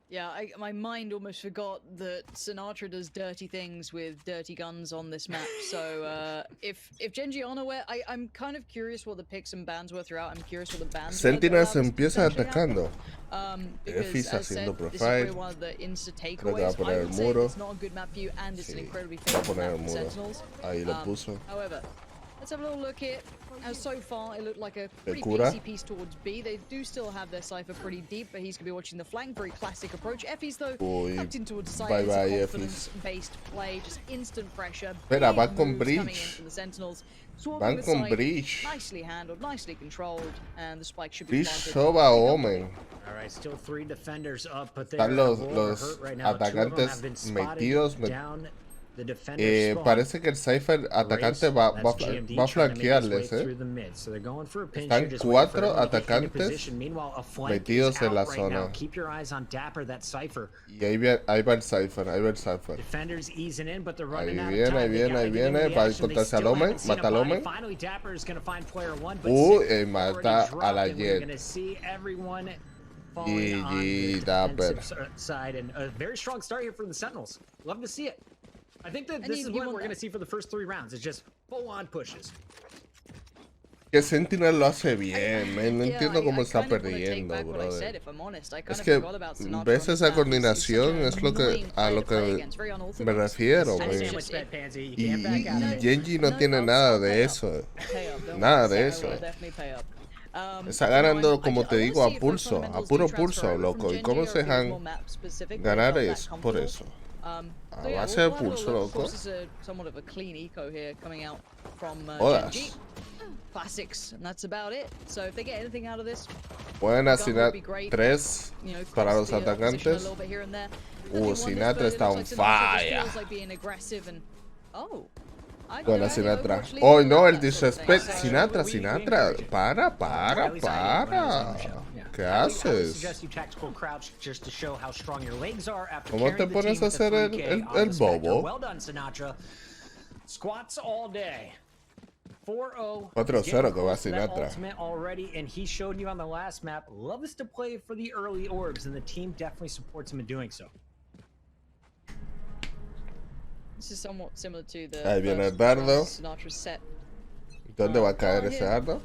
Yeah, my mind almost forgot that Sinatra does dirty things with dirty guns on this map. So if Genji on aware, I'm kind of curious what the picks and bans were throughout. I'm curious what the bans Sentinels were empieza atacando. Because, Efis as haciendo said, this is profile. probably one of the insta Creo que va a takeaways. poner I el would say muro. it's not a good map view and it's an incredibly Va a favorable poner map el for muro. Sentinels. Ahí lo puso. However, let's have a little look here. As so far, it looked like a pretty cura. easy piece towards B. They do still have their Cypher pretty deep, but he's going to be watching the flank. Very classic approach. Effie's, though, tucked in towards the side. Bye bye, confidence-based play, just instant pressure. Espera, Big va con moves coming in Breach. from the Sentinels. Swarming Van the con side, Breach. nicely handled, nicely controlled, and the spike should be Breach planted. soba Omen. All right, still 3 defenders up, but Están they're los hurt right now. 2 of them atacantes have been spotted metidos. down the defender's spawn. Parece que el Cypher atacante va a flanquearles, Están 4 atacantes metidos en la zona. Keep your eyes on Dapper, that Cypher. Y ahí va el Cypher, ahí va el Cypher. Defenders easing in, but they're Ahí running out of viene, time. ahí viene, ahí viene. Va a encontrarse al Omen, mata al Omen. Finally, Dapper is going to find player 1, but Mata a la Jet. GG Dapper. Side, and a very strong start here from the Sentinels. Love to see it. I think that this is what we're going to see for the first 3 rounds. It's just full-on pushes. Que Sentinel lo hace bien, no entiendo cómo está perdiendo, brother. Es que ves esa coordinación, es lo que a lo que me refiero, y Genji no tiene nada de eso, nada de eso. Está ganando, como te digo, a pulso, a puro pulso, loco. ¿Y cómo se dejan ganar es por eso? A base de pulso, loco. Jodas. Classics, and that's about it. So if they get anything out of this, pueden asignar 3 para los atacantes. Sinatra está on fire. Buena Sinatra. Oh no, el disrespect. Sinatra, para. ¿Qué haces? ¿Cómo te pones a hacer el bobo? Squats all day. 4-0. 4-0 que va Sinatra. Already, and he showed you on the last map, loves to play for the early orbs, and the team definitely supports him in doing so. This is somewhat similar to the Ahí viene el dardo. Sinatra set. ¿Dónde va a caer ese dardo?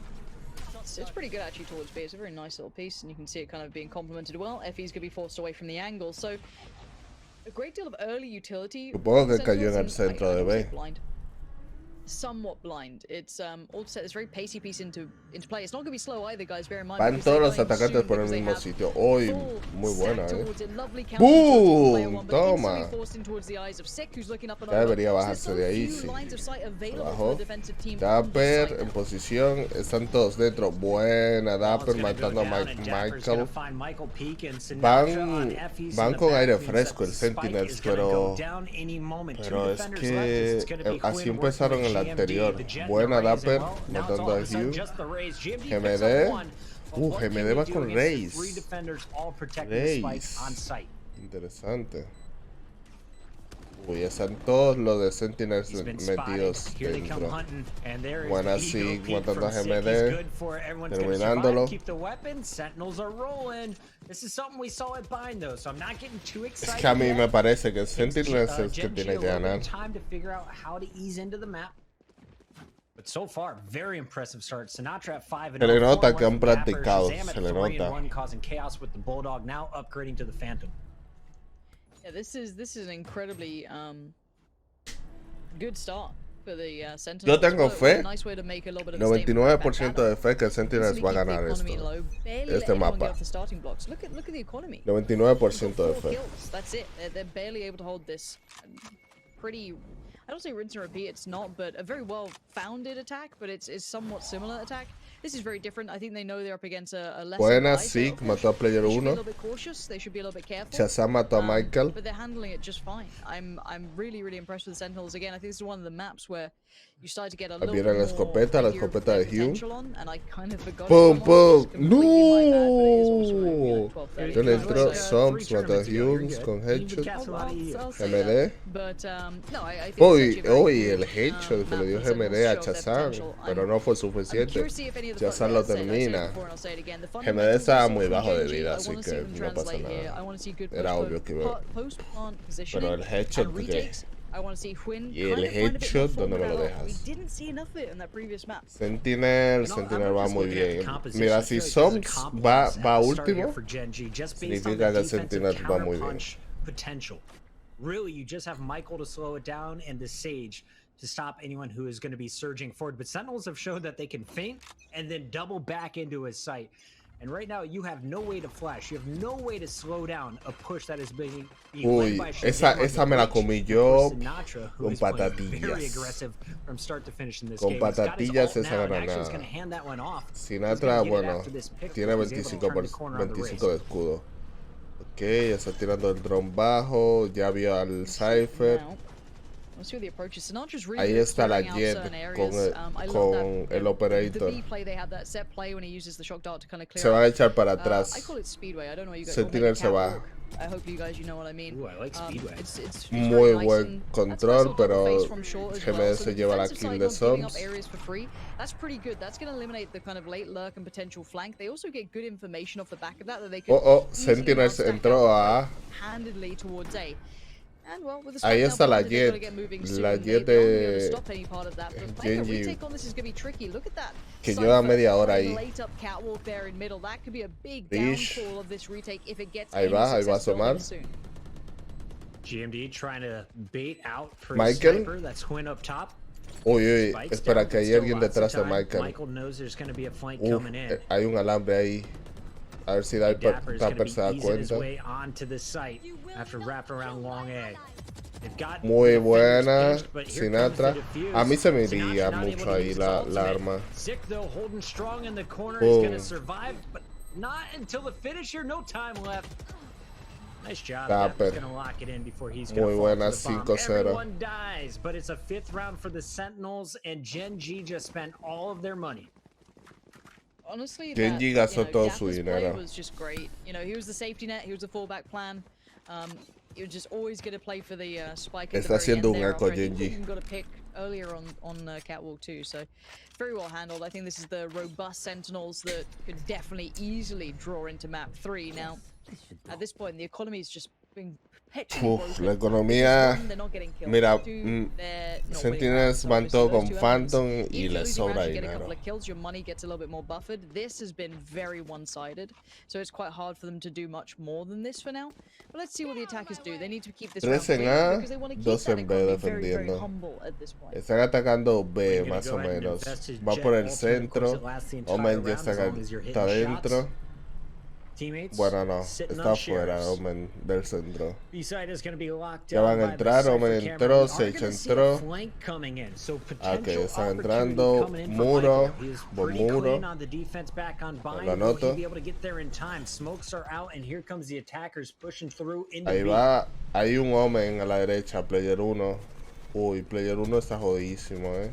It's pretty good actually towards B. It's a very nice little piece, and you can see it kind of being complemented well. FE's gonna be forced away from the angle, so a great deal of early utility. Supongo que cayó en el centro de B. Somewhat blind. It's all set this very pacey piece into play. It's not going to be slow either, guys. Bear in mind. Van todos los atacantes por el mismo sitio. Hoy muy buena, ¡Boom! Toma. Ya debería bajarse de ahí, sí. Abajo. Dapper en posición. Están todos dentro. Buena Dapper matando a Michael. Van con aire fresco el Sentinels, pero es que así empezaron en la anterior. Buena Dapper matando a Hugh. GMD. GMD va con Raze. Interesante. Uy, están todos los de Sentinels metidos dentro. Buena Sig matando a GMD. Terminándolo. Es que a mí me parece que Sentinels es el que tiene que ganar. But so far, very impressive start. Sinatra at 5 and se le nota que han practicado, se le nota. Causing chaos with the Bulldog, now upgrading to the Phantom. Yeah, this is an incredibly good start for the Sentinels. Yo tengo fe, nice way to make a little bit of 99% de fe que Sentinels va a ganar este mapa. Look at the economy. 99% de fe. That's it. They're barely able to hold this pretty. I don't say rinse and repeat, it's not, but a very well-founded attack, but it's somewhat similar attack. This is very different. I think they know they're up against a lesser Buena, guy, so sí, of mató a course, Player they should be a 1. little bit cautious. They should be a little bit careful. Shazam mató a Michael. But they're handling it just fine. I'm really impressed with the Sentinels. Again, I think this is one of the maps where you start to get a little bit Vieron la more escopeta idea of de their Hume. potential on, and I kind of forgot ¡Pum, if I'm pum! honest, it's completely my bad, but it is also, ¡No! 12:30. Yo le entró Three Soms, mató a tournaments ago, you're Hume good. con Team headshot. Cats a lot of you. I'll say MD. that. But no, I think it's actually a very Uy, good, el headshot que le dio map for the GMD a Sentinels to show their Chazam, potential. pero no fue I'm suficiente. curious to see if any of the Chazam lo I said it termina. before and I'll say it again. The GMD fundamentals estaba are muy from bajo de Genji. vida, I así wanna see que them no pasa translate here. nada. I want to see good Era obvio que iba. post-plant Pero positioning el headshot, and ¿qué? retakes. I want to see Huynh Y el kind of find a bit more headshot, form ¿dónde me in lo that lot. We dejas? didn't see enough of it in that previous map. Sentinel va muy bien. Mira, si Soms va último, significa que el Sentinel va muy bien. Potential. Really, you just have Michael to slow it down and the Sage to stop anyone who is going to be surging forward. But Sentinels have showed that they can feint and then double back into his sight. And right now, you have no way to flash. You have no way to slow down a push that is being Uy, led by esa me la comí yo con very patatillas. aggressive from start to finish in this Con game. He's got his patatillas ult esa now, and actually granada. he's gonna hand that one off. Sinatra, He's gonna get it bueno, after this pick, tiene but he's able to 25, turn the corner on the 25 de escudo. Ok, ya está tirando el dron bajo, ya vio al Cypher. Now, let's see what the approach is. Sinatra's really Ahí good at está la clearing out Jet certain con areas. I love con that. el operator. The B play, they have that set play when he uses the shock dart to kind of clear Se van a out. echar para I atrás. call it speedway. I don't know what you guys Sentinel se va. catwalk. I hope you guys, you know what I mean. Ooh, I like speedway. It's Muy very nice buen and control, that's pero nice little face from short as GMD well. se So the lleva la defensive kill side de not giving up Soms. areas for free. That's pretty good. That's going to eliminate the kind of late lurk and potential flank. They also get good information off the back of that they can Sentinel entró a... handedly towards A. And well, with the Ahí spike está now la planted, they've gotta Jet. get moving La soon. They Jet won't be able to de stop any part of that, but playing a Genji. retake on this is going to be tricky. Look at that. Que lleva Cypher media hora playing ahí. late up catwalk there in middle. That could be a big Dish. downfall of this retake if it gets Ahí any va a success building asomar. soon. GMD trying to bait out for Michael. Sniper. That's Huynh up top. Uy, uy, Spike's espera down, que hay still alguien lots of detrás de time. Michael. Michael knows there's going to be a flank Uf, coming in. hay un alambre ahí. A ver si Dapper's going to Dapper be se da easing his cuenta. way onto the site after wrapping around long A. They've got Muy the defenders buena, pinched, but here comes the Sinatra. defuse. A mí se me Sinatra iría not able mucho to ahí use la his la ultimate. arma. Zick, though, holding strong in the corner, is going to Boom. survive, but not until the finisher. No time left. Nice job. Dapper. Dapper's going to lock it in before he's going Muy to fall buena, to the bomb. 5-0. Everyone dies, but it's a 5th round for the Sentinels, and Gen G just spent all of their money. Honestly, Genji that, gastó todo su Dapper's play dinero. was just great. You know, he was the safety net, he was the fallback plan. He was just always going to play for the spike at the Está very end haciendo un there eco, after I think he Genji. even got a pick earlier on Catwalk too. So very well handled. I think this is the robust Sentinels that could definitely easily draw into map 3. Now, at this point, the economy is just being perpetually Uf, broken. la economía. One, they're not getting killed. Mira, Two, they're not winning Sentinels rounds. So van obviously todo those con two elements. Phantom y If you're le losing rounds, sobra you get a couple dinero. of kills, your money gets a little bit more buffered. This has been very one-sided, so it's quite hard for them to do much more than this for now. But let's see what the attackers do. They need to keep this round 3 en clean A, because they want to keep 2 that en B economy very, very defendiendo. humble at this point. Están atacando B We're gonna más go o ahead and menos. invest his Va jet por el ultimate. Of course, centro. it lasts the entire Omen ya round as long as you're hitting dentro. shots. Teammates Bueno, no, sitting está on fuera shares. Omen del centro. B-side is going to be locked Ya down van a by the entrar, Cypher Omen camera. entró, We are Sage gonna see entró. a flank coming in, so Ok, potential están opportunity entrando. coming in for Muro, Michael. He is buen pretty muro. clean on the defense back on Lo bind. Will he anoto. be able to get there in time? Smokes are out, and here comes the attackers pushing through into Ahí B. va, hay un Omen a la derecha, Player 1. Uy, Player 1 está jodidísimo,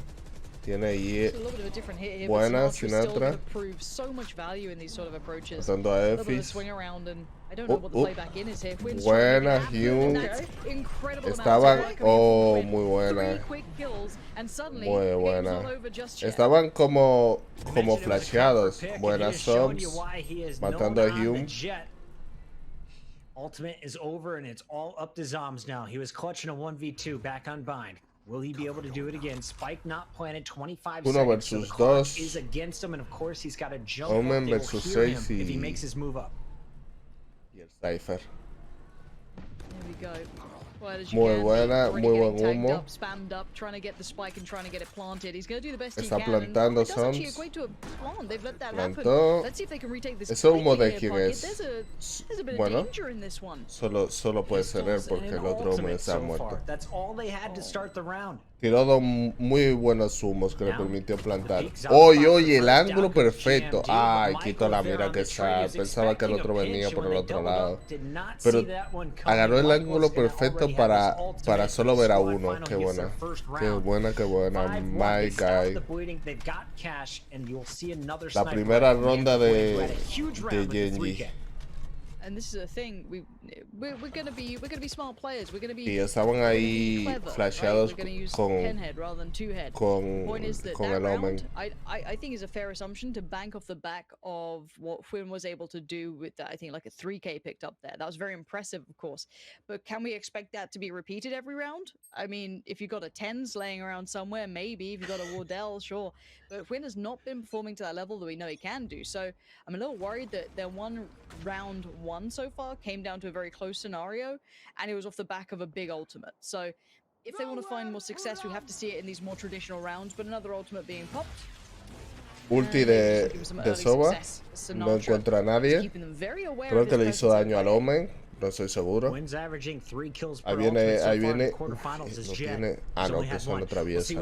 Tiene ahí It's a little bit of a different hit here, buena but Sinatra's still Sinatra. going to prove so much value in these sort of approaches. Matando a A little bit of a Efis. swing around, and I don't know what the playback in is here. Wynn's Buena, trying to make it happen, Hume. and that's incredible amount of Estaban, work coming from Wynn. muy buena. 3 quick kills, and suddenly Muy the game's buena. not over just yet. Estaban como Mentioned it was a flasheados. comfort pick, and Buenas he is showing you subs. why he is Matando known a on the Hume. jet. Ultimate is over, and it's all up to Zoms now. He was clutching a 1v2 back on bind. Will he be able to do it again? Spike not planted, 25 Uno seconds, so the versus clock dos. is against him, and of course he's got to jump Omen up. They will versus hear him 6 if he y- makes his move up. Y el Cypher. There we go. Quiet as you Muy can, buena, already muy getting buen tagged humo. up, spammed up, trying to get the spike and trying to get it planted. He's going to do the best Está he can. And plantando it does actually Sons. equate to a plant. They've let that Plantó. happen. Let's see if they can retake this. Ese humo de quickly quién here, es. Pocket. There's a bit Bueno. of danger in this one. Solo puede ser él Pistols porque and el an otro hombre ultimate está so muerto. far. That's all they had to start the round. Tiró dos muy buenos humos que le permitió plantar. Oye, el ángulo perfecto. Ay, quitó la mira que está. Pensaba que el otro venía por el otro lado. Pero agarró el ángulo perfecto para solo ver a uno. Qué buena. Qué buena, qué buena. My guy. La primera ronda de Genji. And this is a thing. We're gonna be smart players. We're gonna be. Y estaban ahí flasheados We're gonna use con Penhead rather than two head. Point is that el Omen. I think is a fair assumption to bank off the back of what Fwin was able to do with that. I think like a 3K picked up there. That was very impressive, of course. But can we expect that to be repeated every round? I mean, if you got a 10s laying around somewhere, maybe. If you got a Wardell, sure. But Fwin has not been performing to that level that we know he can do. So I'm a little worried that their round one so far came down to a very close scenario, and it was off the back of a big ultimate. So if they want to find more success, we have to see it in these more traditional rounds. But another ultimate being popped. Ulti de Sova. No encuentra a nadie. Creo que le hizo daño al Omen. No estoy seguro. Ahí viene. No tiene. Ah, no, que eso no atraviesa.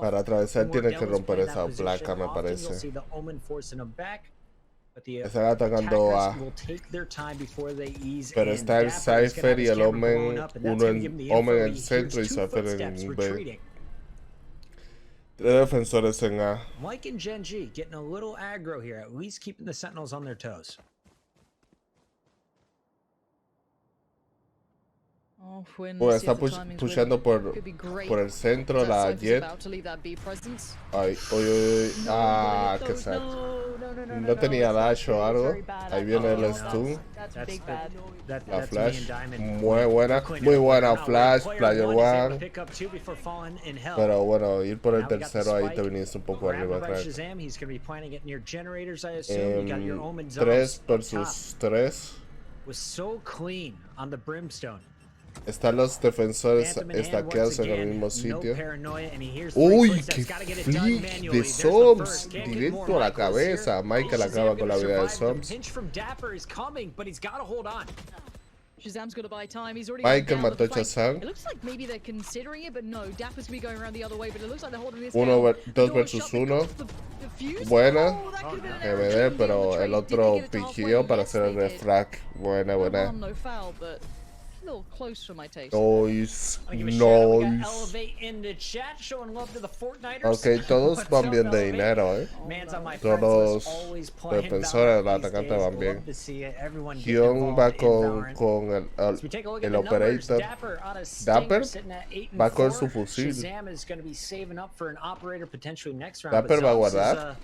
Para atravesar tiene que romper esa placa, me parece. Están atacando a. Pero está el Cypher y el Omen. Uno en Omen en el centro y Cypher en B. Tres defensores en A. Mike and Genji getting a little aggro here, at least keeping the Sentinels on their toes. Está pushando por el centro la Jet. Ay, ah, qué sad. No tenía dash o algo. Ahí viene el stun. La flash. Muy buena flash, player one. Pero bueno, ir por el tercero ahí te viniste un poco arriba, crack. 3 versus 3. Están los defensores estaqueados en el mismo sitio. Uy, qué flick de Soms. Directo a la cabeza. Michael acaba con la vida de Soms. Michael mató a Shazam. 2 versus 1. Buena. MD, pero el otro piqueó para hacer el refrag. Buena. little close for my taste. Nice. Ok, todos van bien de dinero, Todos los defensores, los atacantes van bien. Hyun va con el operator. Dapper va con su fusil. Dapper va a guardar.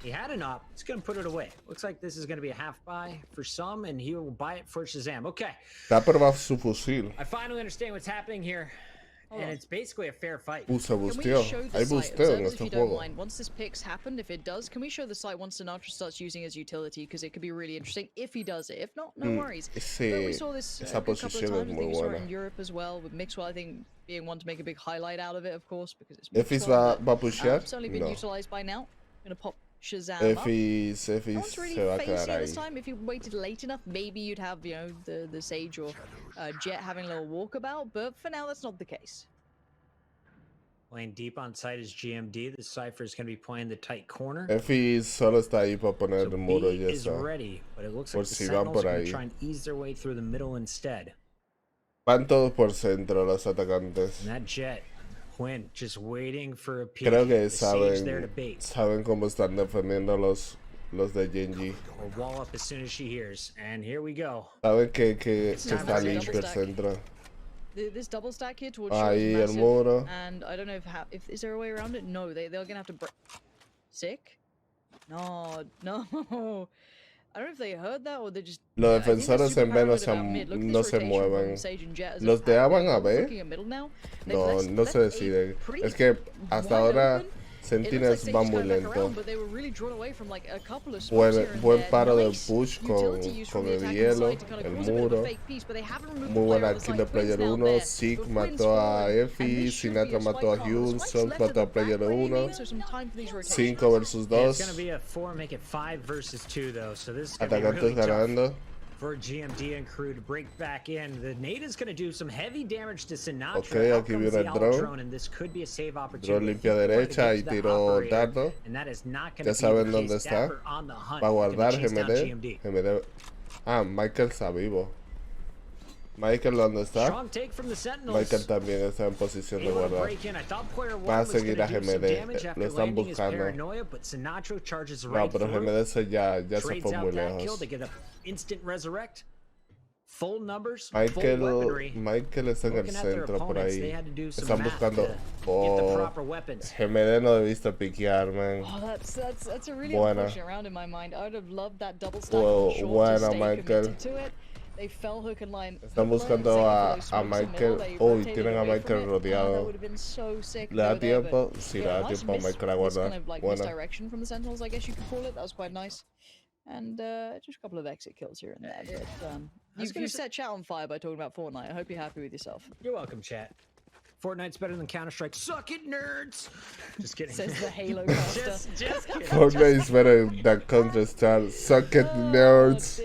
He had an op. He's going to put it away. Looks like this is going to be a half buy for some, and he will buy it for Shazam. Okay. Dapper va su fusil. I finally understand what's happening here. And it's basically a fair fight. Se busteó. Hay busteo en este juego. Once this pick's happened, if it does, can we show the site once Sinatra starts using his utility? Because it could be really interesting if he does it. If not, no worries. Sí, we saw this esa posición es muy buena. In Europe as well, with Mixwell, I think, being one to make a big highlight out of it, of course, because it's Efis va a pushear? It's only been utilized by now. I'm going to pop Shazam Efis se va a quedar ahí. This time, if you waited late enough, maybe you'd have, you know, the Sage or Jet having a little walkabout, but for now, that's not the case. Playing deep on site is GMD. The Cypher is going to be playing the tight corner. Efis solo está ahí para poner el muro y eso. Ready, but it looks por like the si van por ahí. try and ease their way through the middle instead. Van todos por centro los atacantes. And that Jet, Quinn, just waiting for a peek. Creo que saben cómo están defendiendo los de Genji. A wall up as soon as she hears. And here we go. Saben que está Lynch por centro. This double stack here towards ahí el muro. And I don't know if is there a way around it? No, they're gonna have to break. Sick? No. I don't know if they heard that or they just. Los defensores en B no se mueven. Los de A van a B. No se deciden. Es que hasta ahora Sentinels va muy lento. Buen paro del push con el hielo, el muro. Muy buena kill de Player 1. Zeke mató a Effie, Sinatra mató a Hyun, Sons mató a Player 1. 5 versus 2. Atacantes ganando. for GMD and crew to break back in. The nade is going to do some heavy damage to Sinatra. Ok, Out aquí comes viene the el drone. drone, and this could be a save opportunity. Drone limpia derecha y tiro dardo. And that is not going Ya to saben be the dónde case. está. Dapper on the hunt. Va a guardar Gonna chase down GMD. GMD. Ah, Michael está vivo. Michael, ¿dónde está? Strong take from the Sentinels. Michael también está en posición de guardar. Va a seguir a GMD. Lo están buscando. No, pero GMD ya se fue muy lejos. Michael está en el centro por ahí. Están buscando. Oh, GMD no debiste piquear, man. Oh, that's a really Buena. unfortunate round in my mind. I would have loved that double stack Oh, for sure buena, to stay Michael. committed to it. They fell hook and line. Están buscando a Michael. Uy, tienen a Michael rodeado. ¿Le da tiempo? Sí, le da tiempo a Michael a guardar. Kind of like Buena. misdirection from the Sentinels, I guess you could call it. That was quite nice. And just a couple of exit kills here and there. But you've set chat on fire by talking about Fortnite. I hope you're happy with yourself. You're welcome, chat. Fortnite's better than Counter-Strike. Suck it, nerds! Just kidding. Says the Halo caster. just kidding. Fortnite is better than Counter-Strike. Suck it, nerds.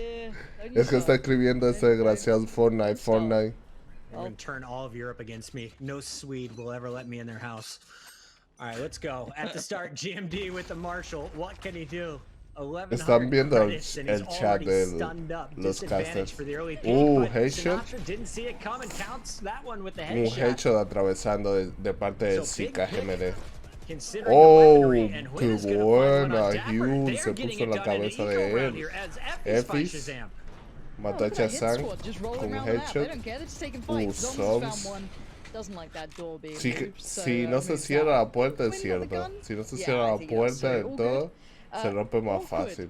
Es que está escribiendo ese desgraciado Fortnite. They're gonna turn all of Europe against me. No Swede will ever let me in their house. All right, let's go. At the start, GMD with the Marshall. What can he do? Están viendo el chat de los casters. Headshot. Un headshot atravesando de parte de Zika GMD. Oh, qué buena. Hugh se puso en la cabeza de él. Epis mató a Chazan con un headshot. Subs. Si no se cierra la puerta es cierto. Si no se cierra la puerta del todo, se rompe más fácil.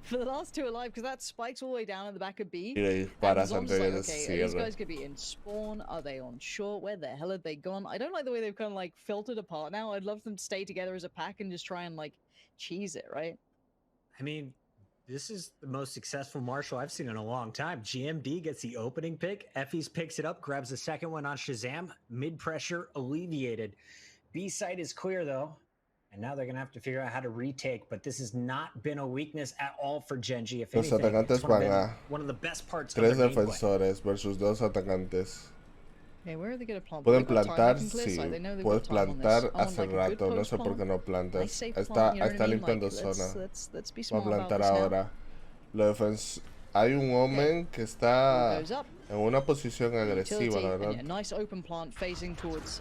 For the last two alive, because that spikes all the way down at the back of B. Y le disparas Zom's antes de like, que se okay, these cierre. guys could be in spawn. Are they on short? Where the hell have they gone? I don't like the way they've kind of like filtered apart now. I'd love them to stay together as a pack and just try and like cheese it, right? I mean, this is the most successful Marshall I've seen in a long time. GMD gets the opening pick. Effie's picks it up, grabs the second one on Shazam. Mid pressure alleviated. B site is clear though. And now they're going to have to figure out how to retake, but this has not been a weakness at all for Genji. If Los anything, atacantes van a one of the best parts tres of their gameplay. defensores versus dos atacantes. Okay, where are they going to plant? Pueden They've got time, plantar, they can clear sí. side, they know they've Puedes got time on this. plantar I want, hace like, a good rato. No close sé por qué plant. no plantas. Nice safe Está plant, you know what I mean? limpiando Like, zona. let's be Va a smart about plantar this now. ahora. Hay un Omen que está Goes up. en una posición agresiva, la Utility, and verdad. yeah, nice open plant facing towards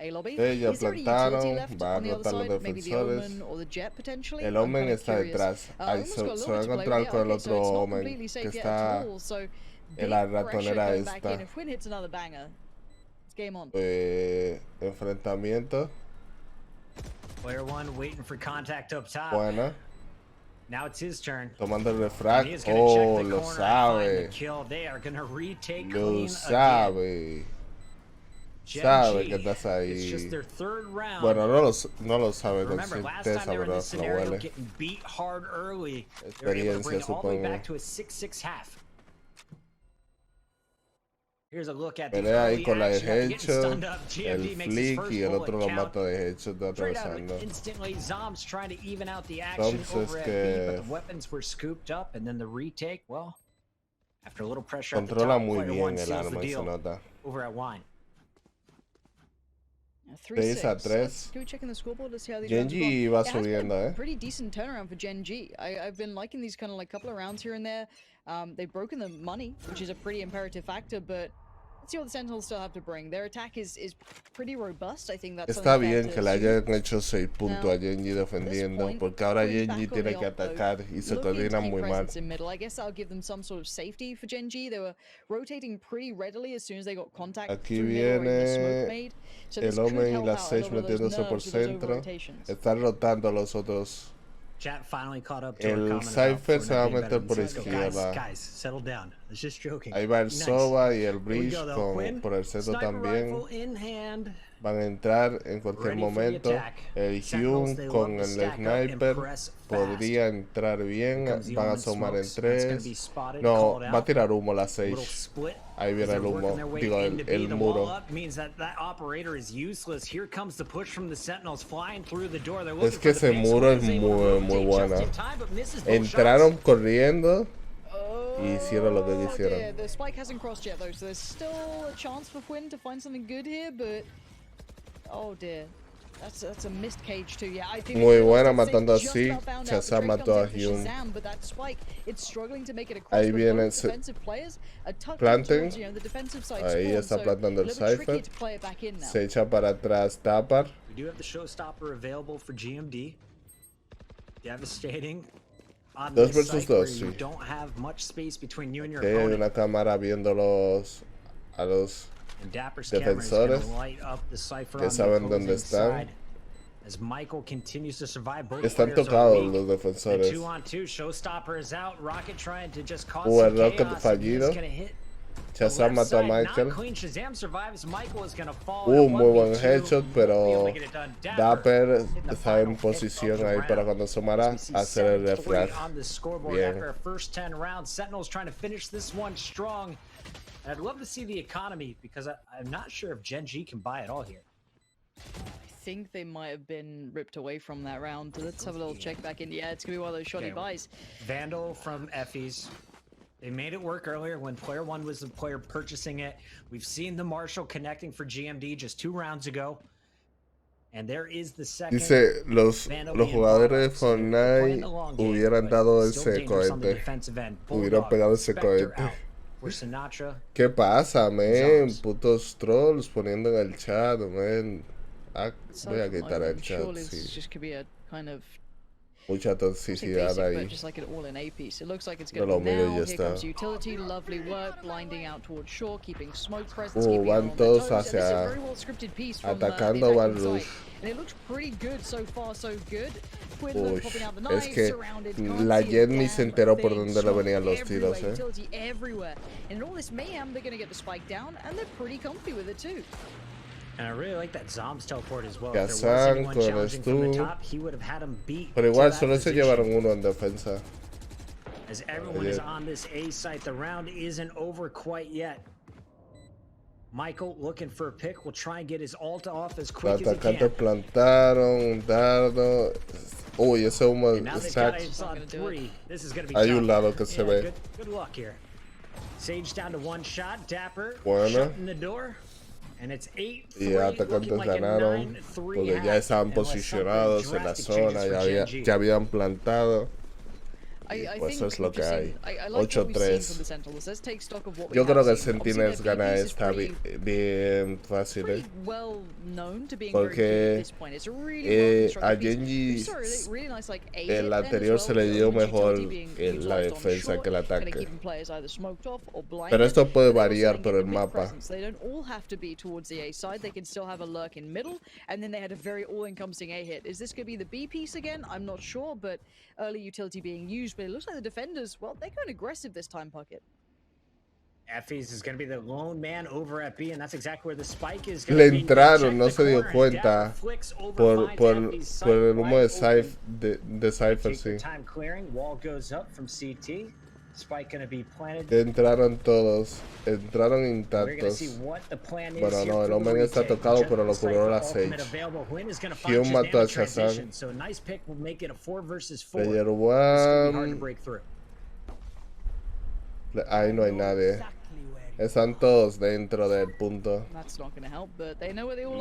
A lobby. Ya Is there any plantaron, utility left va a on the other rotar los side? Maybe the defensores. Omen or the Jet potentially? El I'm Omen kinda está curious. detrás. Ahí Omen's se got a va little a bit to play encontrar with. con el Yeah, okay, so otro it's not Omen completely safe que yet está at all. So en big la pressure ratonera going back esta. in. If Quinn hits another banger, it's game on. Enfrentamiento. Player one waiting for contact up top. Buena. Now it's his turn. Tomando el And refrag. he is gonna Oh, check the lo corner and find the sabe. kill. They are gonna retake Lo clean again. sabe. Sabe que estás It's just ahí. their third round. Bueno, no lo sabe con Remember, last certeza, time they were in pero this se lo scenario, huele. getting beat hard early. They were able to Experiencia, bring it all the way supongo. back to a 6-6 half. Here's a look at the Pelea ahí early con la de action after getting headshot, stunned up. el GMD makes his flick first y el bullet otro lo count. mata de headshot de Straight out atravesando. instantly, Zom's trying to even out the action Entonces over at B, but the weapons were scooped up, and then the retake, well, after a little pressure at the Controla top, muy player bien one el seals the arma y se deal nota. over at Wine. 6 a 3-6. 3. Can we check in the scoreboard to see how these Genji rounds va have gone? It has been subiendo, a pretty decent turnaround for Gen G. I've been liking these kind of like couple of rounds here and there. They've broken the money, which is a pretty imperative factor, but let's see what the Sentinels still have to bring. Their attack is pretty robust. I think that's Está something bien that que le hayan hecho 6 puntos Now, a Genji defendiendo, point, porque ahora going Genji back on tiene the que op, though, atacar y se looking to coordinan keep muy mal. presence in middle. I guess that'll give them some sort of safety for Gen G. They were rotating pretty readily as soon as they got contact Aquí through middle or even the smoke viene made. So this el could Omen y help la out a 6 lot of those metiéndose por nerves with those centro. over-rotations. Están rotando los otros. Chat finally caught up to our El comment Cypher about se va a Fortnite being meter better por than Cisco. izquierda. Guys, settle down. I was just joking. Ahí va el Nice. Soba y el Here we Breach go, though. Quinn, por el centro sniper también. rifle in hand. Van a entrar en cualquier Ready for the momento. attack. El Sentinels, Hyun they con love to el stack up sniper and press podría entrar bien. Here comes the Van a Omen asomar en smokes. That's gonna be 3. spotted, No, called va a out. tirar humo la Little 6. split. Ahí viene They're el working humo. their way Digo, into B. el The wall muro. up means that operator is useless. Here comes the push from the Sentinels flying through the door. They're Es looking que for the ese big muro square. es Is able to muy rotate buena. just in time, but misses both Entraron shots. corriendo Y hicieron lo que Oh, quisieron. dear. The spike hasn't crossed yet though, so there's still a chance for Quinn to find something good here, but oh dear. That's a missed cage too. Yeah, I think Muy buena matando así. Shazam mató a Hume. Ahí viene planten. Ahí está plantando el Cypher. Se echa para atrás Tapar. We do have the showstopper available for GMD. Devastating. On 2 this versus site where 2, you sí. don't have much space between you and your Que hay opponent. una cámara viendo a los And Dapper's camera is defensores gonna light up the Cypher que on the saben dónde opposing están. side. As Michael continues to survive, both Están players are tocados weak. los The defensores. 2-on-2, showstopper is out. Rocket trying to just cause El some Rocket chaos, and he's fallido. gonna hit Shazam mató a Michael. Not clean. Shazam survives. Michael is gonna fall. Muy buen headshot, pero Dapper está en posición ahí para cuando asomara hacer el refresh. On the scoreboard Bien. after our first 10 rounds. Sentinel's trying to finish this one strong. And I'd love to see the economy because I'm not sure if Gen G can buy it all here. I think they might have been ripped away from that round. Let's have a little check back in. Yeah, it's gonna be one of those shoddy buys. Vandal from Effie's. They made it work earlier when player 1 was the player purchasing it. We've seen the Marshall connecting for GMD just 2 rounds ago. And there is the second. Dice, los jugadores de Fortnite hubieran dado ese cohete. Hubieran pegado ese cohete. ¿Qué pasa, men? Putos trolls poniendo en el chat, men. Ah, voy a quitar el chat, sí. Mucha toxicidad ahí. No lo miro y ya está. Van todos hacia atacando Van Rush. Uy, es que la Jet ni se enteró por dónde le venían los tiros, And I really like that Zombs teleport as well. Kazan con Stu. Pero igual solo se llevaron uno en defensa. As everyone is on this A site, the round isn't over quite yet. Michael looking for a pick will try and get his ult off as quick as he can. Los atacantes plantaron un dardo. Uy, ese humo está. Hay un lado que se ve. Good luck here. Sage down to 1 shot. Dapper bueno. shutting the door. And it's 8-3, y atacantes ganaron porque ya estaban posicionados en la zona, ya habían plantado. Y pues eso es lo que hay. 8-3. Yo creo que el Sentinels gana esta bien fácil, porque a Genji el anterior se le dio mejor la defensa que el ataque. Pero esto puede variar por el mapa. Early utility being used, but it looks like the defenders, well, they're going aggressive this time, Puckett. Effie's is going to be the lone man over at B, and that's exactly where the spike is. Le entraron, no se dio cuenta por el humo de Cypher, sí. Time clearing, wall goes up from CT. Spike going to be planted. Entraron todos, entraron intactos. Bueno, no, el hombre está tocado, pero lo cubrió la Sage. Hume mató a Shazam. Player 1. Ahí no hay nadie. Están todos dentro del punto.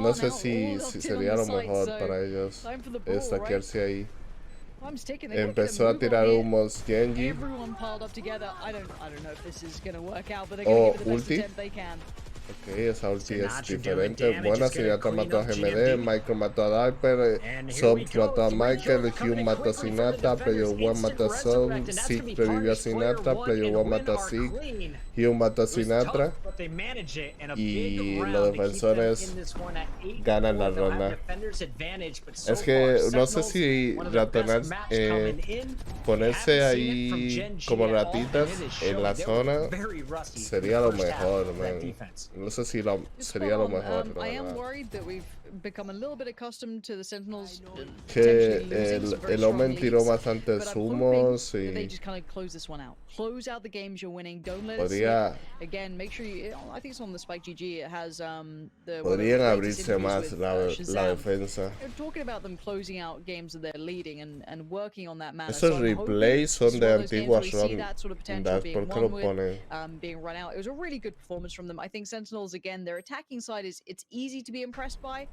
No sé si sería lo mejor para ellos estaquearse ahí. Empezó a tirar humos Genji. Oh, ulti. Ok, esa ulti es diferente. Buena, Sinatra mató a GMD, Michael mató a Diaper, Sobs mató a Michael, Hume mató a Sinatra, Player 1 mató a Sobs, Zeke revivió a Sinatra, Player 1 mató a Zeke, Hume mató a Sinatra y los defensores ganan la ronda. Es que no sé si ratonar, ponerse ahí como ratitas en la zona sería lo mejor, man. No sé si sería lo mejor. I am worried that we've become a little bit accustomed to the Sentinels. Que el Omen tiró bastantes humos They y just kind of close this one out. Close out the games you're winning. Don't let it podría, slip. Again, make sure you. I think it's on the Spike GG. It has the. podrían abrirse más la Shazam. defensa. They're talking about them closing out games that they're leading and working on that manner. Esos So I'm hoping replays son this is de one of those games where we antiguas see that sort of potential rondas. being ¿Por qué lo won with, ponen? being run out. It was a really good performance from them. I think Sentinels, again, their attacking side it's easy to be impressed by.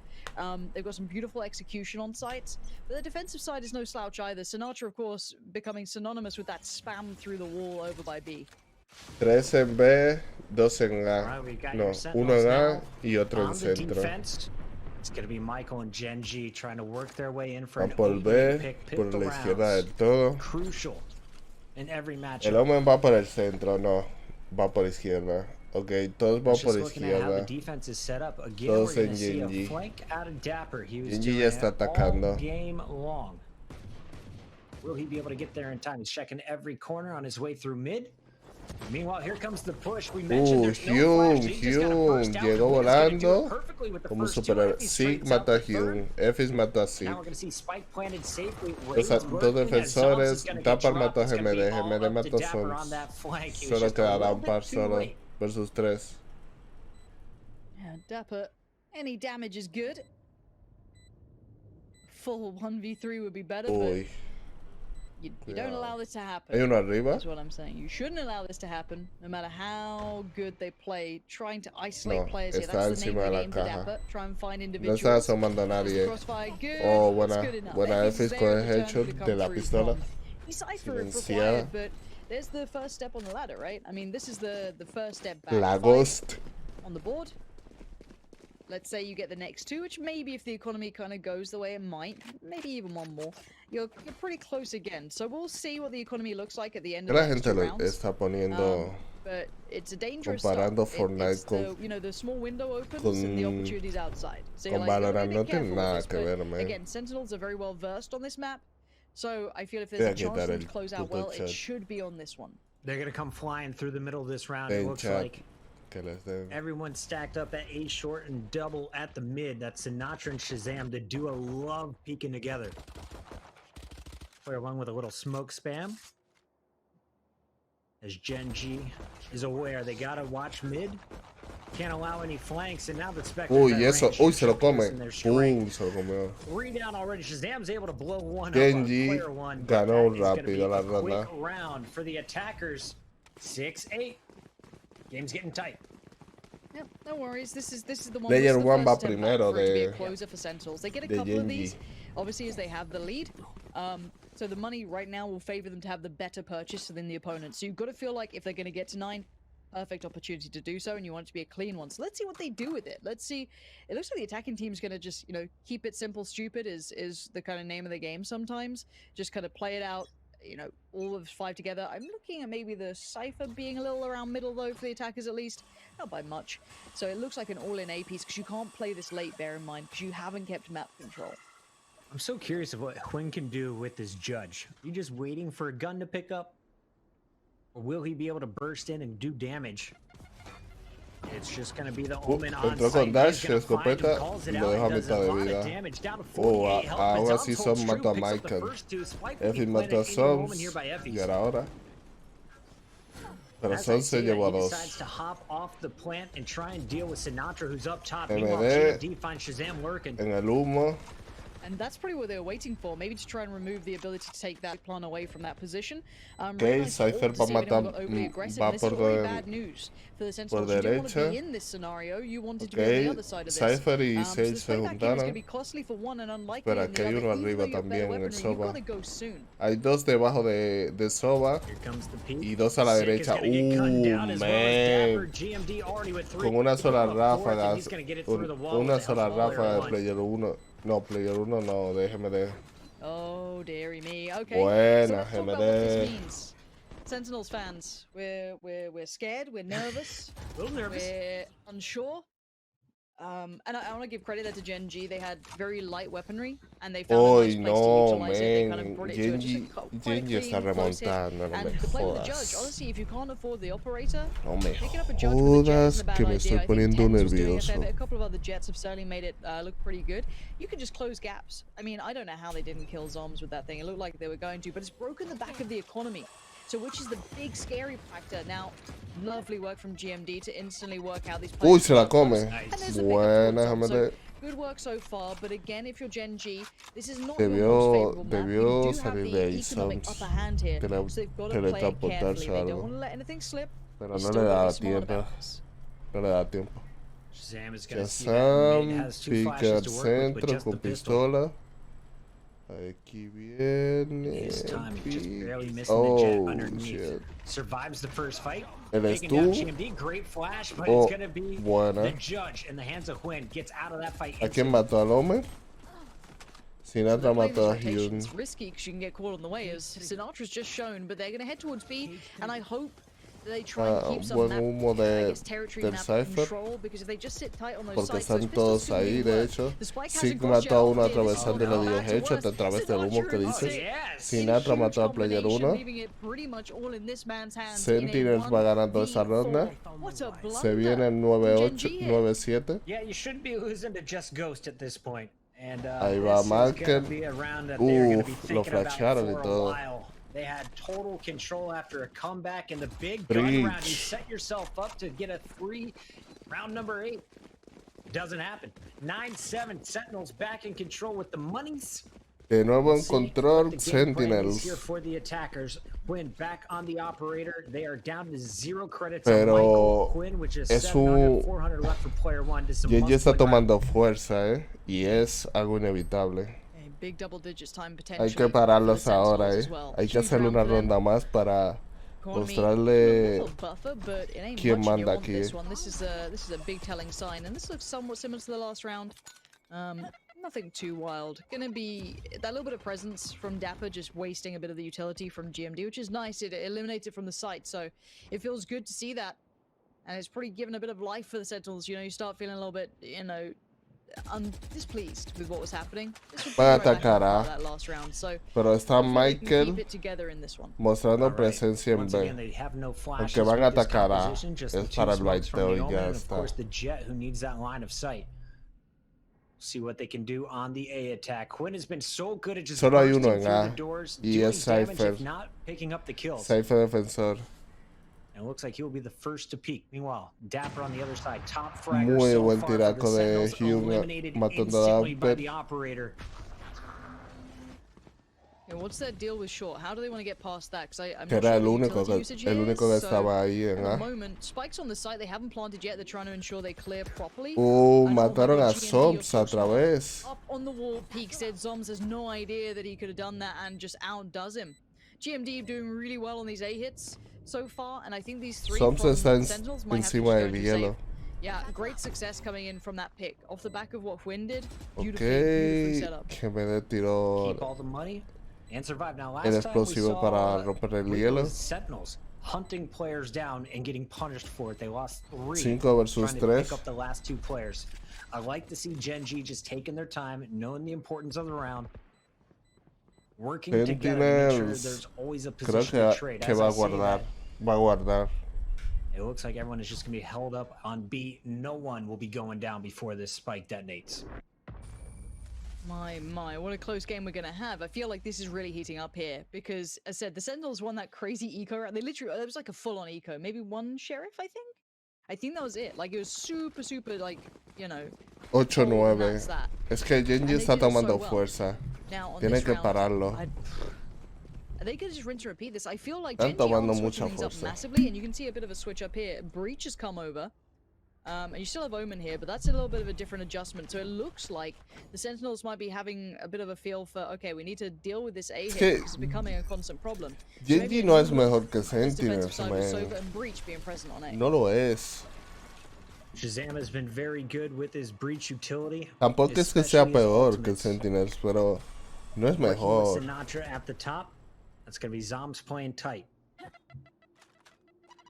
They've got some beautiful execution on sites, but the defensive side is no slouch either. Sinatra, of course, becoming synonymous with that spam through the wall over by B. 3 en B, 2 en A. Alright, we got No, your uno Sentinels en A now y otro en on the centro. defense. It's going to be Michael and Gen G trying to work their way in for Van an por opening B, pick. por Pick the la izquierda rounds. del todo. Crucial in every matchup. El Omen va por el centro, no, va por izquierda. Ok, todos van Just por looking at how the izquierda. defense is set up. Again, Todos we're en going to see a Genji. flank out of Dapper. He was Genji doing ya está it all atacando. game long. Will he be able to get there in time? He's checking every corner on his way through mid. Meanwhile, here comes the push. We mentioned there's no flash, so he's just gonna burst out. Llegó He's gonna do it volando perfectly with the como un first two. superhéroe. If he Sig straightens out mata a the third, Hyun, Efis mata a Sig. now we're gonna see Spike planted safely. Dos, Raven's dos working, and Zomz is defensores, gonna get Tapar dropped. mató a It's gonna be GMD, all GMD up to mató a Dapper Sons. on that flank. He was Solo just a quedará little un par bit too solo late. versus 3. Yeah, Dapper, any damage is good. Full 1v3 would be better, Uy, but you don't allow this to happen. hay uno arriba. That's what I'm saying. You shouldn't allow this to happen, no matter how good they play. Trying to isolate No, players here. está That's the name encima of de the la game for caja. Dapper. Try and find No individuals. está asomando a nadie. Crossfire, good. Oh, That's buena, good enough. buena Efis Efis very con el determined headshot to come de la through pistola. from Decipher if Silenciada. required, but there's the first step on the ladder, right? I mean, this is the first step back. La 5 Ghost. on the board. Let's say you get the next 2, which maybe if the economy kind of goes the way it might, maybe even one more. You're pretty close again. So we'll see what the economy looks like at the end of La the next gente 2 lo rounds. está poniendo But it's a dangerous comparando start. Fortnite It's the, con, the small window opens con, and the opportunities outside. So con you're like, you gotta Valorant. be No a bit tiene careful with nada this, que but ver, man. again, Sentinels are very well versed on this map. So I feel if there's Voy a a chance quitar for them el to close out puto well, it chat. should be on this one. They're gonna come flying through the middle of this round. It En looks chat. like Que les den. everyone stacked up at A short and double at the mid. That's Sinatra and Shazam. The duo love peeking together. Play along with a little smoke spam. As Gen G is aware, they gotta watch mid. Can't allow any flanks, and now the Spectre's Uy, at eso. range. Uy, se lo Showcasing come. their strength. Uy, se lo comió. 3 down already. Shazam's able to blow one Genji up on player one. but ganó that is gonna be rápido la a quick ronda. round for the attackers. 6-8. Game's getting tight. Yep, no worries. This is the one. Player this is the one first va step back primero for it to be a de- closer for Sentinels. They get a de couple of Genji. these, obviously, as they have the lead. So the money right now will favor them to have the better purchase than the opponent. So you've got to feel like if they're going to get to 9, perfect opportunity to do so, and you want it to be a clean one. So let's see what they do with it. Let's see. It looks like the attacking team's going to just, keep it simple, stupid is the kind of name of the game sometimes. Just kind of play it out. All of 5 together. I'm looking at maybe the Cypher being a little around middle, though, for the attackers at least. Not by much. So it looks like an all-in A piece, because you can't play this late, bear in mind, because you haven't kept map control. I'm so curious of what Huynh can do with this judge. Are you just waiting for a gun to pick up? Or will he be able to burst in and do damage? It's just going to be the Omen on Entró site. con dash, He's gonna find him, escopeta calls y it lo out, dejó a does mitad de lot of vida. damage, down to Oh, 48 health, ahora but sí Zomz Son holds mató a true, picks up the Michael. first 2. Spike will be Efis planted mató a in the moment Sons here by Efis. y ahora. Pero As I Sons se see that, llevó a he 2. decides to hop off the plant and try and deal with Sinatra, who's up top. MD Meanwhile, GMD finds Shazam lurking. En el humo. And that's probably what they were waiting for, maybe to try and remove the ability to take that plan away from that position. Ok, Cypher va a matar, va por bad news for the Sentinels. You didn't want to derecha. be in this scenario, you wanted to be on the Ok, other side of this. Cypher y So Sage this se playback here is going to be juntaron. costly for one and unlikely Pero in aquí the hay other. uno Even though arriba you have better también en el weaponry, you've Soba. got to go soon. Hay 2 debajo de Soba Here comes the peak. y 2 a la Sick is derecha. gonna get gunned down as well as Dapper. Man. GMD already with 3. Con una sola He put up 4th, and ráfaga. he's gonna get it through the wall Una with the sola help of player ráfaga de one. player 1. No, player 1 no, déjeme de. Oh, dearie me. Okay, Buena, so let's talk about what this GMD. means. Sentinels fans, we're scared, we're nervous, A little nervous. we're unsure. And I want to give credit there to Gen G. They had very light weaponry, and they found a nice Uy, place to no, utilize it. They kind man. of brought it to just Genji, quite a Genji clean, está close hit. remontando, no And me the play with the judge, jodas. honestly, if you can't afford the operator, No me picking up a judge with a jet jodas, isn't a bad que me idea. estoy I think poniendo Tens was doing a fair nervioso. bit. A couple of other jets have certainly made it look pretty good. You can just close gaps. I mean, I don't know how they didn't kill Zoms with that thing. It looked like they were going to, but it's broken the back of the economy. So which is the big scary factor. Now, lovely work from GMD to instantly work out these players. Uy, se la come. Buena, déjame ver. Good work so far, but again, if you're Gen G, this is not your most favorable map. Debió You do have salir de the ahí, economic Soms. upper hand here, Que so they've got to play it carefully. teletransportarse They o don't algo. want to let anything slip. Pero You no still le gotta da be smart tiempo. about this. No le da tiempo. Shazam is gonna see that mid has two Pica flashes al to work with centro just the con pistol. pistola. Aquí viene. His timing just barely missing the Oh, jet underneath. shit. Survives the first fight. ¿Eres Taking down tú? GMD, great flash, but Oh, it's gonna be buena. the judge in the hands of Quinn. Gets out of that fight. ¿A quién mató? ¿Al Homer? Sinatra They're playing mató a this rotation. Hyun. It's risky because you can get caught on the way, as Sinatra's just shown, but they're going to head towards B, and I hope that they try and keep some Buen map, humo I guess, territory del map Cypher. control, because if they just sit tight on those Porque sites, those están pistols todos can ahí, really de work. hecho. The Spike Sig hasn't got mató a you uno out here. This atravesando is y le dio back to headshot worse. a través del humo que Sinatra dices. in yes. Sinatra mató a Player combination, 1. leaving it pretty much all in this man's hands in a Sentinels va ganando esa 1v4. ronda. What a Se viene blunder el from Gen G here. 9-8, 9-7. Yeah, you shouldn't be losing to just Ghost at this point. And Ahí va this is Marker. gonna be a round that they're gonna be Uf, lo thinking about flashearon y for a todo. while. They had total control after a comeback in the big gun round. You Breach. set yourself up to get a 3 round number 8. Doesn't happen. 9-7 Sentinels back in control with the monies. De nuevo en See what control, the game plan is Sentinels. here for the attackers. Quinn back on the operator. They are down to 0 credits Pero on Michael Quinn, which is es 700, 400 left for player 1. This is a Genji está must-win round. tomando fuerza, y es algo inevitable. Big double digits time Hay potentially que for the pararlos Sentinels ahora, as well. Hay que Huge hacerle round una for them. ronda más para Economy, mostrarle a little buffer, but it ain't quién much, and you manda want this aquí. one. This is a big telling sign, and this looks somewhat similar to the last round. Nothing too wild. Gonna be that little bit of presence from Dapper, just wasting a bit of the utility from GMD, which is nice. It eliminates it from the site, so it feels good to see that, and it's pretty given a bit of life for the Sentinels. You know, you start feeling a little bit, you know, displeased with what was happening. Van a atacar that last round, so pero está hopefully they can Michael keep it together in this one. mostrando Alright. presencia en Once B. again, they have no flashes Aunque van a with this atacar A, composition, just the es two para el smokes from baiteo y the Omen, ya and of está. course the Jet who needs that line of sight. See what they can do on the A attack. Quinn has been so good at just Solo hay bursting uno en through A, the doors, y doing es damage, Cypher. if not picking up the kills. Cypher defensor. And it looks like he will be the first to peak. Meanwhile, Dapper on the other side, top fragger Muy so buen far for the tiraco de Sentinels, Hyun eliminated matando a instantly by Dapper. the operator. Yeah, what's their deal with short? How do they want to get past that? Because I'm Que not era sure el the único utility que, usage el here único que is, so estaba ahí at en the A. moment, spikes on the site. They haven't planted yet. They're trying to ensure they clear properly. Mataron a GMD, Zoms of course, otra vez. Up on the wall, Peak said Zoms has no idea that he could have done that and just outdoes him. GMD doing really well on these A hits so far, and I think these 3 Zoms from está Sentinels might have to encima just go del into save. hielo. Yeah, great success coming in from that pick. Off the back of what Quinn did. Ok, Beautifully set up. que me dé tiro Keep all the money and survive. Now, last el time we explosivo saw para romper el hielo. Sentinels hunting players down and getting punished for it. They lost 3. 5 versus trying to 3. pick up the last 2 players. I like to see Gen G just taking their time, knowing the importance of the round, working together to make sure there's always a Creo position to que, trade. que As va I a say guardar. that, Va a guardar. it looks like everyone is just going to be held up on B. No one will be going down before this spike detonates. My, what a close game we're gonna have. I feel like this is really heating up here because, as I said, the Sentinels won that crazy eco round. They literally, it was like a full-on eco. Maybe 1 sheriff, I think that was it. Like, it was super, like, you know. 8-9. Es que Genji está tomando well. fuerza. Now, on Tiene this que round, pararlo. they could just rinse and repeat this. I feel like Están Genji are tomando switching mucha things up fuerza. massively, and you can see a bit of a switch up here. Breach has come over. And you still have Omen here, but that's a little bit of a different adjustment. So it looks like the Sentinels might be having a bit of a feel for, okay, we need to deal with this A hit because it's becoming a constant problem. Genji no es mejor que Sentinels, Sentinels, man. and Breach being present on A. No lo es. Shazam has been very good with his breach utility. Tampoco es que sea especially his peor que ultimates. Sentinels, pero no es Working with mejor. Sinatra at the top. That's going to be Zoms playing tight.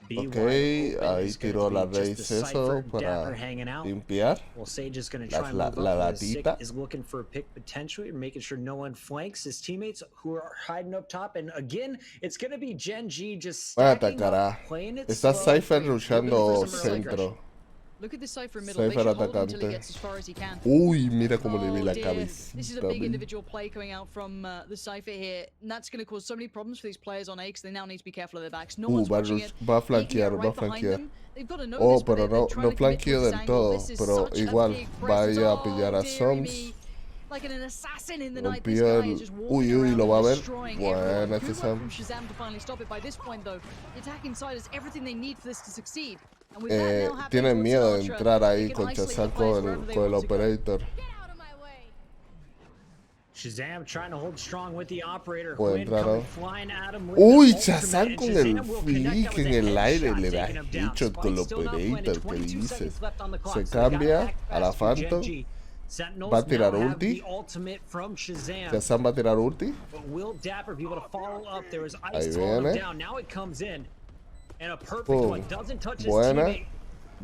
Ok, ahí tiró la Raze eso para limpiar la datita. Is looking for a pick potentially, making sure no one flanks his teammates who are hiding up top. And again, it's going to be Gen G just stacking up, playing it Está slow, Cypher looking rushando for some early centro. aggression. Look at this Cypher in middle. They Cypher should hold until he atacante. gets as far as he can. Uy, mira cómo le vi la dear. This is a cabecita. big individual play coming out from the Cypher here. And that's going to cause so many problems for these players on A because they now need to be careful of their backs. No one's watching it. Va a They can get flanquear, va a right behind flanquear. them. They've got to know Oh, this, but pero they're no trying to commit to flanqueó this del angle. todo. This is Pero such a igual big va a presence. ir a pillar a dearie Soms. me. Like an assassin in the night, this Rompió guy el... is just walking Uy, around lo va a and ver. destroying Buena, everyone. Good Shazam. work from Shazam to finally stop it. By this point, though, the attack inside is everything they need for this to succeed. And with that now happening Tienen towards miedo de Sinatra, entrar they ahí can con isolate Shazam the players wherever con they el want to go. operator. Shazam trying to hold strong with the operator. Puede Quinn entrar, coming ¿no? flying at him with Uy, the ultimate, Shazam and con el Shazam will connect flick that with en a el aire headshot, le da taking him down. headshot con el Spike still not planted, operator. ¿Qué 22 dices? seconds left on the clock, Se so they gotta cambia act a la fast for Gen Phantom. G. Sentinels Va a tirar now have ulti. the ultimate from Shazam. Shazam va a tirar ulti. But will Dapper be able to follow up? There was Ahí ice throwing him viene. down. Now it comes in. And a perfect Boom. one. Doesn't touch his Buena. teammate.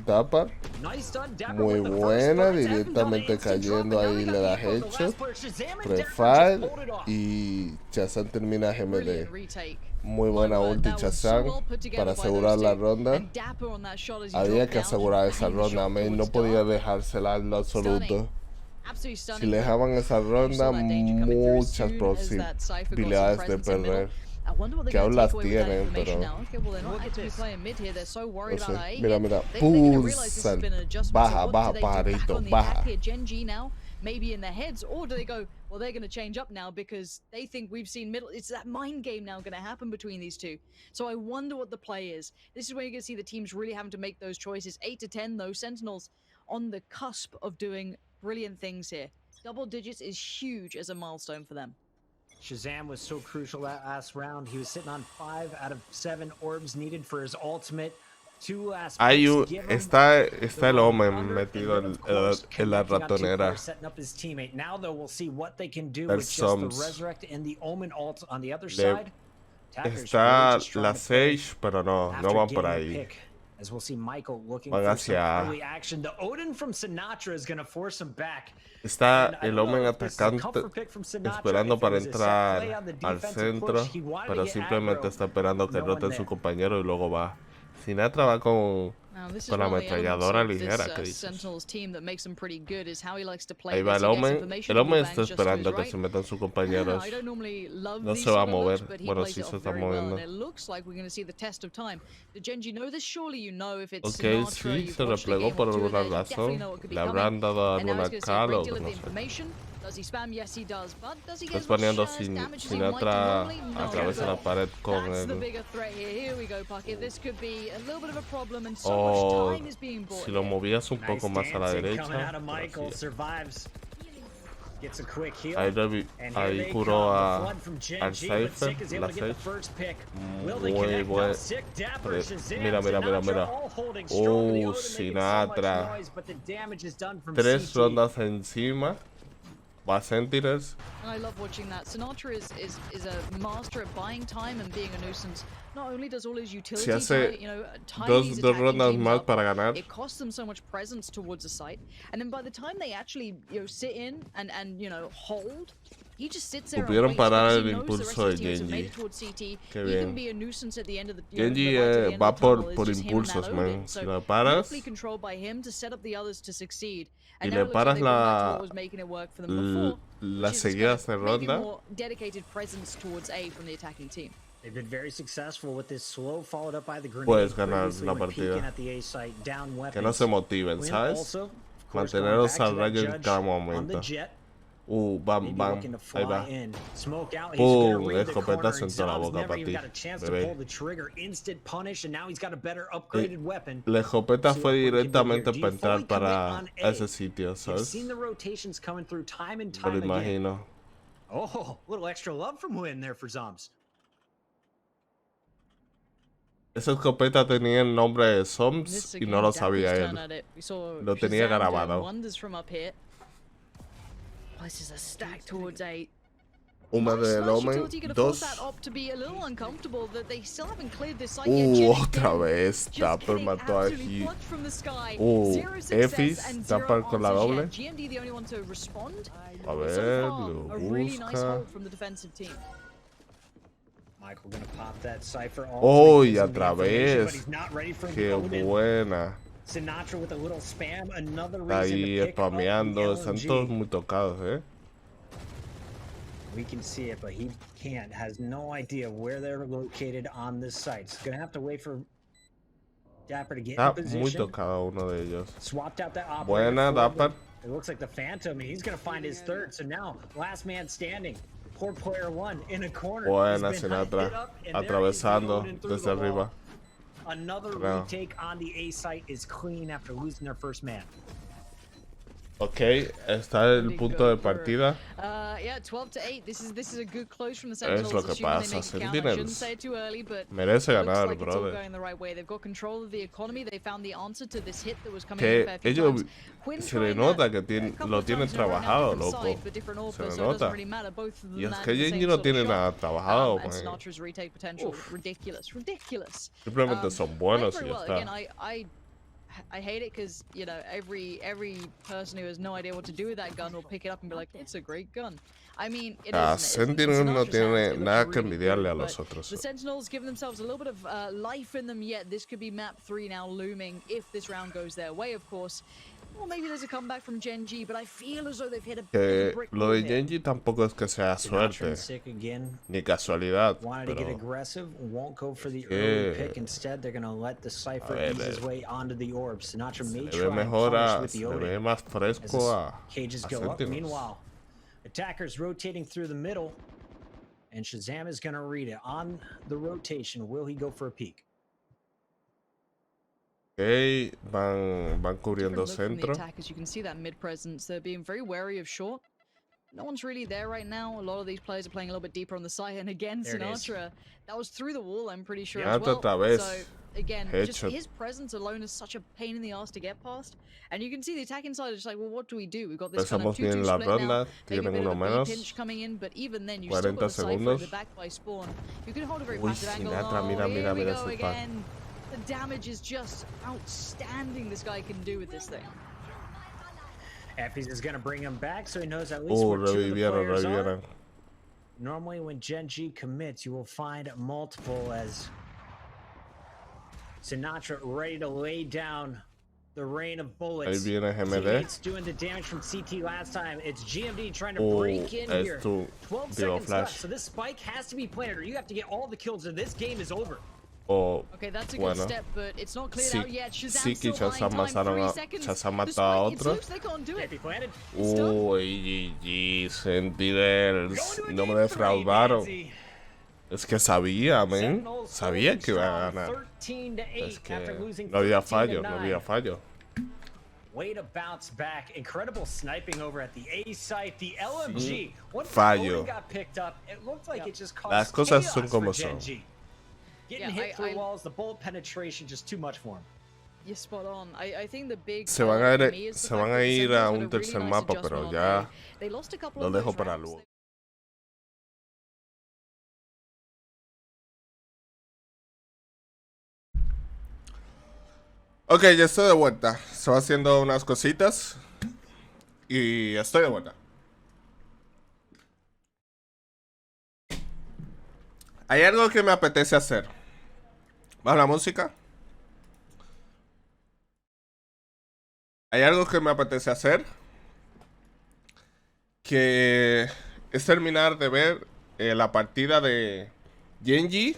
Dapper. Nice done, Dapper Muy with the first buena. burst. Haven't done Directamente an instant drop, cayendo and now ahí they got le da the info. The headshot. last player, Shazam and Dapper just Prefire. pulled it off. Y Shazam termina GMD. Brilliant retake. Muy buena ulti Shazam para asegurar la ronda. And Dapper on that shot as he Había dropped que down, asegurar just esa banged the ronda, shot man. No towards podía Dark. dejársela en lo absoluto. Absolutely Si stunning. le dejaban esa ronda, muchas posibilidades de perder. I wonder what they're Que going aún to las take away with that tienen, information pero now. Okay, well, they're not actively playing mid here. They're so worried no about sé. A. Mira, mira. They're going to realize this has Pulsar. been an adjustment. Baja, So what baja, do they do back pajarito, on the attack baja. here? Gen G now, maybe in their heads, or do they go, well, they're going to change up now because they think we've seen middle. It's that mind game now going to happen between these two. So I wonder what the play is. This is where you're going to see the teams really having to make those choices. 8 to 10, though. Sentinels on the cusp of doing brilliant things here. Double digits is huge as a milestone for them. Shazam was so crucial that last round. He was sitting on 5 out of 7 orbs needed for his ultimate. 2 last Hay picks un, to give him está el the Omen under, metido and then, of course, en la connecting on 2 ratonera. players, setting up his teammate. Now, though, we'll see what they can do El with just the Soms. Resurrect and the Omen ult on the other Le- side. Attackers Está really just trying la to play Sage, pero no after van por getting a ahí. pick. As we'll see Michael looking Van for some hacia- early action. The Odin from Sinatra is going to force him back. Está And I el don't know Omen if this is a atacante comfort pick from Sinatra, esperando if it para was a set play entrar on the al defensive centro, push. He wanted to pero get simplemente aggro. está esperando que No one roten su there. compañero y luego va. Sinatra va con Now, this is la one of the elements ametralladora of this, ligera, ¿qué dices? Sentinels team that makes them pretty good is how he likes to play Ahí va this. el He gets Omen. information, El he Omen bangs está just to his esperando que right. se metan sus compañeros. I don't normally love No these se va a sort of looks, mover. but he Bueno, plays sí it se off está very well, moviendo. and it looks like we're going to see the test of time. Did Genji know this? Surely you know if it's Ok, Sinatra, sí, you've se watched a replegó game por or two alguna there, you definitely razón. know what could be Le coming. habrán dado And now alguna he's going to see a cal great o deal of no sé. information. Does he spam? Yes, he does. But does he Está get as much spaneando sin damage as he might do Sinatra normally? a No. través de la pared con That's the el... bigger threat here. Here we go, Puckett. This could be a little bit of a problem, and so Oh, much time is being bought. si lo here. movías un Nice poco más a la dancing coming derecha. out of Michael, pero sí. survives. Gets a quick heal. Ahí, And here ahí they curó come, the a, flood from Gen al G, but Cypher, Sick is able la to get the Sage. first pick. Will they Muy connect? No, buen. Sick, Dapper, Shazam, Mira, mira, mira, Sinatra, mira. all holding strong. The Odin making so much Sinatra. noise, but the damage is done from 3 CT. rondas encima. Va Sentinels. And I love watching that. Sinatra is a master at buying time and being a nuisance. Not only does all his utility Si hace tie dos these attacking rondas teams más up, para ganar. it costs them so much presence towards the site. And then by the time they actually sit in and hold, he just sits there. Supieron and waits parar because el he knows the rest impulso of de his teams have Genji. made it towards CT. Qué He bien. can be a nuisance at the end of the Genji the light at the end va of the tunnel. por It's just him and that impulsos, Odin. man. So Si lo paras beautifully controlled by him to set up the others to succeed. y And now le it looks like paras they've gone back to la, what was making it work for them before. las Which is seguidas de maybe ronda, more dedicated presence towards A from the attacking team. They've been very successful with this slow, followed up by the grenade. puedes ganar previously la when peeking partida. at the A site, down weapons. Que no se motiven, Quinn ¿sabes? also, of course, Mantenerlos going al back to that rayo en judge cada on the momento. jet. Van, Maybe van. looking to Ahí va. fly in. Smoke out. He's Pum, gonna read the escopetazo corner, en toda la and Zom's boca never para even ti, got a chance to bebé. pull the trigger. Instant punish, and now he's got a better upgraded weapon. La escopeta See fue what we can do here. directamente Do you para entrar fully commit para on A? ese sitio, You've ¿sabes? seen the rotations coming through time and Me time lo again. imagino. Oh, a little extra love from Win there for Zoms. Esa escopeta tenía el nombre de This Soms y again, no lo Dapper's sabía turn él. at it. We saw Lo tenía Shazam doing grabado. wonders from up here. Places a stack towards 8. Uma del Omen Utility gonna force 2. that op to be a little uncomfortable that they still haven't cleared this site yet. Jimmy Otra Finn vez. just Dapper getting mató a absolutely Hugh. plucked from the sky. Zero Efis. success and zero Dapper con la answers doble. yet. GMD the only one to respond. A So ver, far, lo a really nice busca. hold from the defensive team. Michael gonna pop that cipher. Oh, y otra vez. Qué buena. Sinatra with a little spam, another Está reason ahí to pick up the spameando. Están todos LMG. muy tocados, We can see it, but he can't. Has no idea where they're located on this site. He's gonna have to wait for Dapper to get Está in muy position. tocado uno de ellos. Swapped out that operator. Buena, for the- Dapper. It looks like the Phantom. He's gonna find his third. So now, last man standing. Poor player one in a corner. Buena, He's been Sinatra. hit up, and there he's Atravesando loading through desde the wall. arriba. Another Creo. retake on the A site is clean after losing their first man. Ok, está el punto de partida. Yeah, 12 to 8. This is a good close from the Sentinels. lo que assuming pasa, they make it count. I Sentinels shouldn't say it too early, but merece looks ganar, like it's all brother. going the right way. They've got control of the economy. They found the answer to this hit that was coming Que in a fair few ellos times. Quinn se le trying nota that que a couple lo of tienen times now, right now, trabajado, different loco. side, but different Se AWP, le so it doesn't nota. really matter. Both of them Y es land que the same Genji no sort of tiene shot. nada trabajado, And man. Sinatra's retake potential, ridiculous, ridiculous. Simplemente son buenos Played y very ya well. está. Again, I hate it because, you know, every person who has no idea what to do with that gun will pick it up and be like, it's a great gun. I mean, it Ah, is. Sentinel no tiene nada que envidiarle a los otros. The Sentinels give themselves a little bit of life in them yet. This could be map 3 now looming if this round goes their way, of course. Or maybe there's a comeback from Gen G, but I feel as though they've hit a Que brick lo wall de here. Genji tampoco es que sea Sinatra suerte, sick again. ni casualidad, Wanted to get pero aggressive, won't go for the que- early pick. Instead, they're gonna let the Cypher A ver, ease his way onto the orb. Sinatra may le try ve and mejor punish a, with se the le ve Odin más as fresco his a cages go up. Sentinels. Meanwhile, attackers rotating through the middle, and Shazam is gonna read it on the rotation. Will he go for a peek? Ok, van cubriendo Different look from the centro. attackers. You can see that mid presence. They're being very wary of short. No one's really there right now. A lot of these players are playing a little bit deeper on the side. And again, There it is. Sinatra, that was through the wall, I'm pretty sure Ya as well. otra vez. So again, just Headshot. his presence alone is such a pain in the ass to get past. And you can see the attacking side is just like, well, what do we do? We've got this kind of Empezamos bien 2-2 la split now. ronda, Maybe a tienen bit uno of a B menos. pinch coming in, but even then, you've still 40 got the Cypher in the segundos. back by spawn. You can hold a very Uy, passive angle. Sinatra, Oh, mira, here we mira go su pan. again. The damage is just outstanding this guy can do with this thing. Effie's is gonna bring him back, so he knows at least Oh, where two of the revivieron, players are. revivieron. Normally, when Gen G commits, you will find multiple as Sinatra ready to lay down the rain of bullets. Ahí viene GMD. Teammates doing the damage from CT last time. It's GMD trying to Oh, break in here. esto, 12 digo, seconds flash. left, so this spike has to be planted, or you have to get all the kills, or this game is over. Oh, Okay, that's a good bueno. step, but it's not cleared Sí, out yet. Shazam sí que still ya buying se time, mataron 3 a, seconds. ya se ha The matado a spike, it's otro. loose, they can't do Can't it. be planted. It's done. Uy, GG, Sentinels. Going to a No me game 3, defraudaron. Nancy. Es que sabía, man. Sentinels Sabía que iba a strong, ganar. 13 to 8 Es que after losing no había 13 to fallo, no 9. había fallo. Way to bounce back. Incredible sniping over at the A site. The LMG. Once fallo. the Odin got picked up, it looked like it just caused Las cosas chaos son como for Gen son. G. Getting Yeah, hit through I- walls, the bullet penetration just too much for him. You're spot on. I think the big Se van a highlight ir- for me is the se fact van a that the ir a Sentinels un had really tercer nice mapa, adjustment pero on ya A. They lost a couple lo of dejo those para rounds. luego. Ok, ya estoy de vuelta. Estaba haciendo unas cositas. Y estoy de vuelta. Hay algo que me apetece hacer. ¿Va la música? Hay algo que me apetece hacer. Que es terminar de ver la partida de Genji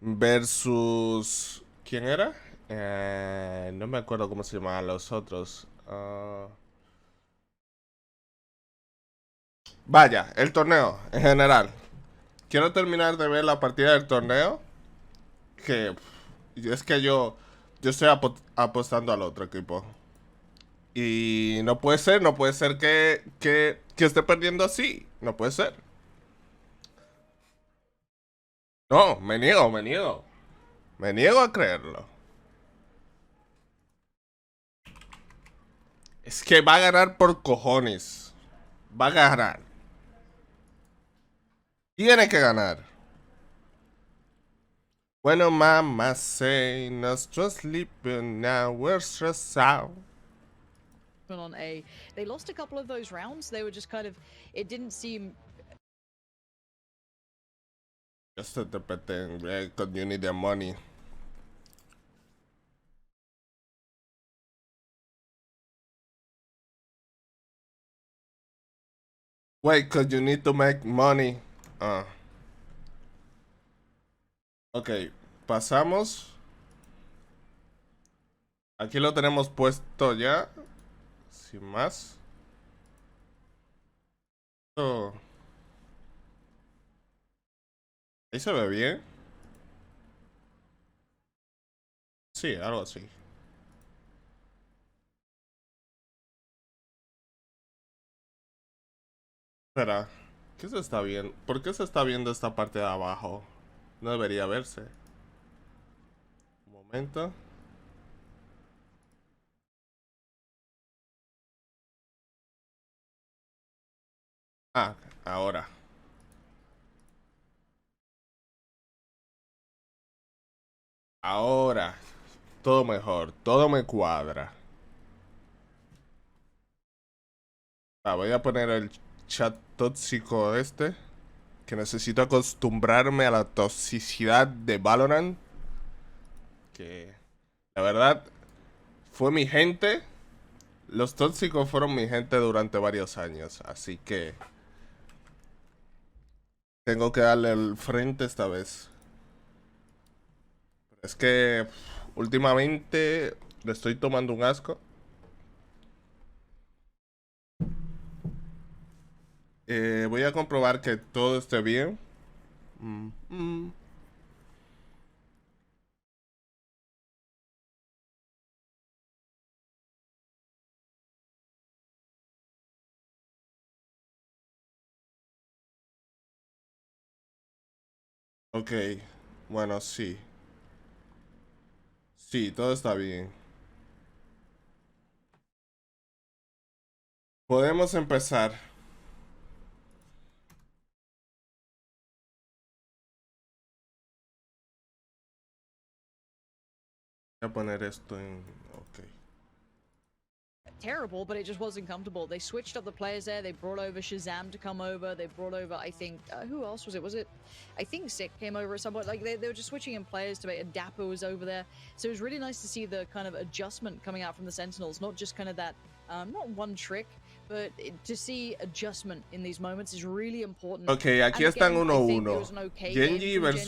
versus... ¿Quién era? No me acuerdo cómo se llamaban los otros. Vaya, el torneo en general. Quiero terminar de ver la partida del torneo. Que es que yo estoy apostando al otro equipo. Y no puede ser que esté perdiendo así. No puede ser. No, me niego. Me niego a creerlo. Es que va a ganar por cojones. Va a ganar. Tiene que ganar. Bueno, mama say, not sleeping now, we're stressed out. On A. They lost a couple of those rounds. They were just kind of, it didn't seem. Just to pretend, because you need the money. Wait, because you need to make money. Ok, pasamos. Aquí lo tenemos puesto ya. Sin más. Oh. Ahí se ve bien. Sí, algo así. Espera, ¿qué se está viendo? ¿Por qué se está viendo esta parte de abajo? No debería verse. Un momento. Ah, ahora. Ahora. Todo mejor. Todo me cuadra. Voy a poner el chat tóxico este. Que necesito acostumbrarme a la toxicidad de Valorant. Que la verdad fue mi gente. Los tóxicos fueron mi gente durante varios años. Así que tengo que darle el frente esta vez. Es que últimamente le estoy tomando un asco. Voy a comprobar que todo esté bien. Ok, bueno, sí. Sí, todo está bien. Podemos empezar. Voy a poner esto en... Ok. Terrible, but it just wasn't comfortable. They switched up the players there. They brought over Shazam to come over. They brought over, I think, who else was it? I think Sick came over at some point. Like, they were just switching in players to make, Dapper was over there. So it was really nice to see the kind of adjustment coming out from the Sentinels. Not just kind of that, not one trick, but to see adjustment in these moments is really important. Ok, aquí están 1-1. Genji versus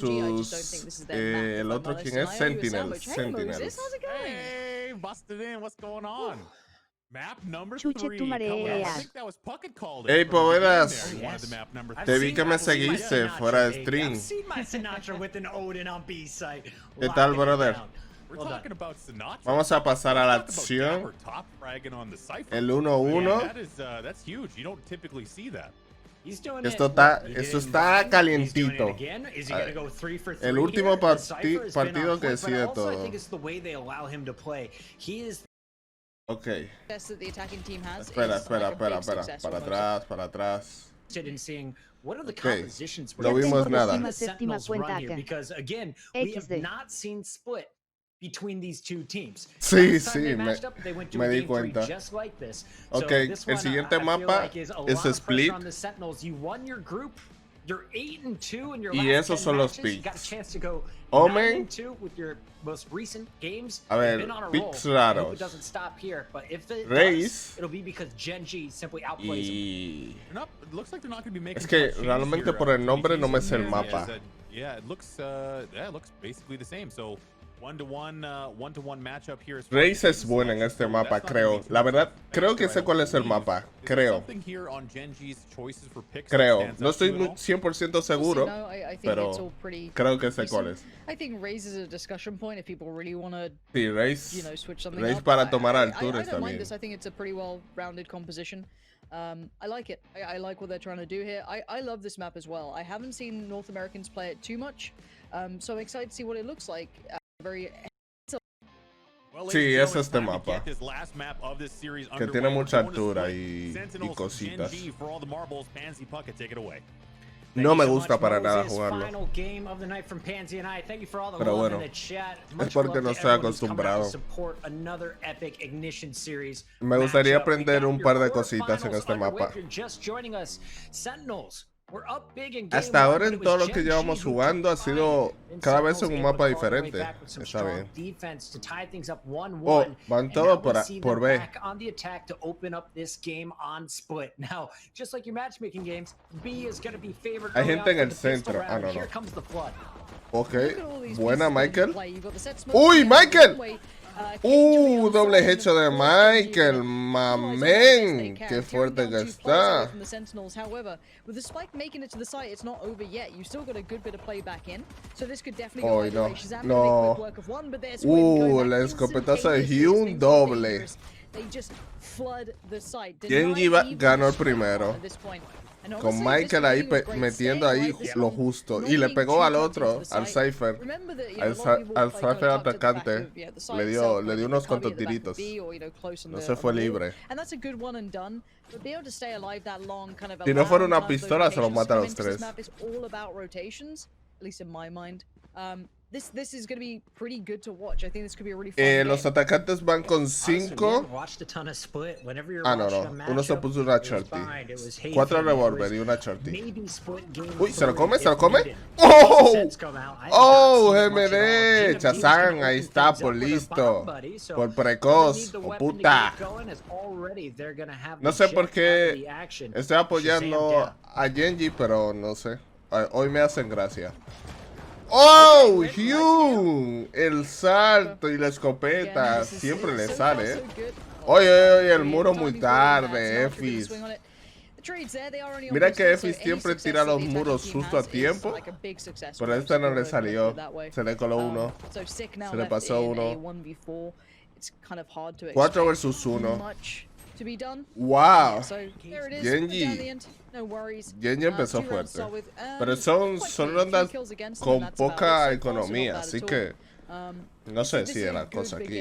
el otro, ¿quién es? Sentinels. Hey, busted in. What's going on? Map number 3. I think that was Puckett called it. Hey, Povedas. Yes. Te vi que me seguiste fuera de stream. ¿Qué tal, brother? Vamos a pasar a la acción. El 1-1. Esto está calientito. El último partido que decide todo. Ok. Espera. Para atrás. Ok. No vimos nada. Sí, me di cuenta. Ok, el siguiente mapa es Split. Y esos son los picks. Omen. A ver, picks raros. Raze. Y... Es que realmente por el nombre no me sé el mapa. Raze es buena en este mapa, creo. La verdad, creo que sé cuál es el mapa. Creo. No estoy 100% seguro, pero creo que sé cuál es. Sí, Raze para tomar alturas también. I like it. I like what they're trying to do here. I love this map as well. I haven't seen North Americans play it too much, so I'm excited to see what it looks like. Sí, es este mapa. Que tiene mucha altura y cositas. No me gusta para nada jugarlo. Pero bueno, es porque no estoy acostumbrado. Me gustaría aprender un par de cositas en este mapa. Hasta ahora en todo lo que llevamos jugando ha sido cada vez en un mapa diferente. Está bien. Oh, van todos por B. Hay gente en el centro. Ah, no, no. Ok, buena Michael. ¡Uy, Michael! Doble hecho de Michael, mamen. Qué fuerte que está. Hoy no. No. El escopetazo de Hyun doble. Genji ganó el primero. Con Michael ahí metiendo ahí lo justo. Y le pegó al otro, al Cypher. Al Cypher atacante. Le dio unos cuantos tiritos. No se fue libre. Si no fuera una pistola, se lo mata a los tres. Los atacantes van con 5. Ah, no. Uno se puso una shorty. 4 revólver y una shorty. Uy, ¿se lo come? ¡Oh! ¡Oh, GMD! Chazán, ahí está, por listo. Por precoz. ¡Oh, puta! No sé por qué estoy apoyando a Genji, pero no sé. Hoy me hacen gracia. ¡Oh! Hyun, el salto y la escopeta siempre le sale. Oye, el muro muy tarde, Efis. Mira que Efis siempre tira los muros justo a tiempo. Pero a este no le salió. Se le coló uno. Se le pasó uno. 4 versus 1. Wow. Genji empezó fuerte. Pero son rondas con poca economía, así que no sé si era cosa aquí.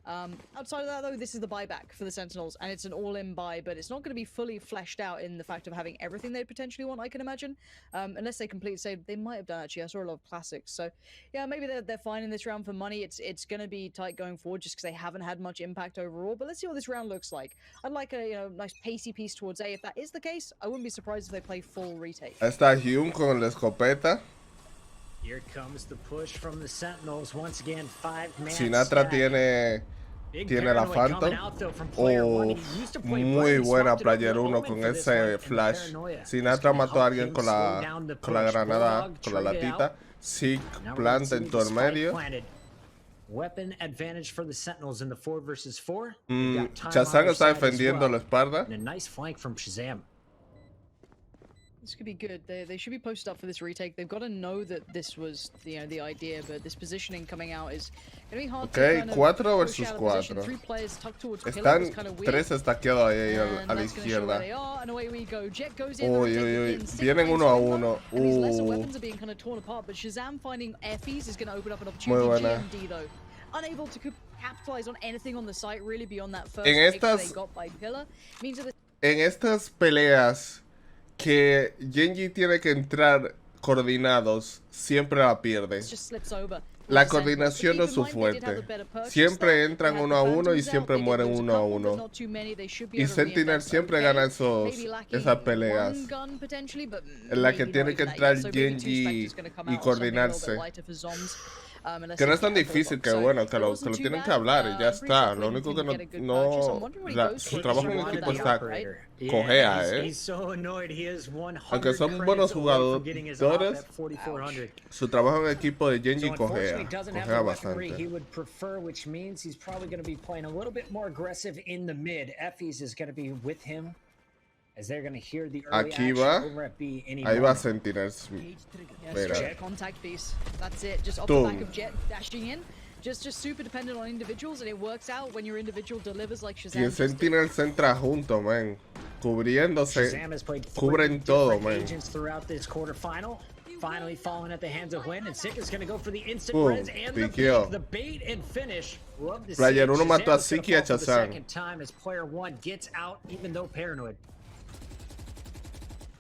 Outside of that, though, this is the buyback for the Sentinels, and it's an all-in buy, but it's not going to be fully fleshed out in the fact of having everything they potentially want, I can imagine. Unless they complete, say, they might have done, actually. I saw a lot of classics. So, yeah, maybe they're fine in this round for money. It's going to be tight going forward just because they haven't had much impact overall. But let's see what this round looks like. I'd like a nice pacey piece towards A. If that is the case, I wouldn't be surprised if they play full retake. Está Hyun con la escopeta. Here comes the push from the Sentinels once again. 5-man Sinatra tiene la Phantom. Oh, muy buena Player 1 con ese flash. Sinatra mató a alguien con la granada, con la latita. Sig planta en todo el medio. Weapon advantage for the Sentinels in the 4 versus 4. Chazán está defendiendo la espalda. And a nice flank from Shazam. This could be good. They should be posted up for this retake. They've got to know that this was the idea, but this positioning coming out is going to be hard to kind of 4 versus 4. Están 3 estaqueados ahí a la izquierda. Uy. Vienen 1 a 1. Muy buena. En estas peleas que Genji tiene que entrar coordinados, siempre la pierde. La coordinación no es su fuerte. Siempre entran 1 a 1 y siempre mueren 1 a 1. Y Sentinel siempre gana esas peleas. En la que tiene que entrar Genji y coordinarse. Que no es tan difícil, que bueno, que lo tienen que hablar y ya está. Lo único que su trabajo en equipo está cojea, Aunque son buenos jugadores, su trabajo en equipo de Genji cojea bastante. Aquí va. Ahí va Sentinels. Mira. Just super dependent on individuals, and it works out when your individual delivers like Shazam. Y el Sentinels entra junto, man. Cubriéndose. Cubren todo, man. Finally falling at the hands of Win, and Sick is going to go for the instant res and the bait and finish. Player 1 mató a Siki y a Chazán. Second time as player 1 gets out, even though paranoid.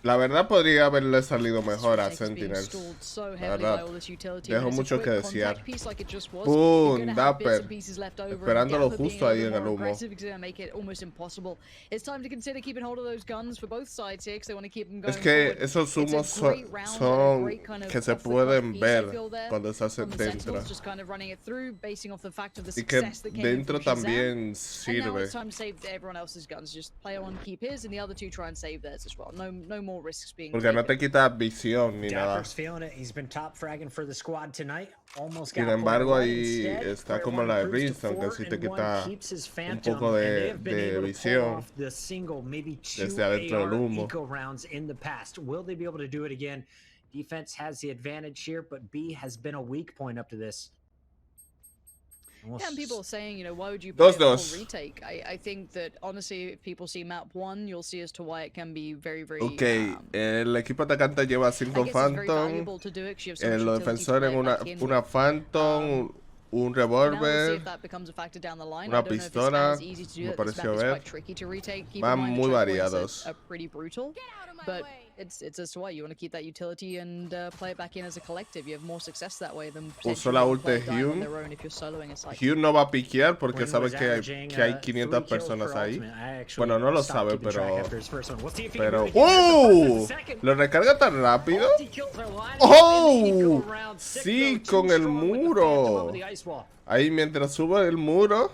La verdad podría haberle salido mejor a It's being Sentinels. stalled so La heavily by verdad. all this utility. Dejó When it's a mucho que quick desear. contact piece like it just was, ¡Pum! you're gonna have bits Dapper. and pieces left over, and Esperándolo Dapper being justo a ahí little en bit el more humo. aggressive is gonna make it almost impossible. It's time to consider keeping hold of those guns for both sides here, because they want to keep them going Es que forward. esos It's a humos great round and a son great kind of que se off the cuff pueden piece, I ver feel there, cuando se hacen from the dentro. Sentinels, just kind of running it through, basing off the fact of the Y que success that came in dentro from Shazam. también And now sirve. it's time to save everyone else's guns. Just player one keep his, and the other two try and save theirs as well. No more risks being Porque no taken. te quita visión ni nada. Dapper's feeling it. He's been top fragging for the squad tonight. Almost Sin got embargo, player one. ahí Instead, está player como one la de proves to Reese, aunque sí te 4-1, quita keeps his un phantom, poco and they de have been able to pull visión off the single, maybe two desde adentro del AR humo. eco rounds in the past. Will they be able to do it again? Defense has the advantage here, but B has been a weak point up to this. Yeah, and people are saying, you know, why would you play a full 2-2. retake? I think that honestly, if people see map 1, you'll see as to why it can be very, very. Ok, el equipo atacante lleva 5 I guess it's very Phantom. valuable to do it 'cause you have so much Los utility to defensores play una, back in una with. Phantom, un Now we'll see revólver. if that becomes a factor down the line. una I don't know if it's pistola, as easy to do me that. This map pareció is ver. quite tricky to retake. Keep Van in mind muy the choke points variados. are pretty brutal, but it's as to why you want to keep that utility and play it back in as a collective. You have more success that way than Usó la ult de dying on Hugh. their own if you're soloing a site. Hugh no va a piquear porque Quinn sabe was que hay, averaging, 500 3 kills personas per ahí. ultimate. I actually Bueno, no lo stopped sabe, keeping track pero... after his first one. We'll see if he can Pero... do it again. There's the first and second. ¿Lo recarga tan rápido? Multi-kills are lining up in the ¡Oh! eco round. Sick, Sí, though, con too el strong with the Phantom muro. over the ice wall. Ahí mientras sube el muro.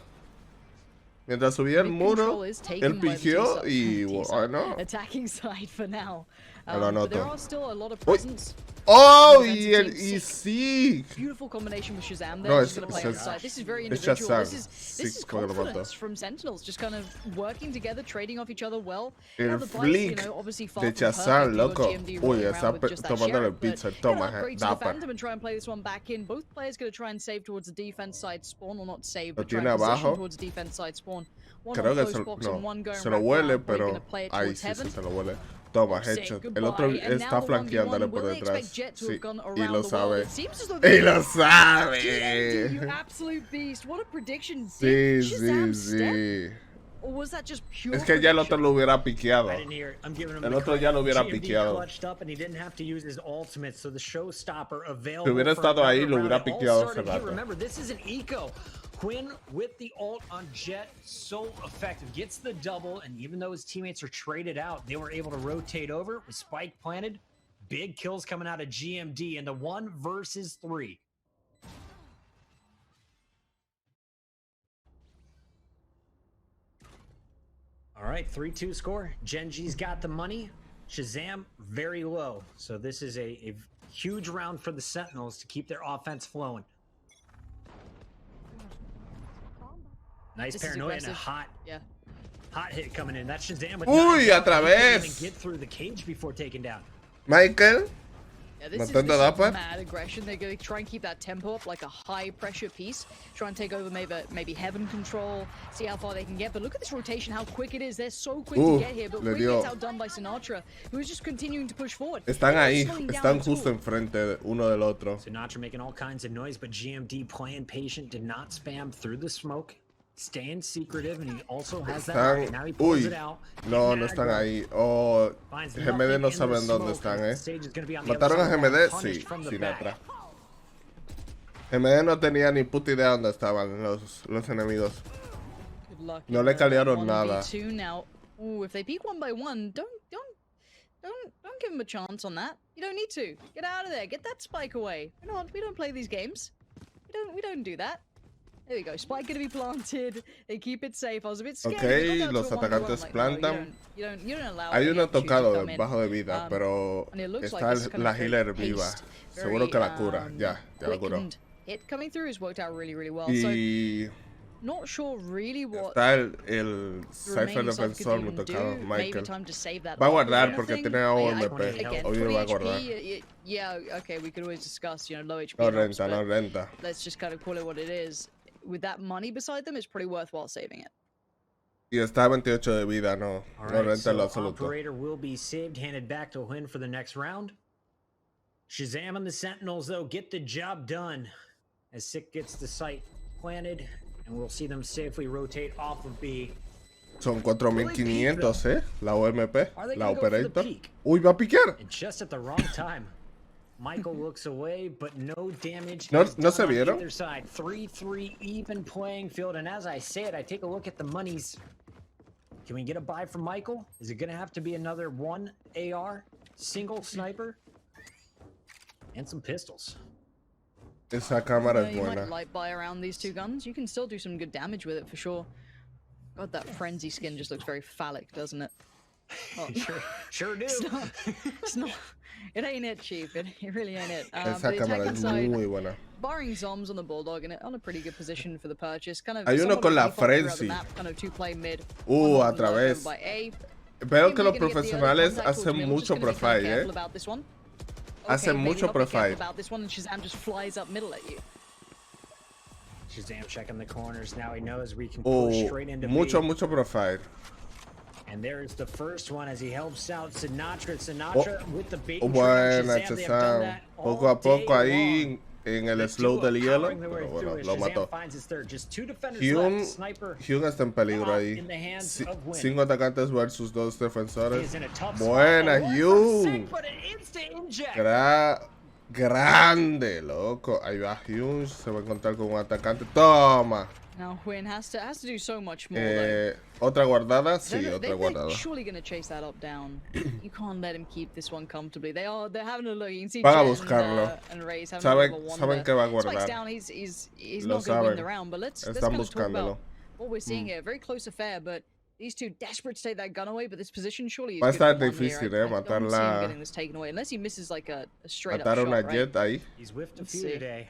Mientras subía el Mid muro, control is taken él by the piqueó T-side- y T-side, bueno. attacking side for now. Me lo But there anoto. are still a lot of Uy. presence. ¡Oh! Defensive Y, team y sí. sí. Beautiful combination with Shazam there. No, Just gonna play on the side. This is very individual. This is porque lo mató. confidence from Sentinels, just kind of working together, trading off each other well. El Now the Bites, flick you know, obviously far de from perfect. Shazam, You've got loco. GMD Uy, rolling está around with just that tomándole el sheriff, but pizza. gonna Toma, upgrade to the Dapper. Phantom and try and play this one back in. Both players gonna try and save towards the defense side spawn, or not save, Lo but try tiene and position abajo. towards the defense side spawn. One Creo on que close se, box and no, one going se lo wrap huele, around, probably pero... gonna play it Ahí towards sí, heaven. se lo huele. Toma, Say headshot. El goodbye, otro and now está the 1v1, flanqueándole por will they expect detrás. Jet to Sí, have gone y around lo the world? sabe. It seems as though ¡Y they lo GMD, you sabe! absolute beast. What a prediction. Sí, Did sí, Shazam step? sí. Or was that just pure Es que ya el otro prediction? lo hubiera piqueado. I didn't hear it. I'm giving him El the otro credit. ya lo hubiera GMD piqueado. clutched up and he didn't have to use his ultimate, so the showstopper available. Si hubiera for estado ahí, another lo round. hubiera It all piqueado hace started here. rato. Remember, this is an eco. Quinn with the ult on Jet, so effective. Gets the double, and even though his teammates are traded out, they were able to rotate over with Spike planted. Big kills coming out of GMD in the 1 versus 3. All right, 3-2 score. Genji's got the money. Shazam very low. So this is a huge round for the Sentinels to keep their offense flowing. Nice This is paranoia and a aggressive. hot hit coming in. That's Shazam with Uy, 9 down. otra He couldn't vez. even get through the cage before taken down. Michael, Yeah, this matando a is Dapper. mad aggression. They're going to try and keep that tempo up like a high pressure piece. Try and take over maybe heaven control. See how far they can get. But look at this rotation, how quick it is. They're so quick to get here. But le Quinn dio. gets outdone by Sinatra, who is just continuing to push forward. Están They're ahí, not slowing down están at all. justo enfrente uno del otro. Sinatra making all kinds of noise, but GMD playing patient, did not spam through the smoke. Staying secretive, and he also has that. Están, rocket. Now he pulls uy, it out. no, no están ahí. Oh, Finds GMD nothing no in the saben dónde smoke, están, and the eh. stage is gonna be on the ¿Mataron a other side, GMD? punished Sí, from the back. Sinatra. GMD no tenía ni puta idea dónde estaban los enemigos. Good luck. No in le the calearon nada. 1v2 now. Ooh, if they peek 1 by 1, don't give them a chance on that. You don't need to. Get out of there. Get that spike away. We don't play these games. We don't do that. There we go. Spike gonna be planted. They keep it safe. I was a bit scared. Ok, They got down los to a 1v1, atacantes like, plantan. No, you don't allow Hay any uno opportunity to tocado come in. bajo de vida, pero And it looks like está this is kind la of very healer viva. paced, Seguro que la very, cura. Ya la curó. quickened hit coming through has worked out really, really well. So Y not sure really what está el Cypher remaining sides could defensor muy even do. tocado, Maybe Michael. time to save that Va a up or guardar porque anything. tiene I- OMP. Again, Obvio 20 va a guardar. HP, yeah, okay, we could always discuss, low HP. No drops, renta, no but renta. let's just kind of call it what it is. With that money beside them, it's pretty worthwhile saving it. Y está a 28 de vida, no. All No right, renta en lo so absoluto. operator will be saved, handed back to Win for the next round. Shazam and the Sentinels, though, get the job done as Sick gets the site planted, and we'll see them safely rotate off of B. Son 4500, la OMP, Are they la gonna go for the Operator. peak? Uy, va a piquear. And just at the wrong time. Michael looks away, but no damage. No- is no done se on vieron. either side. 3-3 even playing field. And as I say it, I take a look at the monies. Can we get a buy from Michael? Is it going to have to be another one AR, single sniper, and some pistols? Esa cámara es You might buena. light buy around these two guns. You can still do some good damage with it for sure. God, that frenzy skin just looks very phallic, doesn't it? Oh. Sure do. It's not. It ain't it, Chief. It really ain't it. Esa The cámara attacking es side, muy buena. barring Zoms on the Bulldog, and on a pretty good position for the purchase. Kind of. Hay uno somewhat con of a la default throughout the frenzy. map, kind of two play mid. A través. By A. Veo que los Maybe you're gonna get the early profesionales contact towards hacen middle, mucho just gonna be kinda profile, careful about this one. Hacen Okay, maybe mucho not be careful profile. about this one, and Shazam just flies up middle at you. Shazam checking the corners. Now he knows we can push straight into Mucho B. profile. And there's the first one as he helps out Sinatra. Sinatra with the bait and Buena, Shazam. They have done Shazam. that Poco a all day poco ahí long. en el The slow duo del hielo. powering their way Pero bueno, through it. lo Shazam mató. finds his third. Just two defenders Hyun, left. Sniper Hyun está en peligro caught ahí. in the hands of Win. 5 atacantes versus 2 He defensores. is in a tough Buena, spot. A one from Hyun. six, but an instant inject. Grande, loco. Ahí va Hyun. Se va a encontrar con un atacante. Toma. Now Win has to do so much more. Though. Otra guardada. Sí, They're otra guardada. surely going to chase that up down. You can't let him keep this one comfortably. They're having a look. You can see Van a Jet buscarlo. and Ray's having Saben- a bit of a saben wander. que va a Spike's guardar. down. He's Lo not going to win the saben. round. But let's Están kind of talk buscándolo. about what we're seeing here. Very close affair, but these two desperate to take that gun away. But this position surely is Va a good for estar one difícil, here. I don't see him matarla. getting this taken away unless he misses like a straight up Matar shot, una right? Jet ahí. He's whiffed a Let's few see. today.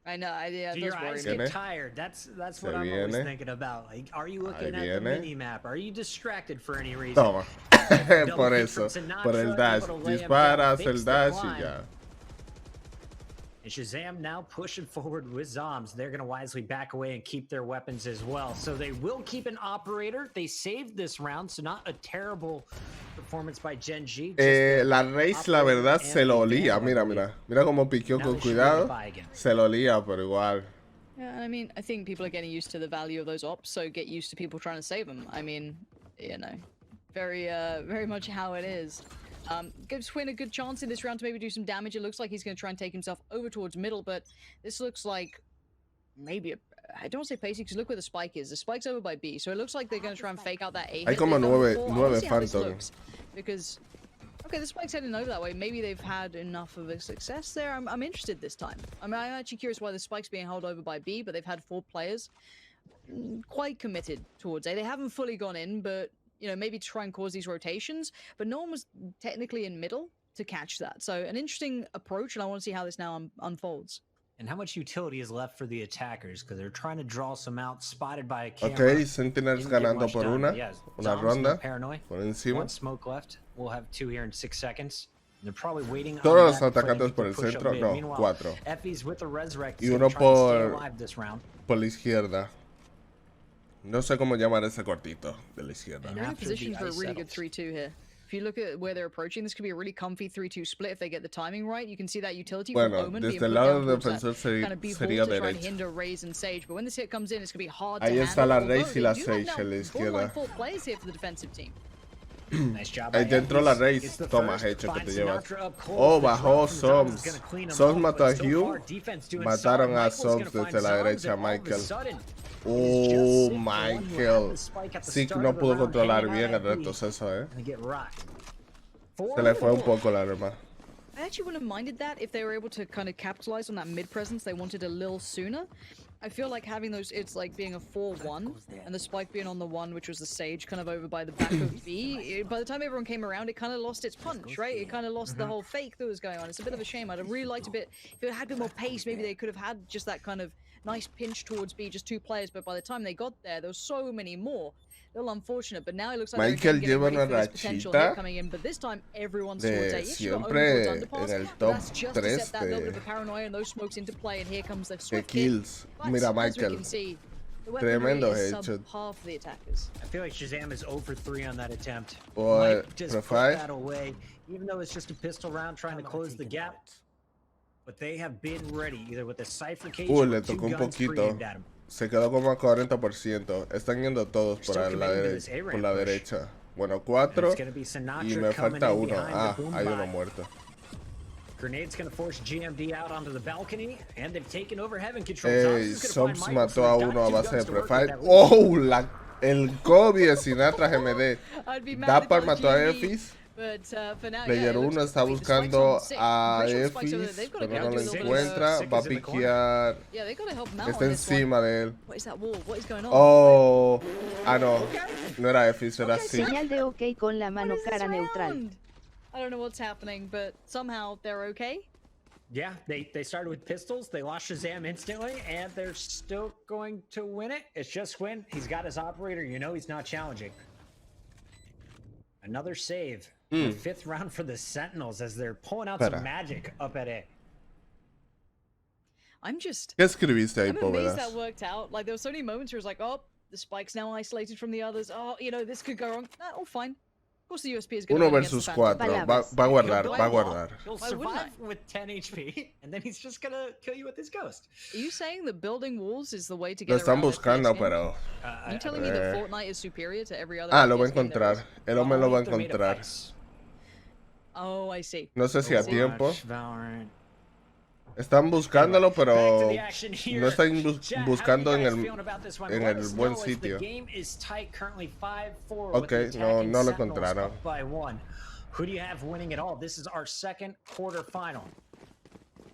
I know. Yeah, Do it your does worry eyes me. get tired? That's what Se I'm always viene. thinking about. Like, are you looking Ahí at the viene. mini map? Are you distracted for any reason? Toma. Por Double eso. hit from Sinatra, Por el dash. able to lay him Dispara, down, hace el fakes the dash y climb. ya. And Shazam now pushing forward with Zoms. They're going to wisely back away and keep their weapons as well. So they will keep an operator. They saved this round, so not a terrible performance by Gen G. La Race, la verdad, se lo olía. Mira, mira. Mira cómo piqueó con cuidado. Se lo olía, pero igual. Yeah, I mean, I think people are getting used to the value of those ops, so get used to people trying to save them. I mean, you know, very much how it is. Gives Twin a good chance in this round to maybe do some damage. It looks like he's going to try and take himself over towards middle, but this looks like maybe I don't want to say pacey because look where the spike is. The spike's over by B, so it looks like they're going to try and fake out that A. Hay como nueve Phantoms. Phantoms. Because okay, the spike's heading over that way. Maybe they've had enough of a success there. I'm interested this time. I'm actually curious why the spike's being held over by B, but they've had 4 players quite committed towards A. They haven't fully gone in, but you know, maybe try and cause these rotations. But no one was technically in middle to catch that. So an interesting approach, and I want to see how this now unfolds. And how much utility is left for the attackers? Because they're trying to draw some out, spotted by a camera. Ok, Sentinels Didn't get ganando much por done, una. but yeah, Una Zoms, ronda. no paranoid. Por encima. 1 smoke left. We'll have 2 here in 6 seconds. They're probably waiting Todos on los that atacantes footing por el to push centro. up mid. No, Meanwhile, 4. Effie's with the resurrect. Y uno Try and stay por- alive this round. Por la izquierda. No sé cómo llamar ese cuartito de la izquierda. They're in a after position the for a ice really good settles. 3-2 here. If you look at where they're approaching, this could be a really comfy 3-2 split if they get the timing right. You can see that utility from Bueno, Omen being desde put el lado down del towards that defensor kind of B hole sería to try and derecho. hinder Raze and Sage. But when this hit comes in, it's going to be hard Ahí to está handle. la although Raze y they la do have Sage now en la borderline izquierda. 4 players here for the defensive team. Nice job by Ahí te entró la Effie's. Raze. It's the Toma, first. hecho que Finds te llevas. Sinatra up close. Oh, The bajó drop from Zoms is Soms. gonna clean him Soms up, mató but a so Hugh. far, defense doing Mataron solid. a Michael's Soms gonna find desde la Zoms, derecha, and all of a Michael. sudden, Oh, it is just 6-1. You have Michael. the spike at the Sí, start no of the pudo round, controlar hanging bien out el at B, retroceso, and they get rocked. Se le fue un poco la arma. I actually wouldn't have minded that if they were able to kind of capitalize on that mid presence they wanted a little sooner. I feel like having those, it's like being a 4-1 and the spike being on the 1, which was the Sage kind of over by the back of B. By the time everyone came around, it kind of lost its punch, right? It kind of lost the whole fake that was going on. It's a bit of a shame. I'd have really liked a bit, if it had a bit more pace, maybe they could have had just that kind of nice pinch towards B, just 2 players. But by the time they got there was so many more. A little unfortunate, but now it looks like Michael they're getting lleva ready una for this potential rachita hit coming in, but this time everyone's de towards A. Yes, you got Omen siempre towards underpass, en el but top that's just to 3 set that little bit de, of paranoia and those smokes into play, and here comes the de swift hit. kills. But Mira, as we Michael. can see, the weaponry Tremendo is headshot. subpar for the attackers. I feel like Shazam is 0 for 3 on that attempt. Por Might just put profile. that away, even though it's just a pistol round trying to close the gap. But they have been ready, either with a Cypher cage or Le 2 tocó un guns poquito. pre-aimed at him. Se quedó como a 40%. Están yendo todos por Still la, committing to this A-ramp por la push. derecha. Bueno, 4. It's gonna be Sinatra Y me coming falta in uno. behind the Ah, boom hay uno bot. muerto. Grenade's gonna force GMD out onto the balcony, and they've taken over heaven control. Ey, Zombies is Sobs gonna find Michael, so mató a they've got uno a two base de guns to work prefight. with at least. ¡Oh! El Kobe de Sinatra GMD. I'd be mad if Dapper I was mató a GMD, Efis. but for now, Player yeah, it looks 1 está like the spike's buscando on six. a I'm pretty sure the spike's over there. Efis, They've gotta pero go no do lo a little bit of encuentra. Sick Va a is in the corner. piquear. Yeah, they gotta help him out Está on this one. encima de él. What is that wall? What is going on? Oh. Ah, no. No era Efis, era Okay, sí. Señal de OK con la What mano is this cara neutral. round? I don't know what's happening, but somehow they're okay. Yeah, they started with pistols. They lost Shazam instantly, and they're still going to win it. It's just win. He's got his operator. You know he's not challenging. Another save. The 5th round for the Sentinels as they're pulling out Espera. some magic up at A. I'm just. ¿Qué escribiste ahí, I'm amazed that Póvedas? worked out. Like, there were so many moments where it's like, oh, the spike's now isolated from the others. Oh, you know, this could go wrong. Nah, all fine. Of course, the USP is going to 1 versus 4. Va a guardar, va a guardar. He'll Why wouldn't survive with 10 HP, and then he's just gonna kill you with his ghost. Are you saying that building walls is the way to Lo get están around buscando, FPS games? pero. Are you telling me that Fortnite is superior to every other Ah, lo va a FPS game there is? encontrar. El hombre lo va a They're made of encontrar. ice. Oh, I see. No sé si a Sí. tiempo. Valorant. Están buscándolo, Back to pero the action here. no están Chat, how buscando are en you guys el. feeling about this one? en Let el us buen know as sitio. The game is tight, currently 5-4 with Ok, the attacking no lo Sentinels encontraron. up by 1. Who do you have winning it all? This is our second quarterfinal.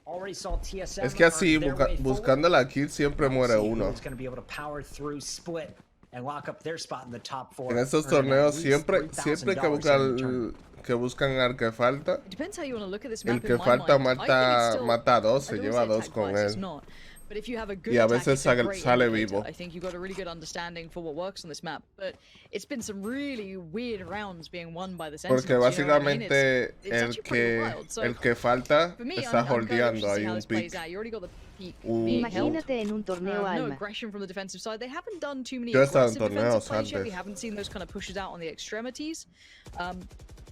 Already saw TSM. Es que así, earn their way forward. buscando la kill siempre Let's muere see uno. who's gonna be able to power through split and lock up their spot in the top 4. En estos earning at torneos least siempre $3,000 que buscan al que falta, It depends how you want to look at this el map que in my falta mind. I think it's still- mata a 2, I se don't lleva say 2 attack con bias, it's él. not. But if you have a good Y a attack, veces it's a great sale indicator. vivo. I think you've got a really good understanding for what works on this map. But it's been some really weird rounds being won by the Sentinels. Porque you know what I mean? básicamente It's el actually pretty que wild. So el que falta for me, está I'm kind of holdeando interested to see ahí how un this plays pick. out. You already got the peak being held. Imagínate en un torneo No alma. aggression from the defensive side. They haven't done too many Yo he estado en aggressive defensive torneos plays yet. We antes. haven't seen those kind of pushes out on the extremities.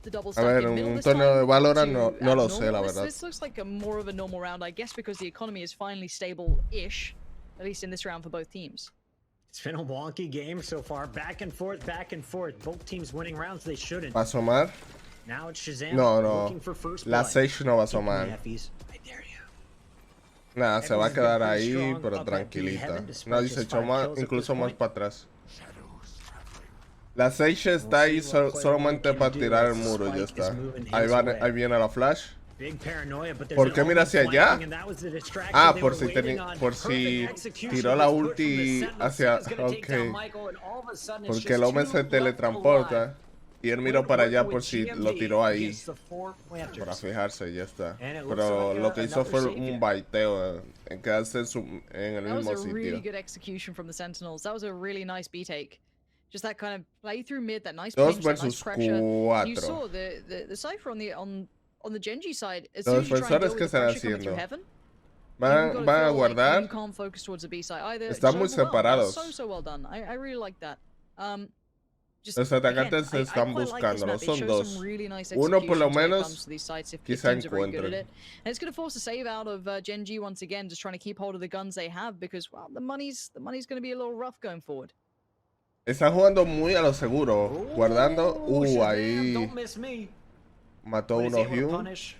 The double A stack ver, in middle un this torneo de time Valorant to no lo sé, la abnormal. verdad. This looks like a more of a normal round, I guess, because the economy is finally stable-ish, at least in this round for both teams. It's been a wonky game so far. Back and forth, back and forth. Both teams winning rounds they shouldn't. ¿Va a asomar? Now it's Shazam No, no. looking for first La blood. Sage no va a Keep them asomar. Effies. I dare you. Nada, se va a Everyone's been quedar pretty ahí, strong pero up at B tranquilita. heaven, despite No, y se just echó 5 más, kills at incluso this más point. para atrás. La Sage está ahí solamente para tirar el muro y ya está. Ahí viene la flash. Big paranoia, but there's ¿Por an qué mira open hacia allá? flanking, and that was the distraction Ah, they por were si, waiting on. por si Perfect execution tiró la was put from the ulti Sentinels. hacia... It's gonna take down Ok. Michael, and all of a sudden it's Porque el just hombre two se left teletransporta. alive. Y él miró para allá por si lo tiró ahí. Against the 4 planters. Para fijarse y ya está. And it looks Pero like lo que hizo fue another save un here. baiteo en quedarse en el That was mismo a really sitio. good execution from the Sentinels. That was a really nice B-take. Just that kind of play through mid, that nice Dos pinch, that nice versus pressure. You 4. saw the Cypher on the Genji side. As Los soon as you try and defensores, deal ¿qué with the están pressure coming through haciendo? heaven, Van a feel like guardar. you can't focus towards the B side either. Están muy So well done. separados. So well done. I really like that. Just, Los atacantes se again, I están quite like this buscándolo. map. It son shows dos. some really nice Uno por lo executions when it menos comes to these sites if quizá teams are very good at encuentren. it. And it's going to force a save out of Genji once again, just trying to keep hold of the guns they have because well, the money's going to be a little rough going forward. Están jugando muy a lo seguro. Guardando. Shazam, Ahí don't miss me. mató What is uno he able to Hume. punish?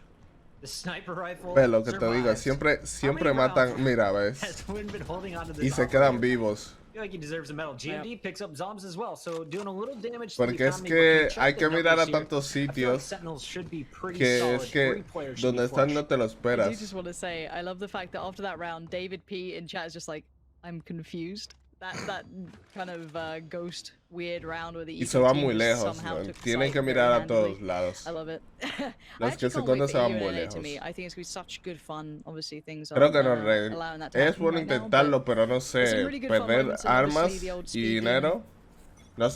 The sniper rifle Ve lo que te digo. survives. Siempre matan. Mira, ves. Has Wynn been holding onto this Y se operator? quedan vivos. I feel like he deserves a medal. GMD picks up Zombs as well, so doing a little damage to the Porque es economy, que but can hay check que the mirar a numbers here. tantos I feel like sitios Sentinels should be pretty que solid. es que 3 players should donde be están flush. no te lo I do esperas. just want to say, I love the fact that after that round, David P in chat is just like, I'm confused. That kind of ghost weird round where the Y se va team muy just lejos. somehow ¿no? took the Tienen site que very mirar a handily. todos lados. I love it. Los que se conocen se van muy lejos. To me. I think it's going to be such good fun. Obviously, things Creo aren't que no allowing that to es happen bueno right now, intentarlo, pero no there's some sé, really good fun perder moments, and obviously armas the old y speed dinero. No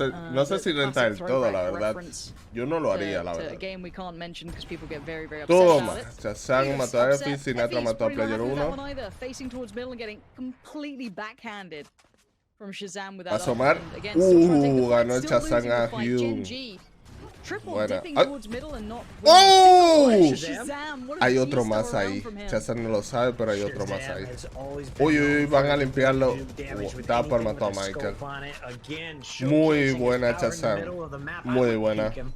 sé si renta del todo, la verdad. Yo no lo haría, la to a verdad. game we can't mention because people get very, very upset Toma, about it. Shazam mató a Effie, Sinatra mató a Player 1. Facing towards middle and getting completely backhanded from Shazam with Va that a asomar. ult. And again, still trying to take the fight, Ganó el still losing Shazam the a fight. Hume. Gen G Triple Buena. dipping Ah. towards middle and not. ¡Oh! Shazam, what a Hay otro beast más all around ahí. from him. Chazam no lo sabe, pero hay otro más Shazam ahí. has always been Uy, known van a for limpiarlo. doing damage with Estaba por anything matar a with a Michael. scope on it. Again, Muy showcasing his buena power in the Shazam. middle of the map. I Muy would buena. peek him.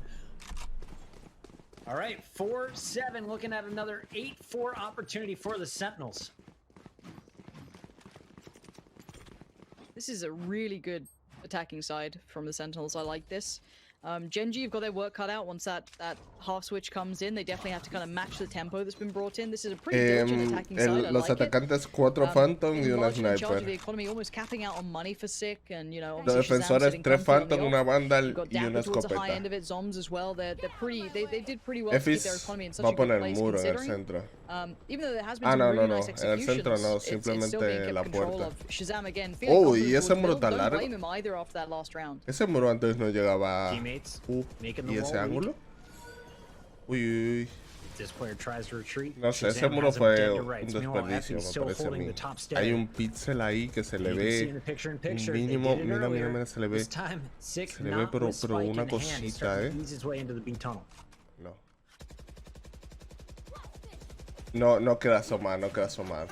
All right, 4-7, looking at another 8-4 opportunity for the Sentinels. This is a really good attacking side from the Sentinels. I like this. Genji have got their work cut out once that half switch comes in. They definitely have to kind of match the tempo that's been brought in. This is a pretty diligent attacking side. I Los like it. atacantes 4 Phantom y una Largely in charge of the Sniper. economy, almost capping out on money for Sick, and you know, Los obviously Shazam defensores sitting 3 comfy on the Phantom, op. una Vandal You've got y una Dapper towards the high escopeta. end of it. Zoms as well. They did pretty well to keep their Efis economy in such va a a good poner place muro en el considering. centro. Even though there has been Ah, some no, really no, nice no. En el centro no, executions, it's still simplemente being la kept control puerta. of. Shazam again. Oh, feeling y ese confident muro towards tan middle. Don't largo. blame him either after that last round. Ese muro antes no llegaba. Teammates making ¿Y the ese wall ángulo? Uy, uy, uy. This player tries to retreat. No sé, ese Shazam muro has him fue dead to un rights. Meanwhile, desperdicio, Effie's me still parece a holding mí. the top step. Hay un píxel ahí que se le You can see ve. in the picture-in-picture, Un they mínimo, did it mira, earlier. mira, se le ve. This time, Sick Se le ve, not pero with Spike una in hand. He's cosita, starting to ease his way into the B tunnel. No. No queda asomar, no queda asomar.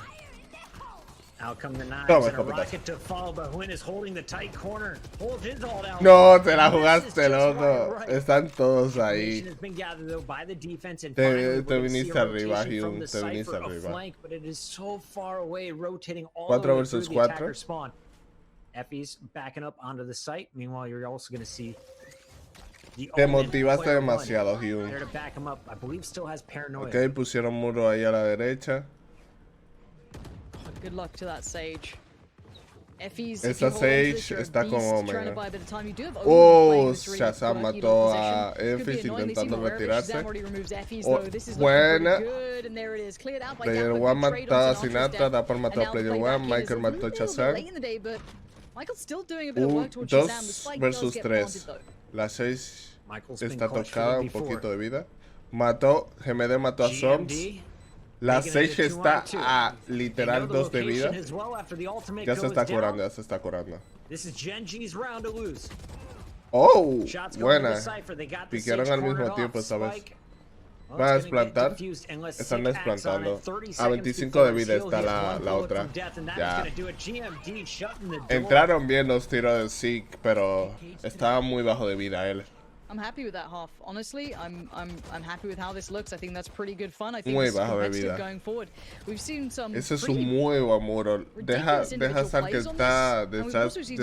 Out come the knives Toma, and a escopetazo. rocket to follow, but Huyn is holding the tight corner. Holds his ult out. No, te la Misses jugaste, just loco. right. Están todos ahí. Information has been gathered, though, by the defense, and Te finally we're gonna viniste see a arriba, rotation from Hume, the te viniste Cypher, a arriba. flank, but it is so far away, rotating all 4 the way versus through the 4. attacker spawn. Effie's backing up onto the site. Meanwhile, you're also going to see the Te Omen motivaste player one demasiado, Hume. there to back him up. I believe still has paranoia. Ok, pusieron muro ahí a la derecha. Good luck to that Sage. Effie's, Esa Sage está con Omen. Oh, Shazam mató a Effis intentando retirarse. Buena. Player 1 mató a Sinatra, Dapper mató a Player 1, Michael mató a Shazam. 2 versus 3. La 6 está tocada, un poquito de vida. GMD mató a Zoms. La 6 está a literal 2 de vida. Ya se está curando, ya se está curando. Oh, buena. Piquearon al mismo tiempo esta vez. Van a desplantar. Están desplantando. A 25 de vida está la otra. Ya. Entraron bien los tiros de Zeke, pero estaba muy bajo de vida él. I'm happy with that half. Honestly, I'm happy with how this looks. I think that's pretty good fun. I think Muy this is bajo de competitive vida. going forward. We've seen some Ese es pretty un muy buen muro. Deja estar que está de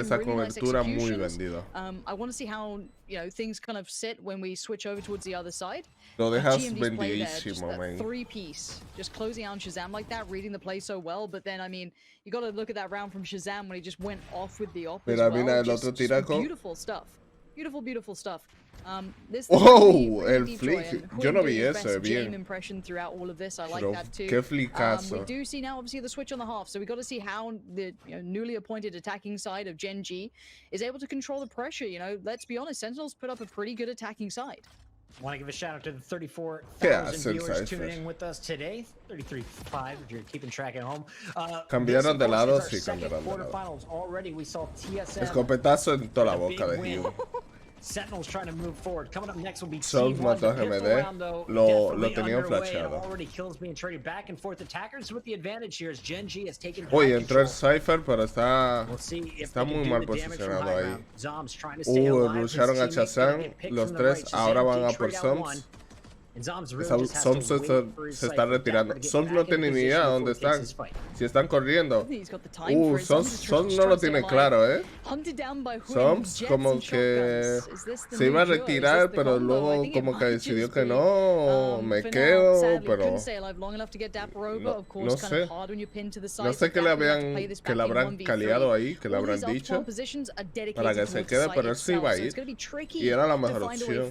esa cobertura muy vendido. I want to see how things kind of sit when we switch over towards the other side. Lo dejas GMD's play there, just vendidísimo, that man. 3-piece, just closing out on Shazam like that, reading the play so well. But then, I mean, you got to look at that round from Shazam when he just went off with the op as Mira, well. mira el Just otro tiraco. beautiful stuff. Beautiful stuff. This Oh, really el deep flick. joy, and Yo no Huyn vi doing his eso, best bien. Jame impression throughout all of this. I like Pero that too. qué flicazo. We do see now, obviously, the switch on the half. So we got to see how the newly appointed attacking side of Gen G is able to control the pressure. Let's be honest, Sentinels put up a pretty good attacking side. I want to give a shout out to the 34,000 hace el viewers Cypher? tuning in with us today. 33.5 if you're keeping track at home. Cambiaron de lado, sí, sí, cambiaron de lado. Quarterfinals already. We saw TSM. Escopetazo en toda la with a boca big de win. Hugh. Sentinels trying to move forward. Coming up next will be Zoms T1. mató a The fifth GMD. round, though, Lo definitely tenían underway, and flasheado. already kills being traded back and forth. Attackers with the advantage here as Gen G has taken Oye, back entró el control. Cypher, pero está Está muy mal posicionado ahí. Lucharon a Shazam. Los tres ahora van a por Zoms. Zoms se está retirando. Zoms no tiene ni idea de dónde están. Si están corriendo. Zoms no lo tiene claro, ¿eh? Zoms como que se iba a retirar, pero luego como que decidió que no, me quedo, pero no sé. No sé qué le habrán caleado ahí, que le habrán dicho para que se quede, pero él se iba a ir y era la mejor opción.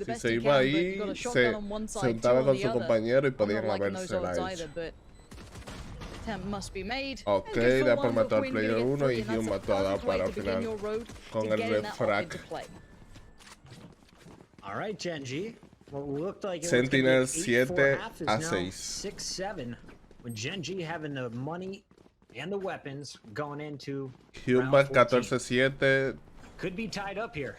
Si se iba ahí, se juntaba con su compañero y podían haberse la hecho. Ok, Dapper mató al player 1 y Hume mató a Dapper al final con el refract. All right, Gen G. What looked like it Sentinel was gonna be 8-4 half is now 7-6. 6-7. With Gen G having the money and the weapons going into Hume round 14. 14-7. Could be tied up here.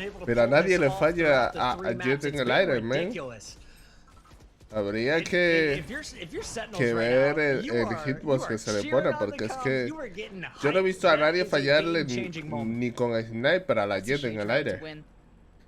been able to Pero a pull nadie this le off falla throughout the a 3 Jet maps. en It's el been aire, man. ridiculous. Habría If que you're Sentinels ver right now, el hitbox que se le pone, porque es que you are getting yo no he visto a hyped. nadie That is a fallarle game-changing moment. ni con sniper a la It's a Jet en huge el round to aire. win.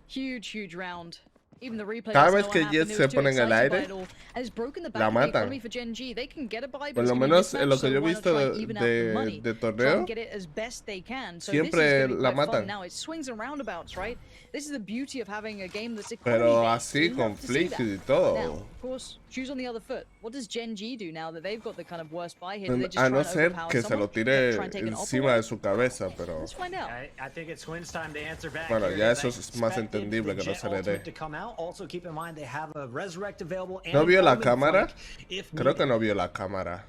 Huge round. Even the replay Cada doesn't vez know que what Jet happened. It se was too pone en el excited by aire, it all. And it's broken the la back of the matan. economy for Gen G. They can get a buy, but Por it's lo gonna be menos en lo mismatched, que so yo he why not visto try and even out the money? de Try torneo, and get it as best they can. So siempre this is gonna be la quite fun. matan. Now it swings and roundabouts, right? This is the beauty of having a game that's Pero economy-based. así We con love to see flicks that. y todo. Now, of course, shoes on the other foot. What does Gen G do now that they've got the kind of worst buy here? Do they just A try no and ser overpower que se lo someone? tire Try and take an op encima away? de su cabeza, pero Let's find out. I think it's Quinn's time to answer back. bueno, here, ya as eso I es más expected entendible the que no Jet se le ultimate dé. to come out. Also, keep in mind they have a Resurrect available and ¿No vio an la Omen cámara? flank if Creo que needed. no vio la cámara.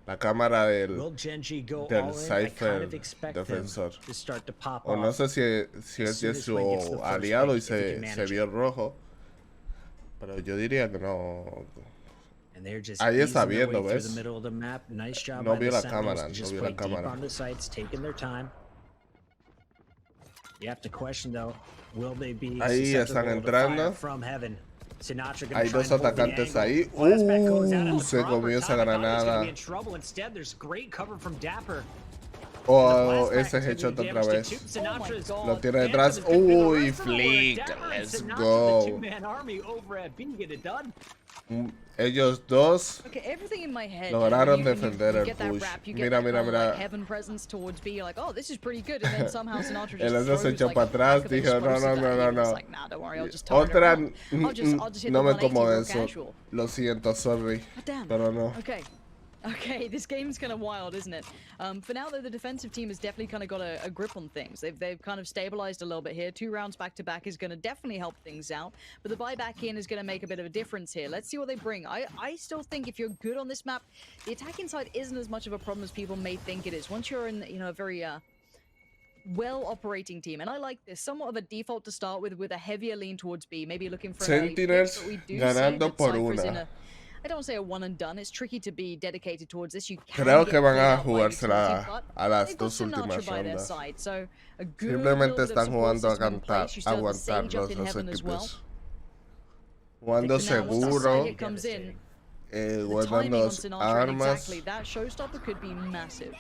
La cámara Will Gen G go del all in? I kind Cypher of expect them defensor. to start to pop O no off. sé si as es soon de as Quinn gets the su first aliado y pick, if he can se manage vio it. rojo. Pero yo diría que no. And they're just Ahí está easing their viendo, way through the ¿ves? middle of the map. Nice job No by vio the la Sentinels cámara, to no just vio play la deep cámara. on the sites, taking their time. You have to question though, will they be Ahí están susceptible to entrando. fire from heaven? Sinatra gonna Hay try dos and hold the atacantes angle. ahí. Flashback goes out at the Se proper comió esa time. I thought he was gonna granada. be in trouble. Instead, there's great cover from Dapper. O The ese flashback headshot doing otra damage to vez. two. Sinatra's Lo tiene Phantom detrás. is gonna be the Uy, rest of the way. flick. Dapper and Let's Sinatra, go. the two-man army over at B, get it done. Ellos dos Okay, everything in my head. lograron you defender el get that push. rap, you get Mira, that mira, kind of, like, mira. heaven presence towards B. You're like, oh, this is pretty good, and then somehow Sinatra just El otro throws se echó like para atrás. pack of Dijo, no, explosives no, at no, you, no, and it's no. like, nah, don't worry, I'll just turn it Otra, around. I'll just hit no the me como 180 real eso. casual. Lo siento, sorry. God damn. Pero no. Okay, this game's kind of wild, isn't it? For now, though, the defensive team has definitely kind of got a grip on things. They've kind of stabilized a little bit here. 2 rounds back-to-back is going to definitely help things out. But the buyback in is going to make a bit of a difference here. Let's see what they bring. I still think if you're good on this map, the attacking side isn't as much of a problem as people may think it is. Once you're in, a very well-operating team, and I like this, somewhat of a default to start with a heavier lean towards B, maybe looking for an early pick, Sentinels but we do see ganando that por Cypher's in una. I don't want to say a one and done. It's tricky to be dedicated towards this. You can Creo get que van cleared a out by jugársela utility, but a las they've got dos últimas Sinatra by their rondas. side, so a good Simplemente little bit of están support jugando a system in place. You still have the aguantar Sage up los in dos heaven as well. equipos. Jugando For now, once that seguro, side hit comes in, the guardando timing on las Sinatra, and armas exactly, that showstopper could be massive.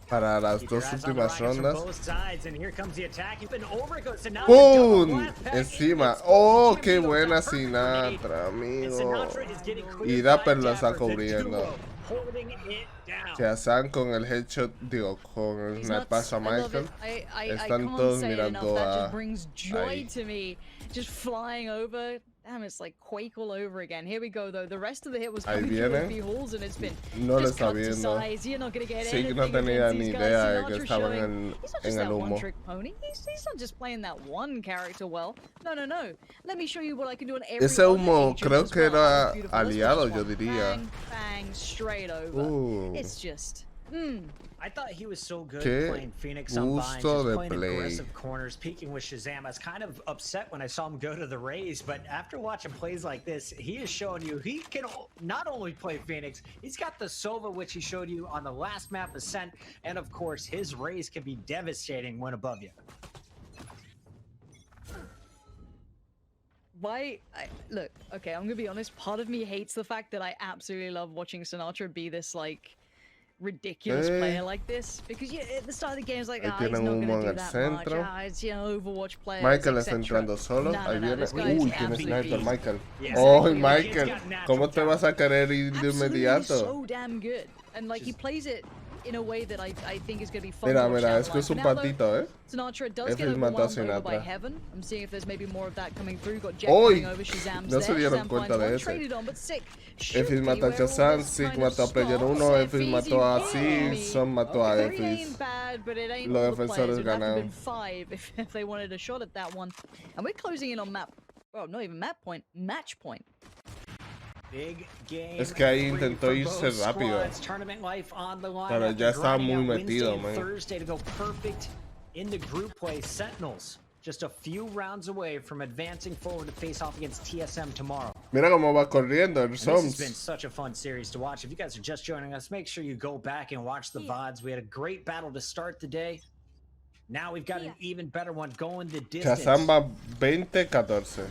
para las Keep your dos eyes on the últimas rockets from rondas. both sides, and here comes the attack. You've been over, it goes Sinatra, ¡Pum! double blast pack, Encima. it's ¡Oh, Jimmy qué goes buena up, perfect grenade, Sinatra, and amigo! Sinatra is getting Y cleared Dapper by lo está Dapper, the cubriendo. duo holding it down. Chazán con el headshot, digo, con el He's nuts. snipazo a I love Michael. it. I Están can't todos say it enough. mirando That a just brings joy ahí. to me. Just flying over. Damn, it's like Quake all over again. Here we go, though. The rest of the hit was Ahí coming through viene. FB halls, and it's been No lo just está cut to viendo. size. You're not gonna get Sí, anything no tenía against ni these guys. idea de que Sinatra estaban showing he's not en just el that humo. one-trick pony. He's not just playing that one character well. No. Let me show you what I can do on every Ese other humo agent creo as que well. era Oh, beautiful. Let's watch aliado, this yo one. diría. Bang, straight over. It's just. I thought he was so good Qué playing Phoenix on Vine, gusto just de playing play. aggressive corners, peeking with Shazam. I was kind of upset when I saw him go to the Rays, but after watching plays like this, he is showing you he can not only play Phoenix, he's got the Sova, which he showed you on the last map, Ascent, and of course, his Rays can be devastating when above you. Look, okay, I'm gonna be honest. Part of me hates the fact that I absolutely love watching Sinatra be this like ridiculous player like this, because at the start of the game it's like, Ahí he's tienen not humo gonna en do el that much. centro. It's Overwatch players, Michael está etc. entrando solo. Ahí viene. This guy is Uy, tiene absolute sniper, beast. Michael. Yeah, ¡Oh, exactly. Michael! The kid's got natural ¿Cómo te vas a querer ir de Absolutely inmediato? so damn good, and like he plays it in a way that I think is gonna be fun. Mira, to watch mira, down es the que line. es For un now, though, patito, ¿eh? Sinatra does Ese get es mató a overwhelmed over by Sinatra. Heaven. I'm seeing if there's maybe more of that coming through. Got Jet ¡Uy! coming over, Shazam's No there. se dieron Shazam cuenta finds de one, ese. traded on, but sick. Efis mató a Shazam, Sig mató a Player 1, Efis mató a Sig, Son mató a Three ain't Efis. bad, but it ain't Los all the defensores players. It would have to have ganaron. been 5 if they wanted a shot at that one. And we're closing in on map. Well, not even map point, match point. Big game. Es que ahí three intentó for irse both rápido. squads. Tournament life on the line Pero after ya estaba grinding muy out metido, Wednesday and man. Thursday to go perfect in the group play. Sentinels just a few rounds away from advancing forward to face off against TSM tomorrow. Mira cómo va corriendo el And this has been Soms. such a fun series to watch. If you guys are just joining us, make sure you go back and watch the VODs. We had a great battle to start the day. Now we've got an even better one going the distance. Shazam va 20-14.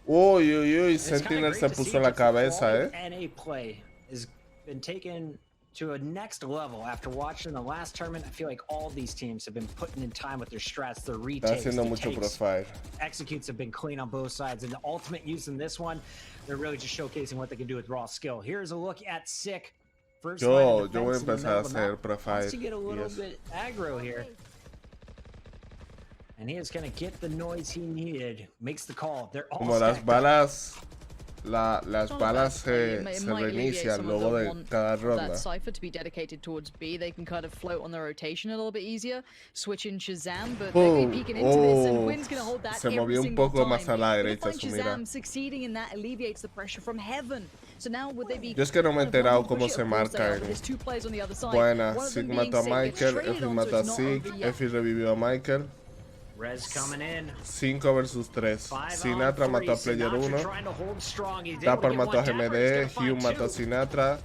Uy, uy, uy, It's kinda Sentinel great se to see puso la just the cabeza, quality eh. NA play has been taken to a next level after watching the last tournament. I feel like all these teams have been putting in time with their strats, their Está retakes, haciendo the mucho takes, profile. executes have been clean on both sides, and the ultimate use in this one, they're really just showcasing what they can do with raw skill. Here's a look at Sick. First line of Yo voy a defense in the empezar a middle of the hacer map. profile. Wants to get a y little eso. bit aggro here. And he is going to get the noise he needed. Makes the call. They're all Como las stacked up. balas, las Not balas bad. It se might alleviate reinician some of luego the de want cada of ronda. that cipher to be dedicated towards B. They can kind of float on the rotation a little bit easier, switch in Shazam, but they're gonna be peeking into this, and Quinn's gonna hold that Se every movió un single poco time. más a la Gonna derecha find su mira. Shazam succeeding in that alleviates the pressure from heaven. So now would they be? Yo es que no me he kind of enterado wanting to cómo push it? se Of course they marca are, but en- there's two players on the other side. Buena, One of them Sig being mató a Sig gets Michael, traded Efi on, so mató a it's not Sig, over yet. Efi revivió a Michael. Rez coming in. 5 versus 3. 5 Sinatra on 3. mató a Player Sinatra 1. trying to hold strong. He's able to Dapper get mató a one. Dapper is GMD, gonna find Hugh mató a two. Sinatra.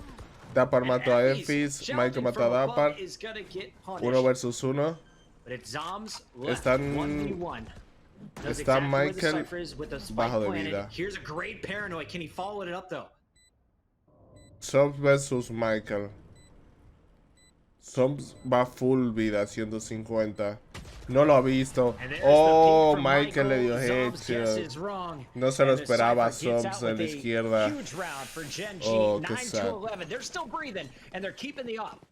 Dapper mató a And Enfis, Effie's Michael challenging mató a from above Dapper. is gonna get 1 punished. versus 1. But it's Zoms left, Están- 1v1. Knows Está exactly where the Michael Cypher is with the spike bajo de planted. vida. Here's a great paranoid. Can he follow it up though? Subs versus Michael. Subs va full vida, 150. No lo ha visto. And there's Oh, the peek from Michael le dio Zoms guesses headshot. wrong. No se lo And the esperaba Cypher gets Subs out en with la a izquierda. Huge round for Gen G. Oh, qué 9 sad. to 11. They're still breathing and they're keeping the up.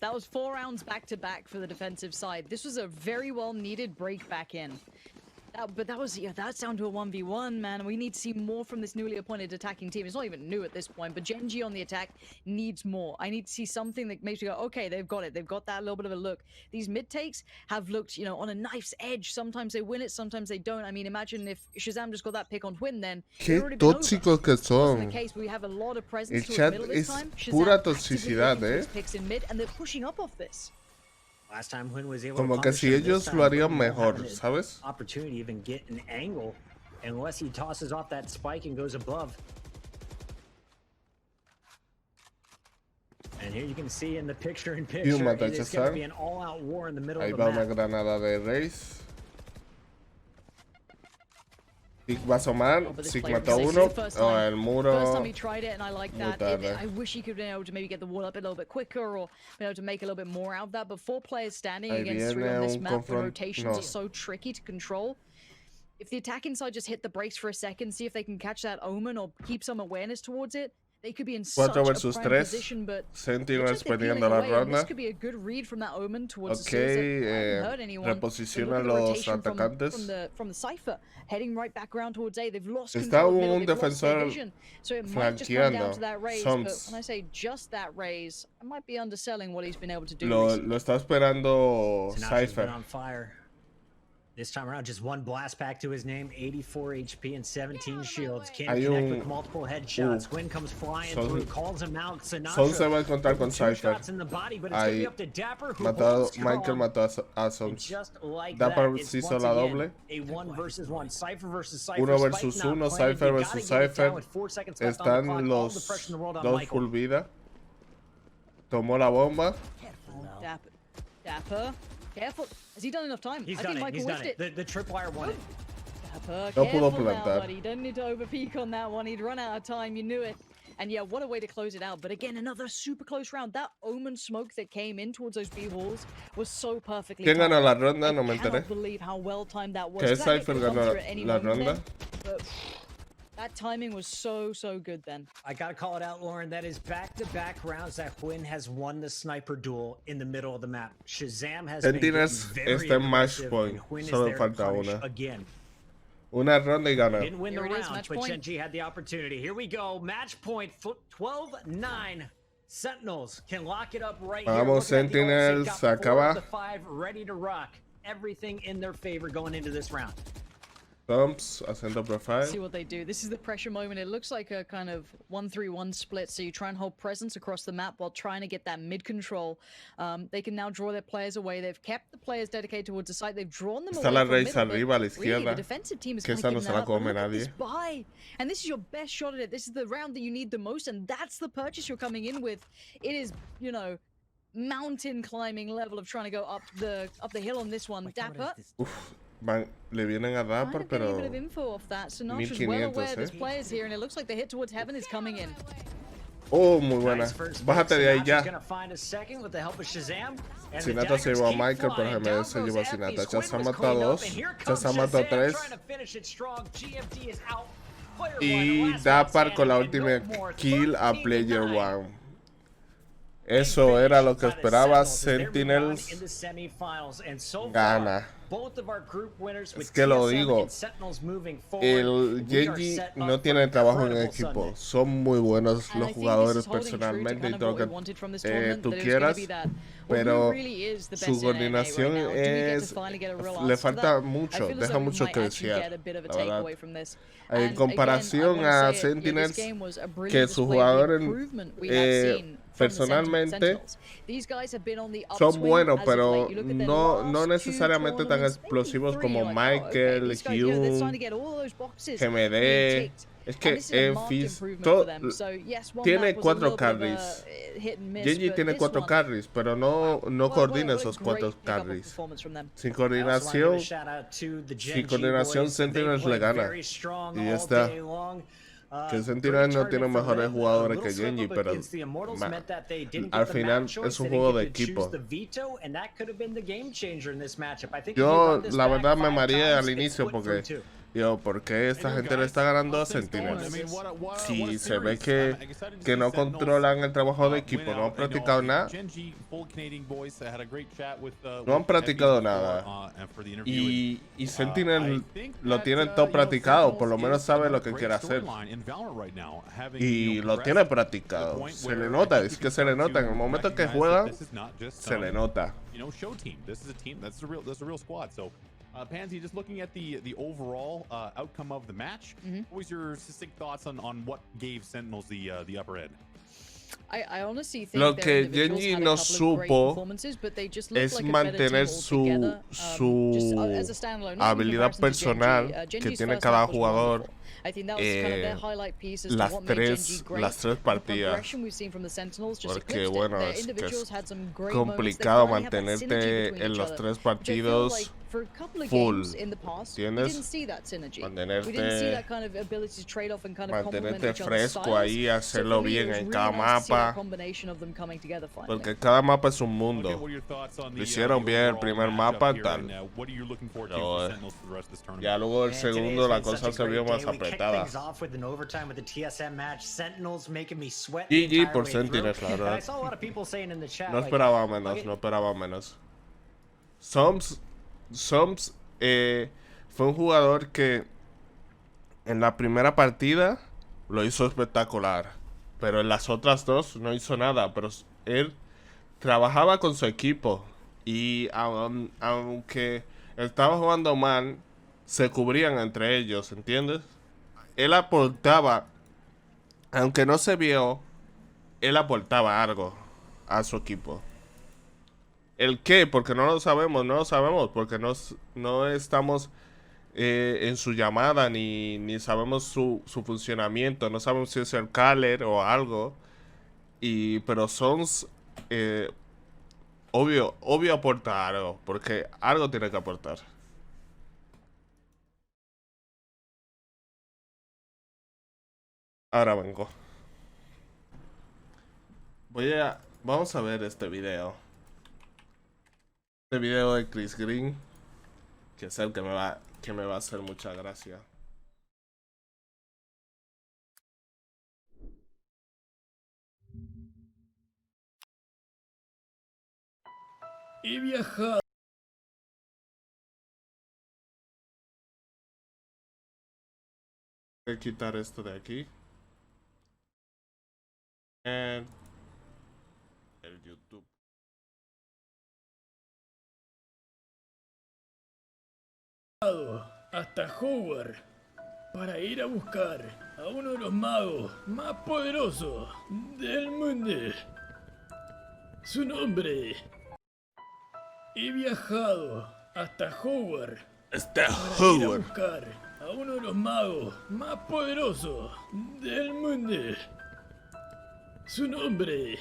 That was 4 rounds back to back for the defensive side. This was a very well needed break back in. But that's down to a 1v1, man. We need to see more from this newly appointed attacking team. It's not even new at this point, but Gen G on the attack needs more. I need to see something that makes me go, okay, they've got it. They've got that little bit of a look. These mid takes have looked, on a knife's edge. Sometimes they win it, sometimes they don't. I mean, imagine if Shazam just got that pick on Twin, then Qué it'd already been over. tóxicos que Wasn't son. the case, but we have a lot of presence El towards chat middle this es time. Shazam pura actively toxicidad, looking for his eh. picks in mid, and they're pushing up off this. Last time Quinn was able Como to que punish si him, this ellos time lo harían Quinn won't mejor, have an ¿sabes? opportunity to even get an angle unless he tosses off that spike and goes above. And here you can see in the picture-in-picture, mata a it is going to Chazar. be an all-out war in the middle Ahí of va the una map. granada de Raze. Sig va a asomar, But this Sig player mató a is uno. the first Oh, time- el First muro. time he tried it, and I like Muy that. tarde. I wish he could have been able to maybe get the wall up a little bit quicker, or been able to make a little bit more out of that. But 4 players standing Ahí against 3 viene on this un map, the confront- rotations no. are so tricky to control. If the attack inside just hit the brakes for a second, see if they can catch that omen or keep some awareness towards it, they could be in such 4 a versus prime 3. position. But Sentinels looks like they're perdiendo peeling la away, and ronda. this could be a good read from that omen towards Ok, the Suicide. I haven't heard anyone. But reposiciona look at the los rotation atacantes. from the Cypher, heading right back around towards A. They've lost Está control of middle, un they've lost their defensor vision. So it might just come down flanqueando. to that raise. But Soms. when I say just that raise, I might be underselling what he's been able to do. Lo recently. está esperando Sinatra's been Cypher. on fire. This time around, just 1 blast pack to his name, 84 HP and 17 shields. Can't Hay connect un- with multiple headshots. Quinn comes flying Son- through, calls him out. Sinatra. Son se va a encontrar con 2 Cypher. shots in the body, but it's gonna be Ahí up to Dapper, who mató, holds Michael strong. mató a And Sons. just like Dapper that, it's se hizo once la again doble. a 1 versus 1. Cypher versus Cypher. 1 Spike versus not 1, planted. Cypher You gotta versus get it down Cypher. with 4 seconds left on the Están clock. All the los pressure in the world on 2 Michael. full vida. Tomó la bomba. Dapper, careful. Has he done enough time? He's I done think it. Michael He's done whiffed it. The tripwire won it. Dapper, No pudo careful now, plantar. buddy. Don't need to overpeak on that one. He'd run out of time. You knew it. And yeah, what a way to close it out. But again, another super close round. That omen smoke that came in towards those B walls was so perfectly ¿Quién ganó timed. la ronda? No I me cannot enteré. believe how well timed that was. Que That hit Cypher could have come ganó through at any la moment ronda. then, but that timing was so good then. I gotta call it out, Lauren. That is back-to-back rounds that Quinn has won the sniper duel in the middle of the map. Shazam has been Sentinels getting very está en match aggressive, point. and Quinn is Solo there to falta punish una. again. Una ronda y ganó. Didn't win the Here it is, round, match but point. Gen G had the opportunity. Here we go. Match point 12-9. Sentinels can lock it up right Vamos, here. Looking at the ults, they've Sentinels, got 4 of acaba. the 5 ready to rock. Everything in their favor going into this round. Thumps haciendo profile. See what they do. This is the pressure moment. It looks like a kind of 1-3-1 split. So you try and hold presence across the map while trying to get that mid control. They can now draw their players away. They've kept the players dedicated towards the site. They've drawn them Está away la from Raze middle, but arriba a la really, izquierda. the defensive team is Que kind esa of no giving se la that up. But come look at this nadie. buy. And this is your best shot at it. This is the round that you need the most, and that's the purchase you're coming in with. It is, mountain climbing level of trying to go up the hill on this one. Dapper. le vienen a dar, Kind of pero getting a bit of info off that. Sinatra's well 1500, aware there's players here, and it looks like the hit towards heaven is coming in. Oh, muy buena. Bájate de ahí ya. Sinatra se llevó a Michael, pero GMD se llevó a Sinatra. Ya se ha matado 2. Ya se ha matado 3. Y Dapar con la última kill a Player 1. Eso era lo que esperaba. Sentinels gana. Es que lo digo, el Genji no tiene trabajo en equipo. Son muy buenos los jugadores personalmente y todo lo que tú quieras, pero su coordinación le falta mucho, deja mucho que desear, la verdad. En comparación a Sentinels, que sus jugadores personalmente son buenos, pero no necesariamente tan explosivos como Michael, Hyun, GMD. Es que en Fizz tiene 4 carries. Genji tiene 4 carries, pero no coordina esos 4 carries. Sin coordinación, Sentinels le gana. Y ya está. Que Sentinels no tiene mejores jugadores que Genji, pero al final es un juego de equipo. Yo la verdad me mareé al inicio porque ¿por qué esta gente le está ganando a Sentinels? Si se ve que no controlan el trabajo de equipo, no han practicado nada. No han practicado nada. Y Sentinel lo tiene todo practicado, por lo menos sabe lo que quiere hacer. Y lo tiene practicado. Se le nota, es que se le nota. En el momento que juega, se le nota. Pansy, just looking at the overall outcome of the match, what was your succinct thoughts on what gave Sentinels the upper edge? Lo que Genji no supo es mantener su habilidad personal que tiene cada jugador. Las tres partidas, porque bueno, es que es complicado mantenerte en los 3 partidos full, ¿entiendes? Mantenerte fresco ahí, hacerlo bien en cada mapa, porque cada mapa es un mundo. Lo hicieron bien el primer mapa, tal, pero ya luego el segundo la cosa se vio más apretada. GG por Sentinels, la verdad. No esperaba menos. Soms fue un jugador que en la primera partida lo hizo espectacular, pero en las otras 2 no hizo nada. Pero él trabajaba con su equipo y aunque estaba jugando mal, se cubrían entre ellos, ¿entiendes? Él aportaba, aunque no se vio, él aportaba algo a su equipo. ¿El qué? Porque no lo sabemos, porque no estamos en su llamada, ni sabemos su funcionamiento, no sabemos si es el caller o algo. Pero Sons, obvio aporta algo, porque algo tiene que aportar. Ahora vengo. Vamos a ver este video. Este video de Chris Green, que es el que me va a hacer mucha gracia. He viajado. Voy a quitar esto de aquí. El YouTube. Hasta Howard para ir a buscar a uno de los magos más poderosos del mundo. Su nombre. He viajado hasta Howard para ir a buscar a uno de los magos más poderosos del mundo. Su nombre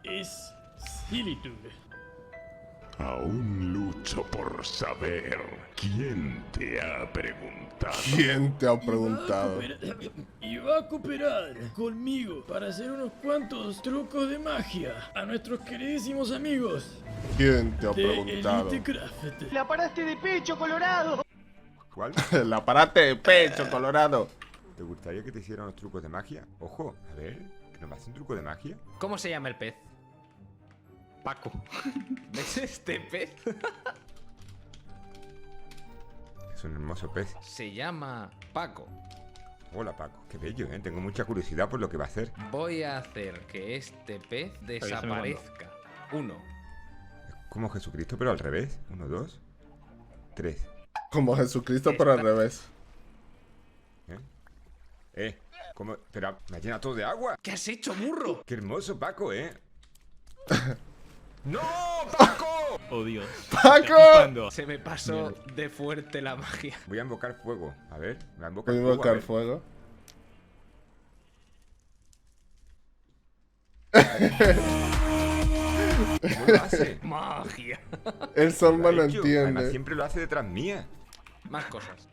es Silitude. Aún lucho por saber quién te ha preguntado. ¿Quién te ha preguntado? Y va a cooperar conmigo para hacer unos cuantos trucos de magia a nuestros queridísimos amigos. ¿Quién te ha de preguntado? Elite Craft. ¡La paraste de pecho, Colorado! ¿Cuál? La parate de pecho, Colorado. ¿Te gustaría que te hicieran los trucos de magia? Ojo, a ver, ¿que nos hace un truco de magia? ¿Cómo se llama el pez? Paco. ¿Ves este pez? Es un hermoso pez. Se llama Paco. Hola, Paco. Qué bello, ¿eh? Tengo mucha curiosidad por lo que va a hacer. Voy a hacer que este pez desaparezca. 1. Como Jesucristo, pero al revés. 1, 2, 3. Como Jesucristo, pero al revés. ¿Cómo? Pero me ha llenado todo de agua. ¿Qué has hecho, burro? Qué hermoso, Paco, ¡No, Paco! Oh, Dios. ¡Paco! Se me pasó de fuerte la magia. Voy a invocar fuego. A ver, voy a invocar Voy a fuego. invocar fuego. ¿Cómo lo hace? Magia. El Solma Lo no ha hecho. entiende. Además, siempre lo hace detrás mía. Más cosas.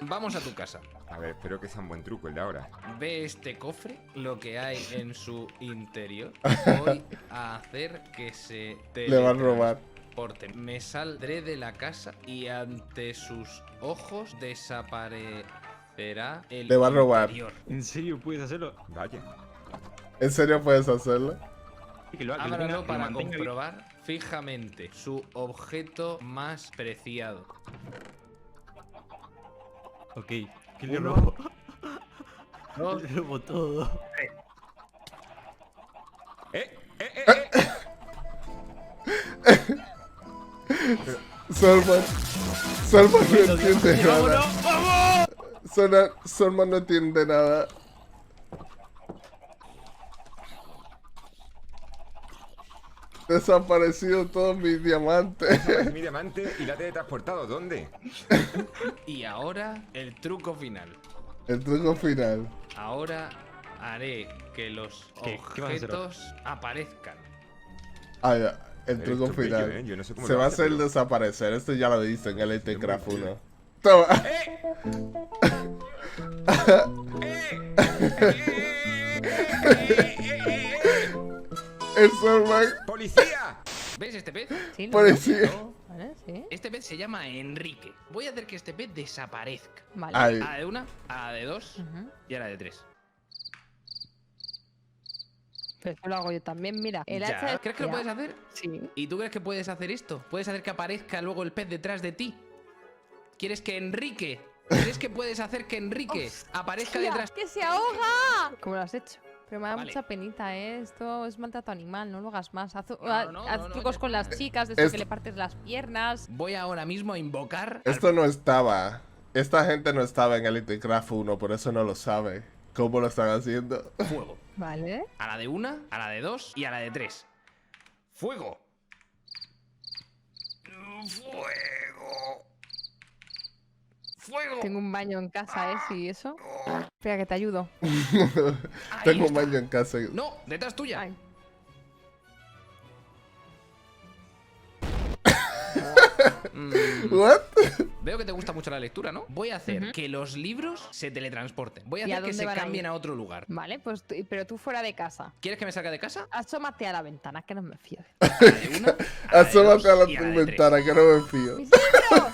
Vamos a tu casa. A ver, espero que sea un buen truco el de ahora. Ve este cofre, lo que hay en su interior. Voy a hacer que se Le va a robar. transporte. Me saldré de la casa y ante sus ojos desaparecerá el Le va a robar. interior. ¿En serio puedes hacerlo? Vaya. ¿En serio puedes hacerlo? Ábralo para comprobar fijamente su objeto más preciado. Ok, ¿qué le Uno. robo? Dos. Le robo todo. Solman no entiende nada. Solman no entiende nada. Desaparecido todos mis diamantes. Es mi diamante y la he teletransportado. ¿Dónde? Y ahora el truco final. El truco final. Ahora haré que los ¿Qué vas a hacer objetos aparezcan. Ah, ya. El Pero truco esto es final. bello, Yo no sé cómo Se lo va a hace, hacer pero- desaparecer. Esto ya lo dice en el muy Craft bien. 1. Toma. El Solman. ¡Policía! ¿Ves este pez? Sí, lo Policía. veo. Vale, sí. Este pez se llama Enrique. Voy a hacer que este pez desaparezca. Vale. Ay. A la de una, a la de dos Ujú. y a la de tres. Pero eso lo hago yo también, mira. El Ya. hacha de- ¿Crees que lo Ya. puedes hacer? Sí. ¿Y tú crees que puedes hacer esto? ¿Puedes hacer que aparezca luego el pez detrás de ti? ¿Quieres que Enrique? ¿Crees que puedes hacer que Enrique aparezca ¡Hostia! detrás? ¡Que se ahoga! ¿Cómo lo has hecho? Pero me da Vale. mucha penita, ¿eh? Esto es maltrato animal, no lo hagas más. Haz, no, haz no, trucos ya con está. las chicas, de esto Es- que le partes las piernas. Voy ahora mismo a invocar. Esto no estaba. Esta gente no estaba en el Craft 1, por eso no lo sabe. ¿Cómo lo están haciendo? al fuego. Vale. A la de una, a la de dos y a la de tres. ¡Fuego! ¡Fuego! ¡Fuego! Tengo un baño en casa, ¿eh? Sí, eso. Espera, que te ayudo. Tengo un baño en casa. ¡No! ¡Detrás tuya! Ay. ¿What? Veo que te gusta mucho la lectura, ¿no? Voy a hacer Ujú. que los libros se teletransporten. Voy a ¿Y a hacer que dónde se van a cambien ir? a otro lugar. Vale, pues pero tú fuera de casa. ¿Quieres que me salga de casa? Asómate a la ventana, que no me fío. A la de una, a la de Asómate a dos la y a la de tres. ventana, que no me fío. ¡Mis libros!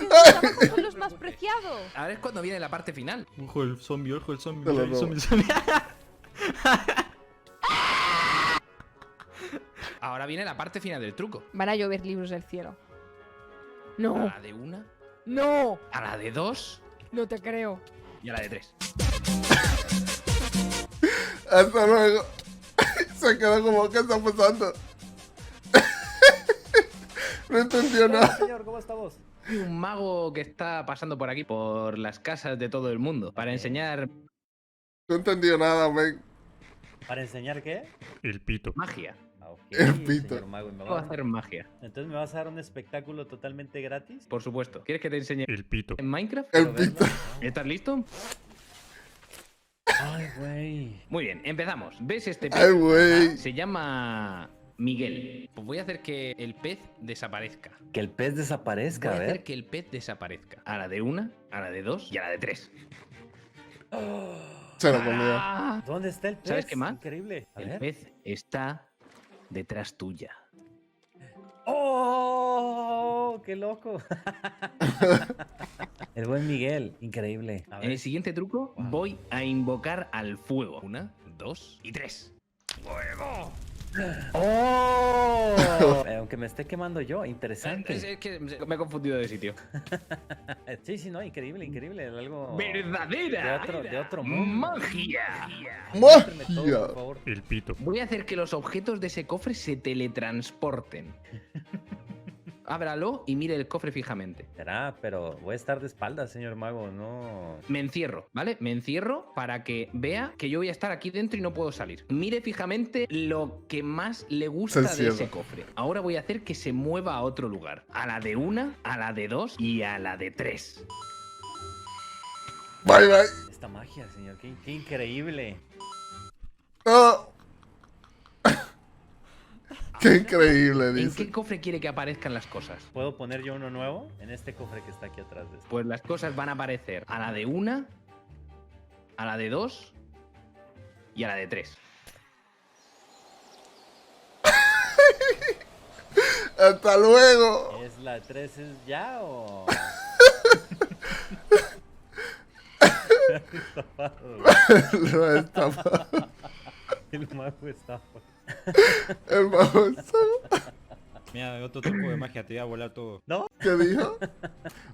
¡Mis trabajos son los más preciados! Ahora es cuando viene la parte final. Ojo el zombie, ojo el zombie. Te lo el robo. zombie, el zombie. Ahora viene la parte final del truco. Van a llover libros del cielo. A No, la de una, no, a la de dos no te creo. y a la de tres. Hasta luego. Se quedó como, ¿qué está pasando? No entendió nada. Señor, ¿cómo estamos? Hay un mago que está pasando por aquí, por las casas de todo el mundo, para enseñar No entendió nada, men. ¿Para enseñar qué? El pito. magia. Ah, ok, El pito. señor mago, ¿y me Puedo va a- hacer magia, Entonces me vas a dar un espectáculo totalmente gratis. por supuesto. ¿Quieres que te enseñe El pito. en Minecraft? El pito. ¿Estás listo? Ay, güey. Muy bien, empezamos. ¿Ves este pez? Ay, güey. Se llama Miguel, pues voy a hacer que el pez desaparezca. Que el pez desaparezca, Voy a a ver. hacer que el pez desaparezca. A la de 1, a la de 2 y a la de 3. Se lo comió. ¿Dónde está el pez? ¿Sabes qué más? Increíble. A El ver. pez está detrás tuya. ¡Oh! ¡Qué loco! El buen Miguel, increíble. A En el ver. siguiente truco voy a invocar al fuego. 1, 2 y 3. ¡Fuego! ¡Oh! Aunque me esté quemando yo, interesante. Es que me he confundido de sitio. Sí, sí, no, increíble, increíble. Algo ¡Verdadera! de otro mundo. ¡Magia! Muéstrame todo, por favor. El pito. Voy a hacer que los objetos de ese cofre se teletransporten. Ábralo y mire el cofre fijamente. Será, pero voy a estar de espaldas, señor mago, no. Me encierro, ¿vale? Me encierro para que vea que yo voy a estar aquí dentro y no puedo salir. Mire fijamente lo que más le gusta de ese cofre. Ahora voy a hacer que se mueva a otro lugar. A la de 1, a la de 2 y a la de 3. Bye, bye. Esta magia, señor, qué increíble. Oh. Qué increíble, ¿En dice. qué cofre quiere que aparezcan las cosas? ¿Puedo poner yo uno nuevo? En este cofre que está aquí atrás de este. Pues las cosas van a aparecer a la de 1, a la de 2 y a la de 3. Hasta luego. ¿Es la 3 es ya o...? Lo he estafado. El mago está. El mago está. Mira, otro truco de magia, te voy a volar todo. ¿No? ¿Qué dijo?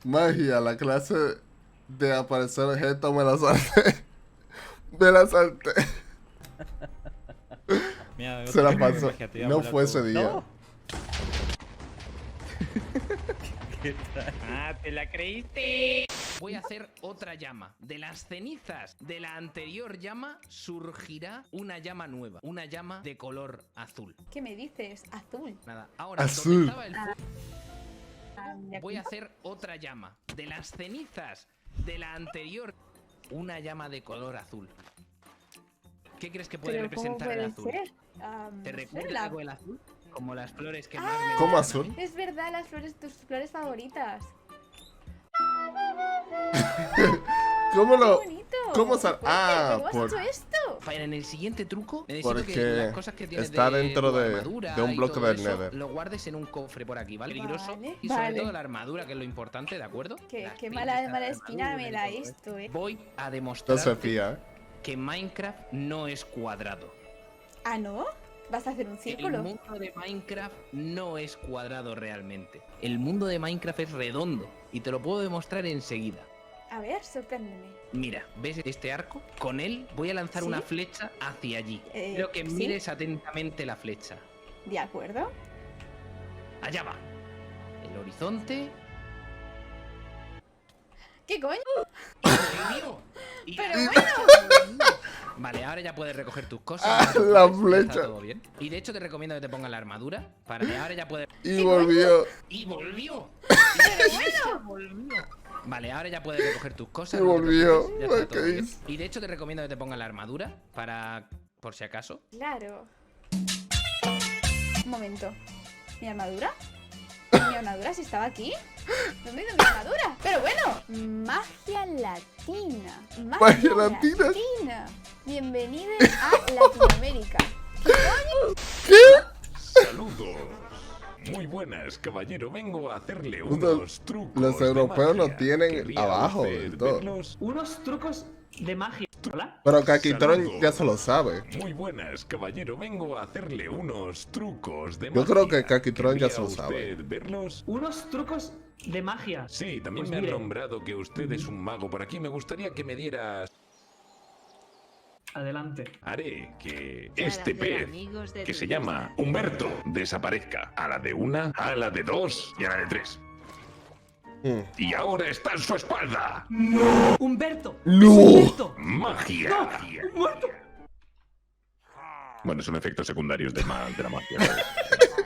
Magia, la clase de aparecer objeto me la salté. Me la salté. Mira, Se otro la truco de pasó. magia, te voy a No volar fue todo. ese día. ¿No? ¿Qué tal? ¡Ah, te la creíste! Voy a hacer otra llama. De las cenizas de la anterior llama surgirá una llama nueva. Una llama de color azul. ¿Qué me dices? Azul. Nada, ahora Azul. donde estaba el fuego, voy a hacer otra llama. De las cenizas de la anterior, una llama de color azul. ¿Qué crees que puede ¿Pero cómo representar el puede azul? ser? ¿Te no sé, recuerda algo el azul? Como las flores que más me ¿Cómo gustan a azul? mí. Es verdad, las flores, tus flores favoritas. ¿Cómo lo.? ¡Qué bonito! ¿Cómo sal.? Ah, ¿Cómo has por. hecho esto? En el siguiente truco necesito que Porque las cosas que tienes está de dentro tu de armadura un y bloque todo del eso, Nether. lo guardes en un cofre por aquí, ¿vale? Peligroso. Vale, Y sobre vale. todo la armadura, que es lo importante, ¿de acuerdo? Qué Las mala pinzas, espina armadura me y da todo esto, Voy a No demostrar se fía, que Minecraft no es cuadrado. ¿Ah, no? ¿Vas a hacer un El círculo? mundo de Minecraft no es cuadrado realmente. El mundo de Minecraft es redondo y te lo puedo demostrar enseguida. A ver, sorpréndeme. Mira, ¿ves este arco? Con él voy a lanzar ¿Sí? una flecha hacia allí. Quiero que ¿sí? mires atentamente la flecha. ¿De acuerdo? Allá va. El horizonte. ¿Qué coño? Y Pero volvió. bueno. Vale, ahora ya puedes recoger tus cosas. Ah, no te la preocupes, ya está flecha. todo bien. Y de hecho te recomiendo que te pongas la armadura para que ahora ya puedes. Y volvió. ¡Y volvió! Pero bueno. ¡Volvió! Vale, ahora ya puedes recoger tus cosas. Y no te volvió. preocupes, ya está todo ¿Qué bien. hizo? Y de hecho te recomiendo que te pongas la armadura para. Por si acaso. Claro. Un momento. ¿Mi armadura? ¿Mi armadura si estaba aquí? ¿Dónde ha ido mi armadura? Pero bueno. Magia latina. Magia latina. Bienvenido a Latinoamérica. Saludos. Muy buenas, caballero. Vengo a hacerle unos trucos. Los de europeos magia. lo tienen ¿Querría abajo usted y todo. verlos? Unos trucos de magia. ¿Hola? Pero Capitulo Saludos. ya se lo sabe. Muy buenas, caballero. Vengo a hacerle unos trucos de Yo magia. creo que Capitulo ya ¿Querría se lo sabe. usted verlos? Unos trucos de magia. Sí, también Pues me han mire. nombrado que usted es un mago por aquí. Me gustaría que me diera... Adelante. Haré que Para este hacer pez, amigos de que tu se vida. llama Humberto, desaparezca. A la de 1, a la de 2 y a la de 3. Y ahora está en su espalda. ¡Humberto! ¡No! ¡Magia! ¡Muerto! Bueno, son efectos secundarios de la magia.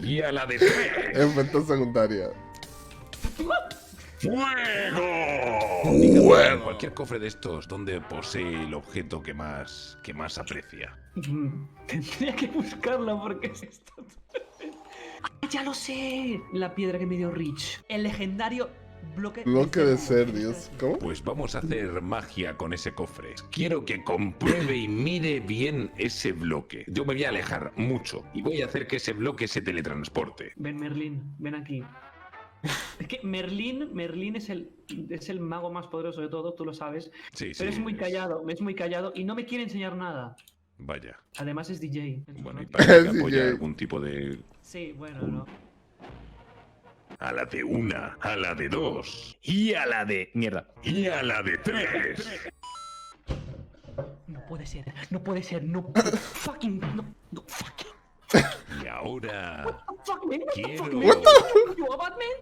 Y a la de 3. Efecto secundario. ¡Fuego! Dígame, cualquier cofre de estos donde posee el objeto que más aprecia. Tendría que buscarlo porque es esto. Ya lo sé. La piedra que me dio Rich. El legendario bloque de cerdios. ¿Cómo? Pues vamos a hacer magia con ese cofre. Quiero que compruebe y mire bien ese bloque. Yo me voy a alejar mucho y voy a hacer que ese bloque se teletransporte. Ven, Merlín, ven aquí. Es que Merlín es el mago más poderoso de todos, tú lo sabes. Sí, pero sí, es muy callado y no me quiere enseñar nada. Vaya. Además es DJ. Bueno, y para que apoya algún tipo de... Sí, bueno, no. A la de 1, a la de 2. Y a la de... Mierda. Y a la de 3. No puede ser, no puede ser, no fucking, no fucking. Y ahora...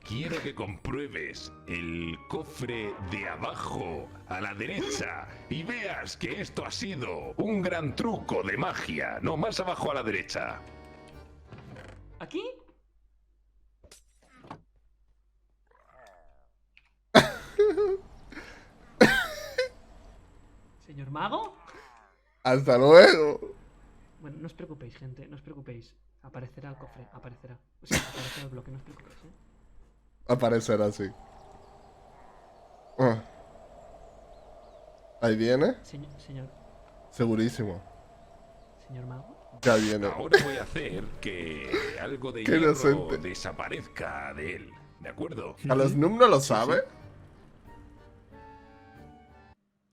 Quiero que compruebes el cofre de abajo a la derecha y veas que esto ha sido un gran truco de magia. No, más abajo a la derecha. ¿Aquí? Señor mago. Hasta luego. Bueno, no os preocupéis, gente, no os preocupéis. Aparecerá el cofre, aparecerá. O sea, aparecerá el bloque, no os preocupéis, Aparecerá así. Ahí viene. Señor. Segurísimo. Señor mago. Ya viene. Ahora voy a hacer que algo de Qué hierro inocente. desaparezca de él. ¿De acuerdo? ¿A los Noob no lo sabe?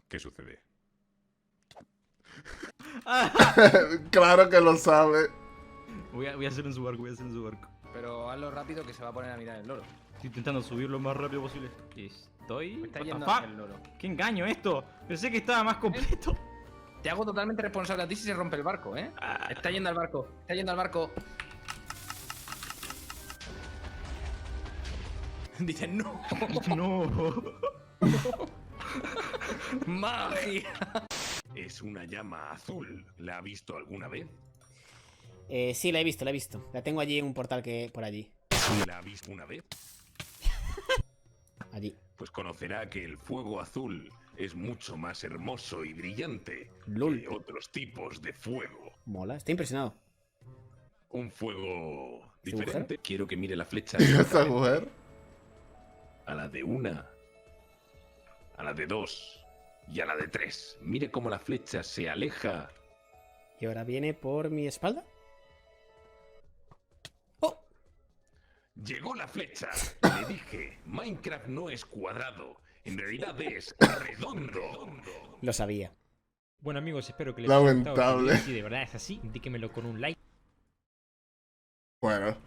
¿Qué sucede? Claro que lo sabe. Voy a hacer en su barco, Pero hazlo rápido que se va a poner a mirar el loro. Estoy intentando subir lo más rápido posible. Estoy... Me está What the yendo fuck? el loro. ¡Qué engaño esto! Pensé que estaba más completo. Te hago totalmente responsable a ti si se rompe el barco, ¿eh? Está yendo al barco, está yendo al barco. Dice, no. No. Magia. Es una llama azul. ¿La ha visto alguna vez? Sí, la he visto. La tengo allí en un portal que por allí. ¿La ha visto una vez? Allí. Pues conocerá que el fuego azul es mucho más hermoso y brillante Lol. que otros tipos de fuego. Mola, estoy impresionado. Un fuego ¿Esa diferente. mujer? Quiero que mire la flecha. ¿Y esa mujer? A la de 1, a la de 2 y a la de 3. Mire cómo la flecha se aleja. ¿Y ahora viene por mi espalda? Llegó la flecha. Le dije, Minecraft no es cuadrado. En realidad es redondo. Lo sabía. Bueno amigos, espero que les haya gustado. Lamentable. Si de verdad es así, indíquemelo con un like. Bueno.